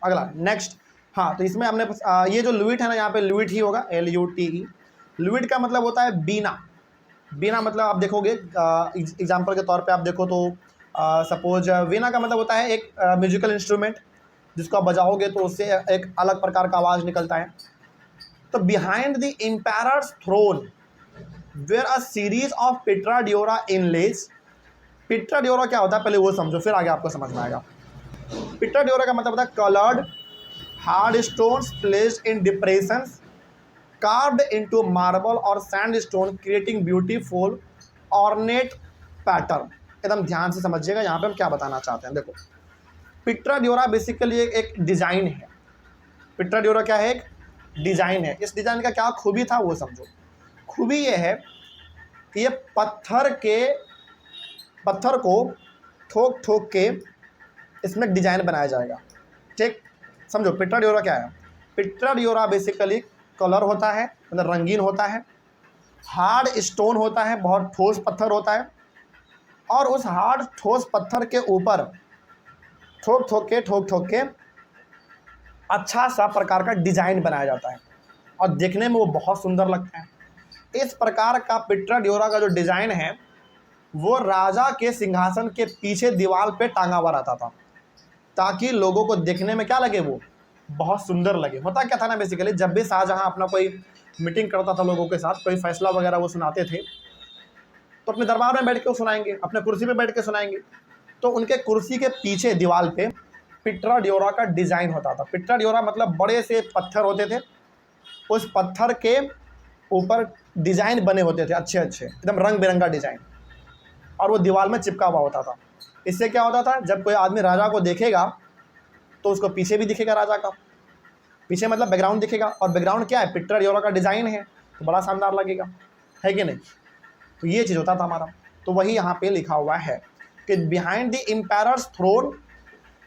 A: अगला नेक्स्ट। हाँ, तो इसमें हमने ये जो ल्यूट है ना, यहाँ पे ल्यूट ही होगा, LUTE। ल्यूट का मतलब होता है बीना। बीना मतलब आप देखोगे एग्जाम्पल के तौर पे आप देखो तो सपोज वीणा का मतलब होता है एक म्यूजिकल इंस्ट्रूमेंट जिसको आप बजाओगे तो उससे एक अलग प्रकार का आवाज़ निकलता है। तो behind the emperor's throne were a series of pietra dura inlays. Pietra dura क्या होता है पहले वो समझो, फिर आगे आपको समझ में आएगा। पिट्रा ड्योरा का मतलब होता है coloured hard stones placed in depressions carved into marble or sandstone creating beautiful ornate pattern। एकदम ध्यान से समझिएगा यहाँ पे हम क्या बताना चाहते हैं। देखो, पिट्रा ड्योरा बेसिकली एक डिज़ाइन है। पिट्रा ड्योरा क्या है? एक डिज़ाइन है। इस डिज़ाइन का क्या खूबी था वो समझो। खूबी ये है कि ये पत्थर को ठोक ठोक के इसमें डिज़ाइन बनाया जाएगा। ठीक, समझो पिट्रा ड्योरा क्या है। पिट्रा ड्योरा बेसिकली कलर होता है, मतलब रंगीन होता है, हार्ड स्टोन होता है, बहुत ठोस पत्थर होता है, और उस हार्ड ठोस पत्थर के ऊपर ठोक ठोक के अच्छा सा प्रकार का डिज़ाइन बनाया जाता है और देखने में वो बहुत सुंदर लगता है। इस प्रकार का पिट्रा ड्योरा का जो डिज़ाइन है वो राजा के सिंहासन के पीछे दीवार पे टांगा हुआ रहता था, ताकि लोगों को देखने में क्या लगे, वो बहुत सुंदर लगे। होता क्या था ना, बेसिकली जब भी शाहजहाँ अपना कोई मीटिंग करता था लोगों के साथ, कोई फैसला वगैरह वो सुनाते थे, तो अपने दरबार में बैठ के वो सुनाएंगे, अपने कुर्सी पे बैठ के सुनाएंगे। तो उनके कुर्सी के पीछे दीवार पे पिट्रा ड्योरा का डिज़ाइन होता था। पिट्रा ड्योरा मतलब बड़े से पत्थर होते थे, उस पत्थर के ऊपर डिज़ाइन बने होते थे, अच्छे अच्छे एकदम रंग बिरंगा डिज़ाइन, और वो दीवार में चिपका हुआ होता था। इससे क्या होता था, जब कोई आदमी राजा को देखेगा तो उसको पीछे भी दिखेगा राजा का, पीछे मतलब बैकग्राउंड दिखेगा, और बैकग्राउंड क्या है, पिट्रा ड्योरा का डिज़ाइन है, तो बड़ा शानदार लगेगा, है कि नहीं। तो ये चीज़ होता था हमारा। तो वही यहाँ पे लिखा हुआ है कि बिहाइंड द एम्पायरर्स थ्रोन,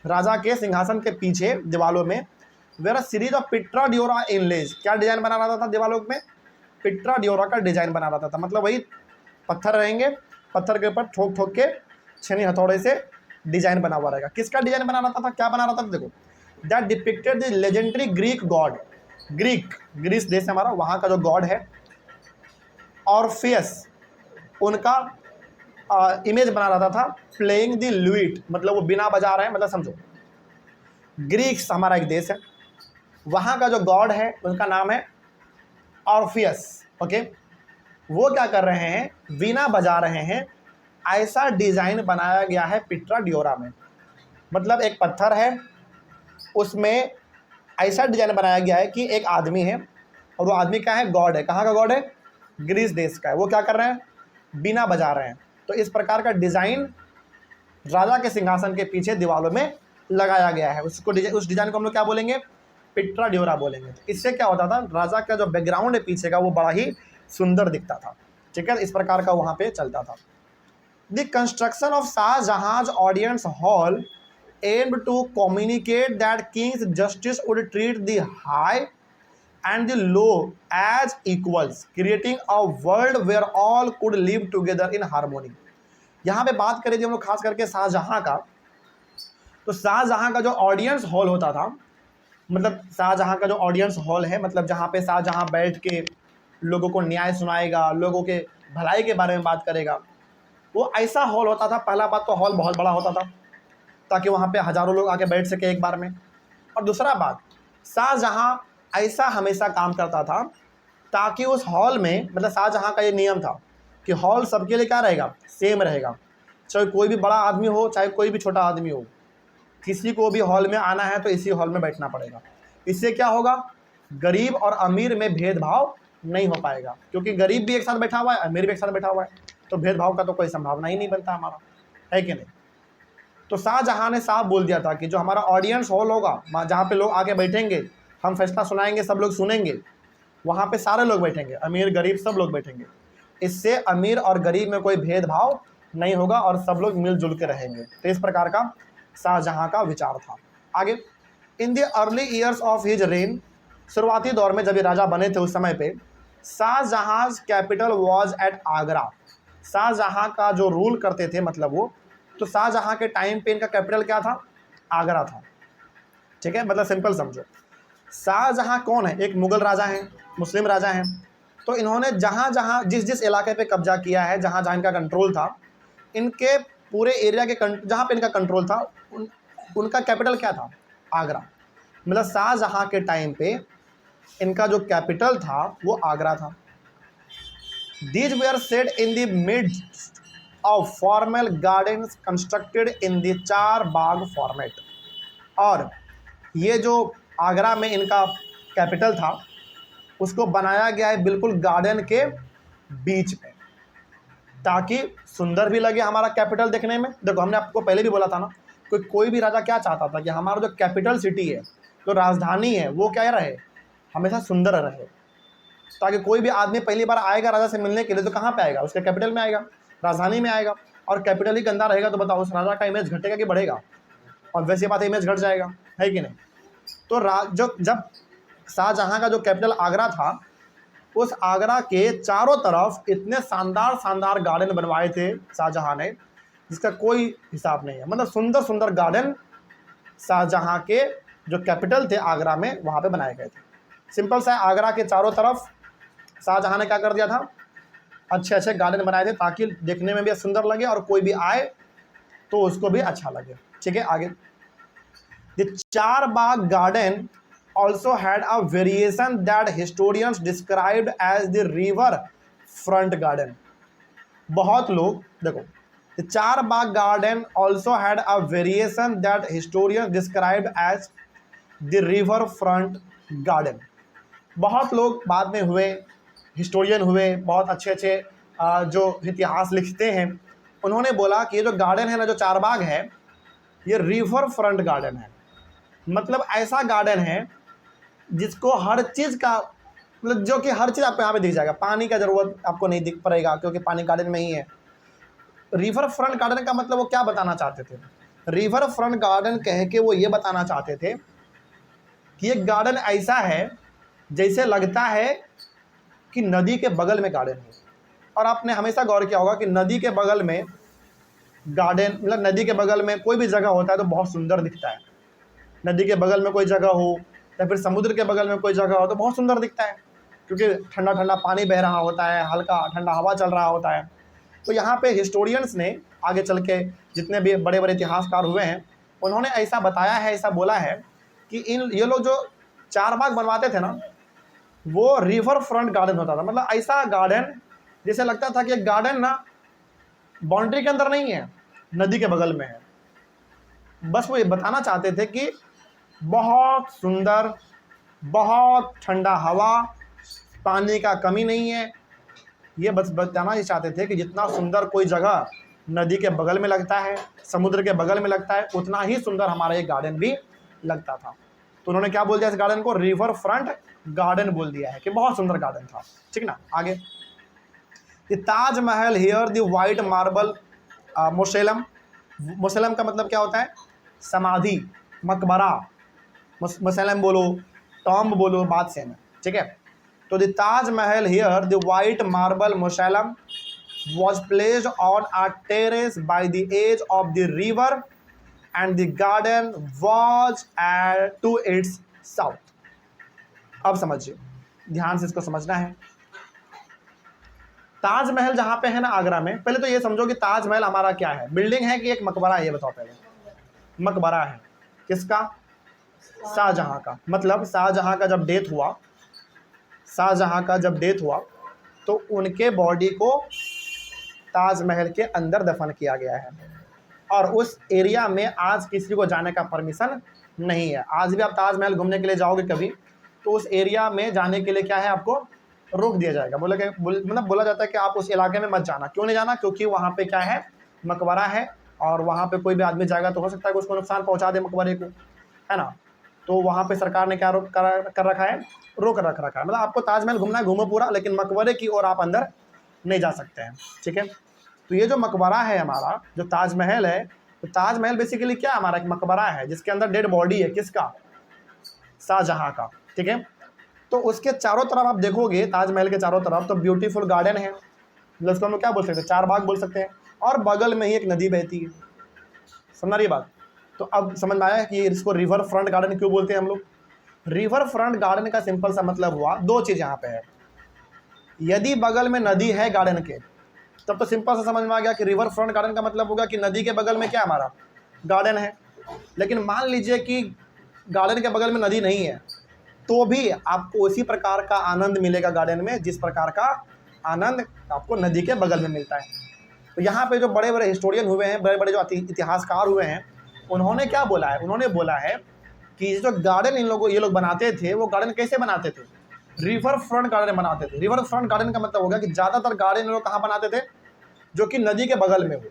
A: राजा के सिंहासन के पीछे दीवालों में, where a series of pietra dura इनलेज, क्या डिज़ाइन बना रहा था दीवालों में, पिट्रा ड्योरा का डिज़ाइन बना रहा था। मतलब वही पत्थर रहेंगे, पत्थर के ऊपर ठोक ठोक के छेनी हथौड़े से डिज़ाइन बना हुआ रहेगा। किसका डिज़ाइन बना रहा था, क्या बना रहा था, देखो, that depicted the legendary Greek god, Greece देश है हमारा, वहाँ का जो गॉड है ऑर्फियस, उनका इमेज बना रहा था प्लेइंग द लुइट, मतलब वो बिना बजा रहे हैं, मतलब समझो ग्रीक्स हमारा एक देश है, वहाँ का जो गॉड है उनका नाम है ऑर्फियस। ओके, वो क्या कर रहे हैं, वीणा बजा रहे हैं। ऐसा डिज़ाइन बनाया गया है पिट्रा ड्योरा में। मतलब एक पत्थर है, उसमें ऐसा डिज़ाइन बनाया गया है कि एक आदमी है, और वो आदमी क्या है, गॉड है। कहाँ का गॉड है, ग्रीस देश का है। वो क्या कर रहे हैं, वीणा बजा रहे हैं। तो इस प्रकार का डिज़ाइन राजा के सिंहासन के पीछे दीवारों में लगाया गया है। उस डिज़ाइन को हम लोग क्या बोलेंगे, पिट्रा ड्योरा बोलेंगे। तो इससे क्या होता था, राजा का जो बैकग्राउंड है पीछे का वो बड़ा ही सुंदर दिखता था। ठीक है, इस प्रकार का वहाँ पे चलता था। The construction of Shahjahan audience hall aimed to communicate that king's justice would treat the high and the low as equals, creating a world where all could live together in harmony। यहाँ पे बात करें हम लोग खास करके शाहजहाँ का, तो शाहजहाँ का जो ऑडियंस हॉल होता था, मतलब शाहजहाँ का जो ऑडियंस हॉल है, मतलब जहाँ पे शाहजहाँ बैठ के लोगों को न्याय सुनाएगा, लोगों के भलाई के बारे में बात करेगा, वो ऐसा हॉल होता था। पहला बात तो हॉल बहुत बड़ा होता था, ताकि वहाँ पे हज़ारों लोग आके बैठ सके एक बार में। और दूसरा बात, शाहजहाँ ऐसा हमेशा काम करता था ताकि उस हॉल में, मतलब शाहजहाँ का ये नियम था कि हॉल सबके लिए क्या रहेगा, सेम रहेगा, चाहे कोई भी बड़ा आदमी हो चाहे कोई भी छोटा आदमी हो, किसी को भी हॉल में आना है तो इसी हॉल में बैठना पड़ेगा। इससे क्या होगा, गरीब और अमीर में भेदभाव नहीं हो पाएगा, क्योंकि गरीब भी एक साथ बैठा हुआ है, अमीर भी एक साथ बैठा हुआ है, तो भेदभाव का तो कोई संभावना ही नहीं बनता हमारा, है कि नहीं। तो शाहजहाँ ने साफ बोल दिया था कि जो हमारा ऑडियंस हॉल होगा, जहाँ पे लोग आके बैठेंगे, हम फैसला सुनाएंगे, सब लोग सुनेंगे, वहाँ पे सारे लोग बैठेंगे, अमीर गरीब सब लोग बैठेंगे। इससे अमीर और गरीब में कोई भेदभाव नहीं होगा और सब लोग मिलजुल के रहेंगे। तो इस प्रकार का शाहजहाँ का विचार था। आगे, in the early years of his rain, शुरुआती दौर में जब ये राजा बने थे उस समय पे, Shahjahan capital was at Agra. Shahjahan का जो रूल करते थे, मतलब वो, तो शाहजहाँ के टाइम पे इनका कैपिटल क्या था, आगरा था। ठीक है, मतलब सिंपल समझो, शाहजहाँ कौन है, एक मुगल राजा हैं, मुस्लिम राजा हैं। तो इन्होंने जहाँ जहाँ जिस जिस इलाके पे कब्जा किया है, जहाँ जहाँ इनका कंट्रोल था, इनके पूरे एरिया के जहाँ पे इनका कंट्रोल था, उनका कैपिटल क्या था, आगरा। मतलब शाहजहाँ के टाइम पे इनका जो कैपिटल था वो आगरा था। These were set in the midst of formal gardens constructed in the चार बाग फॉर्मेट। और ये जो आगरा में इनका कैपिटल था उसको बनाया गया है बिल्कुल गार्डन के बीच में। ताकि सुंदर भी लगे हमारा कैपिटल देखने में। देखो हमने आपको पहले भी बोला था ना, कोई भी राजा क्या चाहता था कि हमारा जो कैपिटल सिटी है, जो राजधानी है, वो क्या रहे, हमेशा सुंदर रहे, ताकि कोई भी आदमी पहली बार आएगा राजा से मिलने के लिए तो कहाँ पे आएगा, उसके कैपिटल में आएगा, राजधानी में आएगा। और कैपिटल ही गंदा रहेगा तो बताओ उस राजा का इमेज घटेगा कि बढ़ेगा? और वैसी बात इमेज घट जाएगा, है कि नहीं? तो जब शाहजहाँ का जो कैपिटल आगरा था, उस आगरा के चारों तरफ इतने शानदार शानदार गार्डन बनवाए थे शाहजहाँ ने, जिसका कोई हिसाब नहीं है। मतलब सुंदर सुंदर गार्डन शाहजहाँ के जो कैपिटल थे आगरा में, वहाँ पे बनाए गए थे। सिंपल सा, आगरा के चारों तरफ शाहजहाँ ने क्या कर दिया था, अच्छे अच्छे गार्डन बनाए थे, ताकि देखने में भी सुंदर लगे और कोई भी आए तो उसको भी अच्छा लगे। ठीक है, आगे। The Charbagh garden also had a variation that historians described as the river front garden. बहुत लोग देखो, the Charbagh garden also had a variation that historians described as the river front garden. बहुत लोग बाद में हुए, हिस्टोरियन हुए, बहुत अच्छे अच्छे जो इतिहास लिखते हैं, उन्होंने बोला कि ये जो गार्डन है ना, जो चारबाग है, ये रिवर फ्रंट गार्डन है। मतलब ऐसा गार्डन है जिसको हर चीज़ का, मतलब जो कि हर चीज़ आपको यहाँ पे दिख जाएगा। पानी का ज़रूरत आपको नहीं दिख पड़ेगा क्योंकि पानी गार्डन में ही है। रिवर फ्रंट गार्डन का मतलब वो क्या बताना चाहते थे? रिवर फ्रंट गार्डन कह के वो ये बताना चाहते थे कि ये गार्डन ऐसा है जैसे लगता है कि नदी के बगल में गार्डन है। और आपने हमेशा गौर किया होगा कि नदी के बगल में गार्डन, मतलब नदी के बगल में कोई भी जगह होता है तो बहुत सुंदर दिखता है। नदी के बगल में कोई जगह हो या फिर समुद्र के बगल में कोई जगह हो तो बहुत सुंदर दिखता है, क्योंकि ठंडा ठंडा पानी बह रहा होता है, हल्का ठंडा हवा चल रहा होता है। तो यहाँ पे हिस्टोरियंस ने आगे चल के जितने भी बड़े बड़े इतिहासकार हुए हैं, उन्होंने ऐसा बताया है, ऐसा बोला है कि ये लोग जो चारबाग बनवाते थे ना, वो रिवर फ्रंट गार्डन होता था। मतलब ऐसा गार्डन जैसे लगता था कि गार्डन ना बाउंड्री के अंदर नहीं है, नदी के बगल में है। बस वो ये बताना चाहते थे कि बहुत सुंदर, बहुत ठंडा हवा, पानी का कमी नहीं है। ये बस बताना ही चाहते थे कि जितना सुंदर कोई जगह नदी के बगल में लगता है, समुद्र के बगल में लगता है, उतना ही सुंदर हमारा ये गार्डन भी लगता था। तो उन्होंने क्या बोल दिया इस गार्डन को? रिवर फ्रंट गार्डन बोल दिया है कि बहुत सुंदर गार्डन था। ठीक ना, आगे। The Taj Mahal here the white marble mausoleum. Mausoleum का मतलब क्या होता है? समाधि, मकबरा। मोसेलम बोलो, टॉम्ब बोलो, बात सेम है। ठीक है, तो the Taj Mahal here the white marble mausoleum was placed on a terrace by the edge of the river and the garden was to its south. अब समझिए, ध्यान से इसको समझना है। ताजमहल जहां पे है ना आगरा में, पहले तो ये समझो कि ताजमहल हमारा क्या है, बिल्डिंग है कि एक मकबरा है? ये बताओ पहले। मकबरा है। किसका? शाहजहां का। मतलब शाहजहां का जब डेथ हुआ, शाहजहां का जब डेथ हुआ तो उनके बॉडी को ताजमहल के अंदर दफन किया गया है, और उस एरिया में आज किसी को जाने का परमिशन नहीं है। आज भी आप ताजमहल घूमने के लिए जाओगे कभी, तो उस एरिया में जाने के लिए क्या है, आपको रोक दिया जाएगा। मतलब बोला जाता है कि आप उस इलाके में मत जाना। क्यों नहीं जाना? क्योंकि वहाँ पे क्या है, मकबरा है, और वहाँ पे कोई भी आदमी जाएगा तो हो सकता है कि उसको नुकसान पहुँचा दे मकबरे को, है ना। तो वहाँ पे सरकार ने क्या कर रखा है? रोक रखा है। मतलब आपको ताजमहल घूमना है, घूमो पूरा, लेकिन मकबरे की ओर आप अंदर नहीं जा सकते हैं। ठीक है, तो ये जो मकबरा है हमारा, जो ताजमहल है, तो ताजमहल बेसिकली क्या हमारा? एक मकबरा है जिसके अंदर डेड बॉडी है। किसका? शाहजहां का। ठीक है, तो उसके चारों तरफ आप देखोगे, ताजमहल के चारों तरफ तो ब्यूटीफुल गार्डन है, मतलब उसको हम लोग क्या बोल सकते हैं? चारबाग बोल सकते हैं। और बगल में ही एक नदी बहती है। समझ रही बात? तो अब समझ में आया कि इसको रिवर फ्रंट गार्डन क्यों बोलते हैं हम लोग। रिवर फ्रंट गार्डन का सिंपल सा मतलब हुआ, दो चीज़ यहाँ पे है। यदि बगल में नदी है गार्डन के, तब तो सिंपल सा समझ में आ गया कि रिवर फ्रंट गार्डन का मतलब होगा कि नदी के बगल में क्या हमारा गार्डन है। लेकिन मान लीजिए कि गार्डन के बगल में नदी नहीं है, तो भी आपको उसी प्रकार का आनंद मिलेगा गार्डन में जिस प्रकार का आनंद आपको नदी के बगल में मिलता है। तो यहाँ पे जो बड़े बड़े हिस्टोरियन हुए हैं, बड़े बड़े जो इतिहासकार हुए हैं, उन्होंने क्या बोला है? उन्होंने बोला है कि जो गार्डन ये लोग बनाते थे, वो गार्डन कैसे बनाते थे? रिवर फ्रंट गार्डन बनाते थे। रिवर फ्रंट गार्डन का मतलब होगा कि ज़्यादातर गार्डन लोग कहाँ बनाते थे? जो कि नदी के बगल में हो।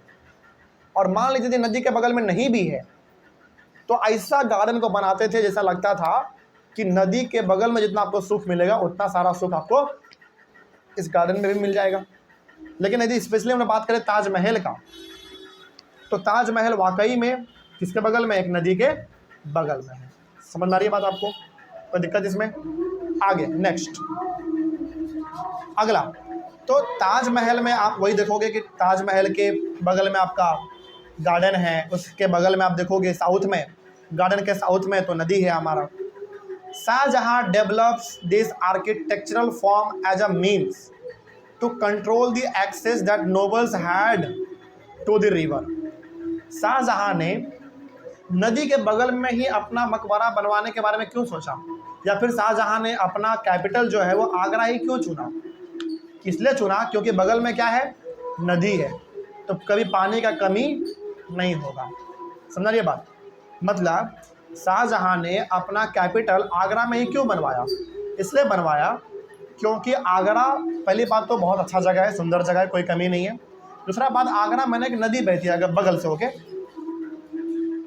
A: और मान लीजिए यदि नदी के बगल में नहीं भी है तो ऐसा गार्डन को बनाते थे जैसा लगता था कि नदी के बगल में जितना आपको सुख मिलेगा उतना सारा सुख आपको इस गार्डन में भी मिल जाएगा। लेकिन यदि स्पेशली हम बात करें ताजमहल का, तो ताजमहल वाकई में किसके बगल में? एक नदी के बगल में है। समझ में आ रही है बात आपको? कोई दिक्कत इसमें? आगे नेक्स्ट अगला, तो ताजमहल में आप वही देखोगे कि ताजमहल के बगल में आपका गार्डन है, उसके बगल में आप देखोगे साउथ में, गार्डन के साउथ में तो नदी है हमारा। Shahjahan develops this architectural form as a means to control the access that nobles had to the river. Shahjahan ने नदी के बगल में ही अपना मकबरा बनवाने के बारे में क्यों सोचा, या फिर शाहजहां ने अपना कैपिटल जो है वो आगरा ही क्यों चुना? इसलिए चुना क्योंकि बगल में क्या है? नदी है, तो कभी पानी का कमी नहीं होगा। समझ रही बात? मतलब शाहजहां ने अपना कैपिटल आगरा में ही क्यों बनवाया? इसलिए बनवाया क्योंकि आगरा पहली बात तो बहुत अच्छा जगह है, सुंदर जगह है, कोई कमी नहीं है। दूसरा बात, आगरा में एक नदी बहती है अगर बगल से होके,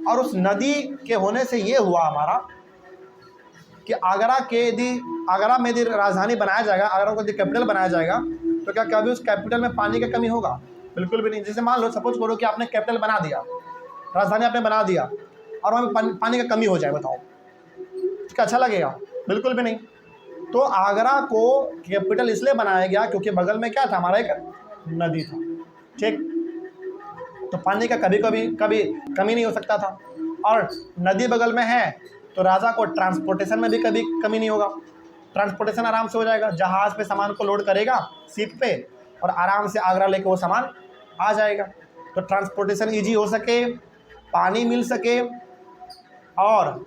A: और उस नदी के होने से ये हुआ हमारा कि आगरा में यदि राजधानी बनाया जाएगा, आगरा को यदि कैपिटल बनाया जाएगा, तो क्या कभी उस कैपिटल में पानी की कमी होगा? बिल्कुल भी नहीं। जैसे मान लो, सपोज करो कि आपने कैपिटल बना दिया, राजधानी आपने बना दिया, और वहाँ में पानी का कमी हो जाए, बताओ क्या अच्छा लगेगा? बिल्कुल भी नहीं। तो आगरा को कैपिटल इसलिए बनाया गया क्योंकि बगल में क्या था? हमारा एक नदी था। ठीक, तो पानी का कभी कमी नहीं हो सकता था, और नदी बगल में है तो राजा को ट्रांसपोर्टेशन में भी कभी कमी नहीं होगा। ट्रांसपोर्टेशन आराम से हो जाएगा, जहाज़ पे सामान को लोड करेगा शिप पे, और आराम से आगरा लेके वो सामान आ जाएगा। तो ट्रांसपोर्टेशन इजी हो सके, पानी मिल सके, और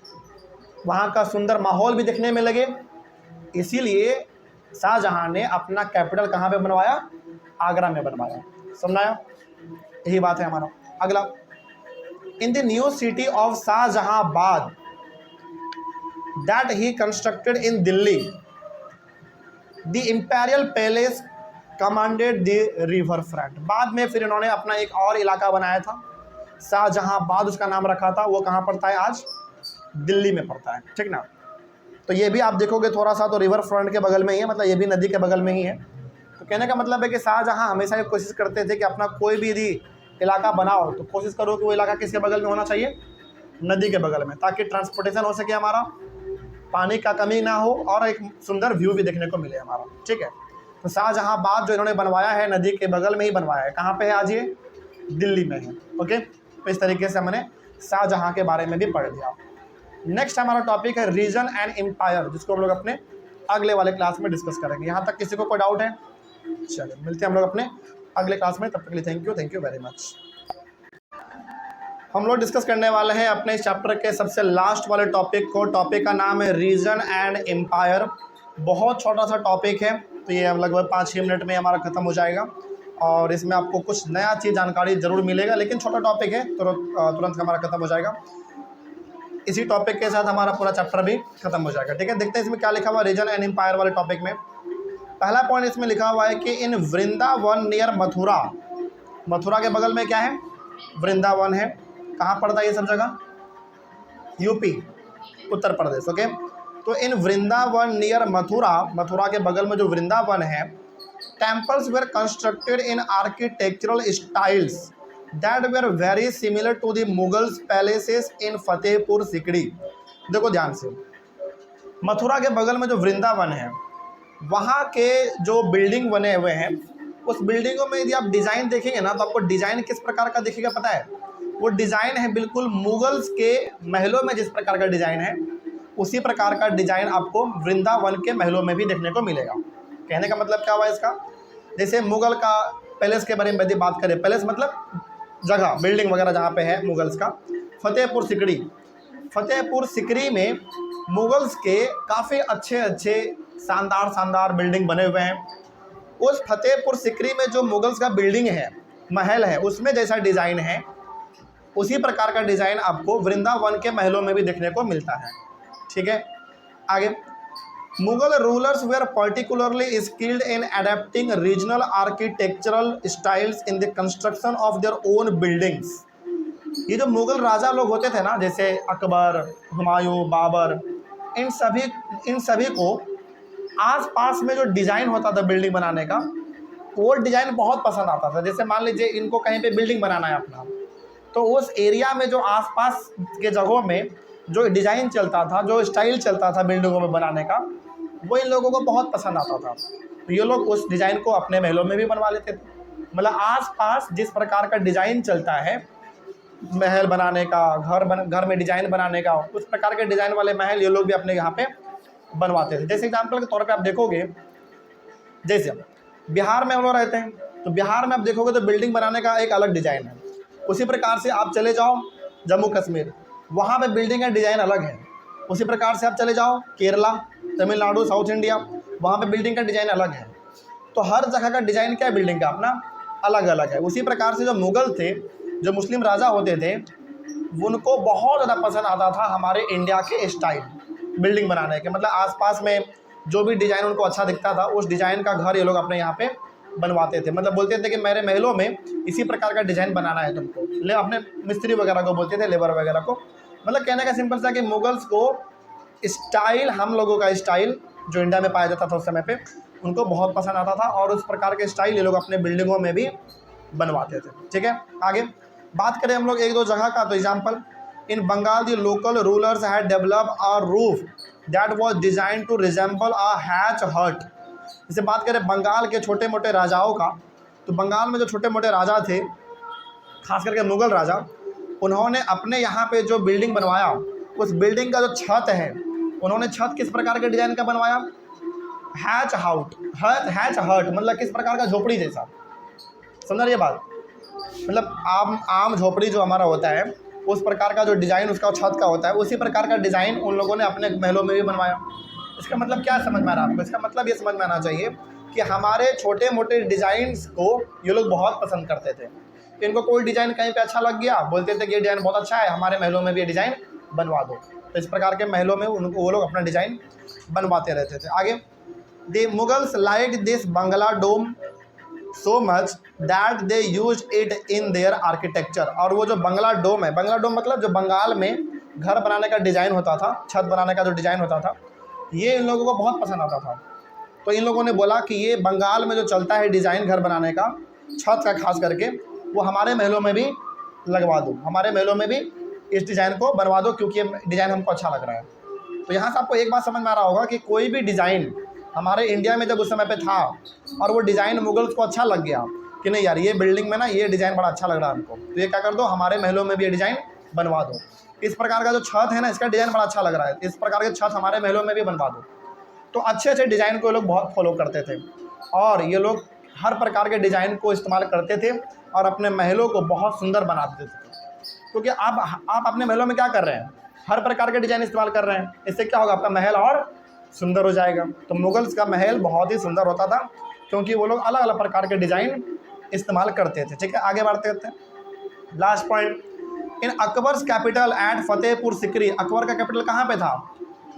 A: वहाँ का सुंदर माहौल भी देखने में लगे, इसीलिए शाहजहां ने अपना कैपिटल कहाँ पे बनवाया? आगरा में बनवाया। समझाया? यही बात है हमारा। अगला, in the new city of Shahjahanabad that he constructed in Delhi, the imperial palace commanded the river front. बाद में फिर इन्होंने अपना एक और इलाका बनाया था, शाहजहांबाद उसका नाम रखा था। वो कहाँ पड़ता है? आज दिल्ली में पड़ता है। ठीक ना? तो ये भी आप देखोगे थोड़ा सा तो रिवर फ्रंट के बगल में ही है, मतलब ये भी नदी के बगल में ही है। तो कहने का मतलब है कि शाहजहां हमेशा ये कोशिश करते थे कि अपना कोई भी यदि इलाका बनाओ तो कोशिश करो कि वो इलाका किसके बगल में होना चाहिए? नदी के बगल में, ताकि ट्रांसपोर्टेशन हो सके, हमारा पानी का कमी ना हो, और एक सुंदर व्यू भी देखने को मिले हमारा। ठीक है, तो शाहजहांबाद जो इन्होंने बनवाया है नदी के बगल में ही बनवाया है। कहाँ पे है? आज ये दिल्ली में है। ओके, तो इस तरीके से हमने शाहजहां के बारे में भी पढ़ लिया। नेक्स्ट हमारा टॉपिक है रीजन एंड एम्पायर, जिसको हम लोग अपने अगले वाले क्लास में डिस्कस करेंगे। यहाँ तक किसी को कोई डाउट है? चलिए, मिलते हैं हम लोग अपने अगले क्लास में। तब तक के लिए थैंक यू वेरी मच। हम लोग डिस्कस करने वाले हैं अपने चैप्टर के सबसे लास्ट वाले टॉपिक को। टॉपिक का नाम है रीजन एंड एम्पायर। बहुत छोटा सा टॉपिक है, तो ये लगभग 5-6 मिनट में हमारा ख़त्म हो जाएगा, और इसमें आपको कुछ नया चीज़ जानकारी ज़रूर मिलेगा, लेकिन छोटा टॉपिक है, तुरंत हमारा ख़त्म हो जाएगा। इसी टॉपिक के साथ हमारा पूरा चैप्टर भी खत्म हो जाएगा। ठीक है, देखते हैं इसमें क्या लिखा हुआ है रीजन एंड एम्पायर वाले टॉपिक में। पहला पॉइंट इसमें लिखा हुआ है कि इन वृंदावन नियर मथुरा, मथुरा के बगल में क्या है? वृंदावन है। कहाँ पड़ता है ये सब जगह? यूपी, उत्तर प्रदेश। ओके, तो इन वृंदावन नियर मथुरा, मथुरा के बगल में जो वृंदावन है, temples were constructed in architectural styles that were very similar to the Mughals palaces in Fatehpur Sikri. देखो ध्यान से, मथुरा के बगल में जो वृंदावन है, वहाँ के जो बिल्डिंग बने हुए हैं, उस बिल्डिंगों में यदि आप डिज़ाइन देखेंगे ना, तो आपको डिज़ाइन किस प्रकार का दिखेगा पता है? वो डिज़ाइन है बिल्कुल मुगल्स के महलों में जिस प्रकार का डिज़ाइन है, उसी प्रकार का डिज़ाइन आपको वृंदावन के महलों में भी देखने को मिलेगा। कहने का मतलब क्या हुआ इसका? जैसे मुगल का पैलेस के बारे में यदि बात करें, पैलेस मतलब जगह, बिल्डिंग वगैरह जहाँ पे है मुगल्स का, फतेहपुर सिकड़ी, फतेहपुर सिकरी में मुगल्स के काफ़ी अच्छे शानदार बिल्डिंग बने हुए हैं। उस फतेहपुर सिकरी में जो मुगल्स का बिल्डिंग है, महल है, उसमें जैसा डिज़ाइन है, उसी प्रकार का डिज़ाइन आपको वृंदावन के महलों में भी देखने को मिलता है। ठीक है, आगे Mughal rulers were particularly skilled in adapting regional architectural styles in the construction of their own buildings. ये जो मुगल राजा लोग होते थे ना, जैसे अकबर, हुमायूं, बाबर, इन सभी को आसपास में जो डिज़ाइन होता था बिल्डिंग बनाने का, वो डिज़ाइन बहुत पसंद आता था। जैसे मान लीजिए इनको कहीं पे बिल्डिंग बनाना है अपना, तो उस एरिया में जो आसपास के जगहों में जो डिज़ाइन चलता था, जो स्टाइल चलता था बिल्डिंगों में बनाने का, वो इन लोगों को बहुत पसंद आता था। तो ये लोग उस डिज़ाइन को अपने महलों में भी बनवा लेते थे। मतलब आसपास जिस प्रकार का डिज़ाइन चलता है महल बनाने का, घर में डिज़ाइन बनाने का, उस प्रकार के डिज़ाइन वाले महल ये लोग भी अपने यहाँ पे बनवाते थे। जैसे एग्जाम्पल के तौर पे आप देखोगे, जैसे बिहार में हम लोग रहते हैं, तो बिहार में आप देखोगे तो बिल्डिंग बनाने का एक अलग डिज़ाइन है। उसी प्रकार से आप चले जाओ जम्मू कश्मीर, वहाँ पे बिल्डिंग का डिज़ाइन अलग है। उसी प्रकार से आप चले जाओ केरला, तमिलनाडु, साउथ इंडिया, वहाँ पे बिल्डिंग का डिज़ाइन अलग है। तो हर जगह का डिज़ाइन क्या है बिल्डिंग का अपना अलग अलग है। उसी प्रकार से जो मुग़ल थे, जो मुस्लिम राजा होते थे, उनको बहुत ज़्यादा पसंद आता था हमारे इंडिया के स्टाइल बिल्डिंग बनाने के। मतलब आसपास में जो भी डिज़ाइन उनको अच्छा दिखता था, उस डिज़ाइन का घर ये लोग अपने यहाँ पे बनवाते थे। मतलब बोलते थे कि मेरे महलों में इसी प्रकार का डिज़ाइन बनाना है तुमको। ले अपने मिस्त्री वगैरह को बोलते थे, लेबर वगैरह को। मतलब कहने का सिंपल सा कि मुगल्स को स्टाइल, हम लोगों का स्टाइल जो इंडिया में पाया जाता था उस समय पे, उनको बहुत पसंद आता था और उस प्रकार के स्टाइल ये लोग अपने बिल्डिंगों में भी बनवाते थे। ठीक है, आगे बात करें हम लोग एक दो जगह का, तो example, in Bengal the local rulers had develop a roof that was design to resemble a thatch hut. जैसे बात करें बंगाल के छोटे मोटे राजाओं का, तो बंगाल में जो छोटे मोटे राजा थे, खास करके मुग़ल राजा, उन्होंने अपने यहाँ पे जो बिल्डिंग बनवाया, उस बिल्डिंग का जो छत है, उन्होंने छत किस प्रकार के डिज़ाइन का बनवाया? हैच हट, मतलब किस प्रकार का झोपड़ी जैसा। समझ रही बात? मतलब आम झोपड़ी जो हमारा होता है, उस प्रकार का जो डिज़ाइन उसका छत का होता है, उसी प्रकार का डिज़ाइन उन लोगों ने अपने महलों में भी बनवाया। इसका मतलब क्या समझ में आ रहा है आपको? इसका मतलब ये समझ में आना चाहिए कि हमारे छोटे मोटे डिज़ाइंस को ये लोग बहुत पसंद करते थे। इनको कोई डिज़ाइन कहीं पे अच्छा लग गया, बोलते थे कि ये डिज़ाइन बहुत अच्छा है, हमारे महलों में भी ये डिज़ाइन बनवा दो। तो इस प्रकार के महलों में उनको वो लोग अपना डिज़ाइन बनवाते रहते थे। आगे, the Mughals like this Bangla dome so much that they use it in their architecture. और वो जो बंगला डोम है, बंगला डोम मतलब जो बंगाल में घर बनाने का डिज़ाइन होता था, छत बनाने का जो डिज़ाइन होता था, ये इन लोगों को बहुत पसंद आता था। तो इन लोगों ने बोला कि ये बंगाल में जो चलता है डिज़ाइन घर बनाने का, छत का खास करके, वो हमारे महलों में भी लगवा दो, हमारे महलों में भी इस डिज़ाइन को बनवा दो, क्योंकि ये डिज़ाइन हमको अच्छा लग रहा है। तो यहाँ से आपको एक बात समझ में आ रहा होगा कि कोई भी डिज़ाइन हमारे इंडिया में जब उस समय पे था और वो डिज़ाइन मुगल्स को अच्छा लग गया कि नहीं यार, ये बिल्डिंग में ना ये डिज़ाइन बड़ा अच्छा लग रहा है हमको, तो ये क्या कर दो, हमारे महलों में भी ये डिज़ाइन बनवा दो। इस प्रकार का जो छत है ना, इसका डिज़ाइन बड़ा अच्छा लग रहा है, इस प्रकार के छत हमारे महलों में भी बनवा दो। तो अच्छे अच्छे डिज़ाइन को ये लोग बहुत फॉलो करते थे और ये लोग हर प्रकार के डिज़ाइन को इस्तेमाल करते थे और अपने महलों को बहुत सुंदर बना देते थे। क्योंकि आप अपने महलों में क्या कर रहे हैं? हर प्रकार के डिज़ाइन इस्तेमाल कर रहे हैं। इससे क्या होगा? आपका महल और सुंदर हो जाएगा। तो मुगल्स का महल बहुत ही सुंदर होता था क्योंकि वो लोग अलग अलग प्रकार के डिज़ाइन इस्तेमाल करते थे। ठीक है, आगे बढ़ते रहते हैं। लास्ट पॉइंट, इन अकबर्स कैपिटल एट फतेहपुर सिकरी। अकबर का कैपिटल कहाँ पे था?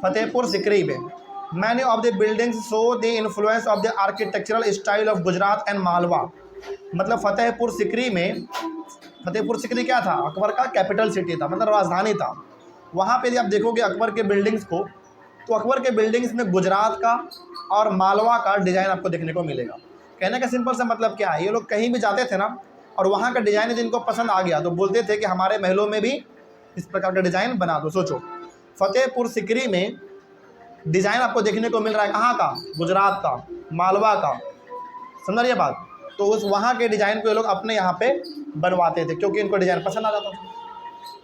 A: फतेहपुर सिकरी में। Many of the buildings show the influence of the architectural style of Gujarat and Malwa. मतलब फतेहपुर सिकरी में, फतेहपुर सिकरी क्या था? अकबर का कैपिटल सिटी था, मतलब राजधानी था। वहाँ पे यदि आप देखोगे अकबर के बिल्डिंग्स को, तो अकबर के बिल्डिंग्स में गुजरात का और मालवा का डिज़ाइन आपको देखने को मिलेगा। कहने का सिंपल सा मतलब क्या है, ये लोग कहीं भी जाते थे ना और वहाँ का डिज़ाइन यदि इनको पसंद आ गया तो बोलते थे कि हमारे महलों में भी इस प्रकार का डिज़ाइन बना दो। सोचो, फतेहपुर सिकरी में डिज़ाइन आपको देखने को मिल रहा है कहाँ का? गुजरात का, मालवा का। समझ रही है बात? तो उस वहाँ के डिज़ाइन को ये लोग अपने यहाँ पे बनवाते थे क्योंकि इनको डिज़ाइन पसंद आ जाता था।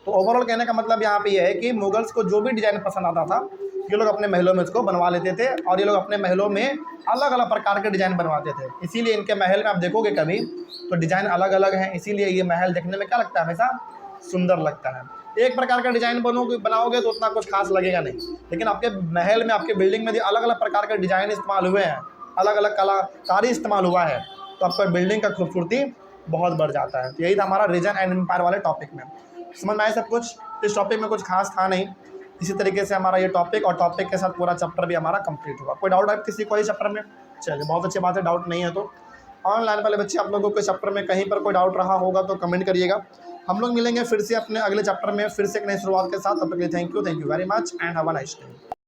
A: तो ओवरऑल कहने का मतलब यहाँ पे ये है कि मुगल्स को जो भी डिज़ाइन पसंद आता था, ये लोग अपने महलों में इसको बनवा लेते थे और ये लोग अपने महलों में अलग अलग प्रकार के डिज़ाइन बनवाते थे। इसीलिए इनके महल में आप देखोगे कभी तो डिज़ाइन अलग अलग हैं, इसीलिए ये महल देखने में क्या लगता है? हमेशा सुंदर लगता है। एक प्रकार का डिज़ाइन बनाओगे तो उतना कुछ खास लगेगा नहीं, लेकिन आपके महल में, आपके बिल्डिंग में अलग अलग प्रकार के डिज़ाइन इस्तेमाल हुए हैं, अलग अलग कलाकारी इस्तेमाल हुआ है, तो आपका बिल्डिंग का खूबसूरती बहुत बढ़ जाता है। तो यही था हमारा रीजन एंड एम्पायर वाले टॉपिक में। समझ में आए सब कुछ? इस टॉपिक में कुछ खास था नहीं, इसी तरीके से हमारा ये टॉपिक और टॉपिक के साथ पूरा चैप्टर भी हमारा कंप्लीट होगा। कोई डाउट है किसी को इस चैप्टर में? चलिए बहुत अच्छी बात है, डाउट नहीं है तो ऑनलाइन वाले बच्चे आप लोगों को चैप्टर में कहीं पर कोई डाउट रहा होगा तो कमेंट करिएगा। हम लोग मिलेंगे फिर से अपने अगले चैप्टर में फिर से एक नई शुरुआत के साथ। तब तक के लिए thank you very much and have a nice day.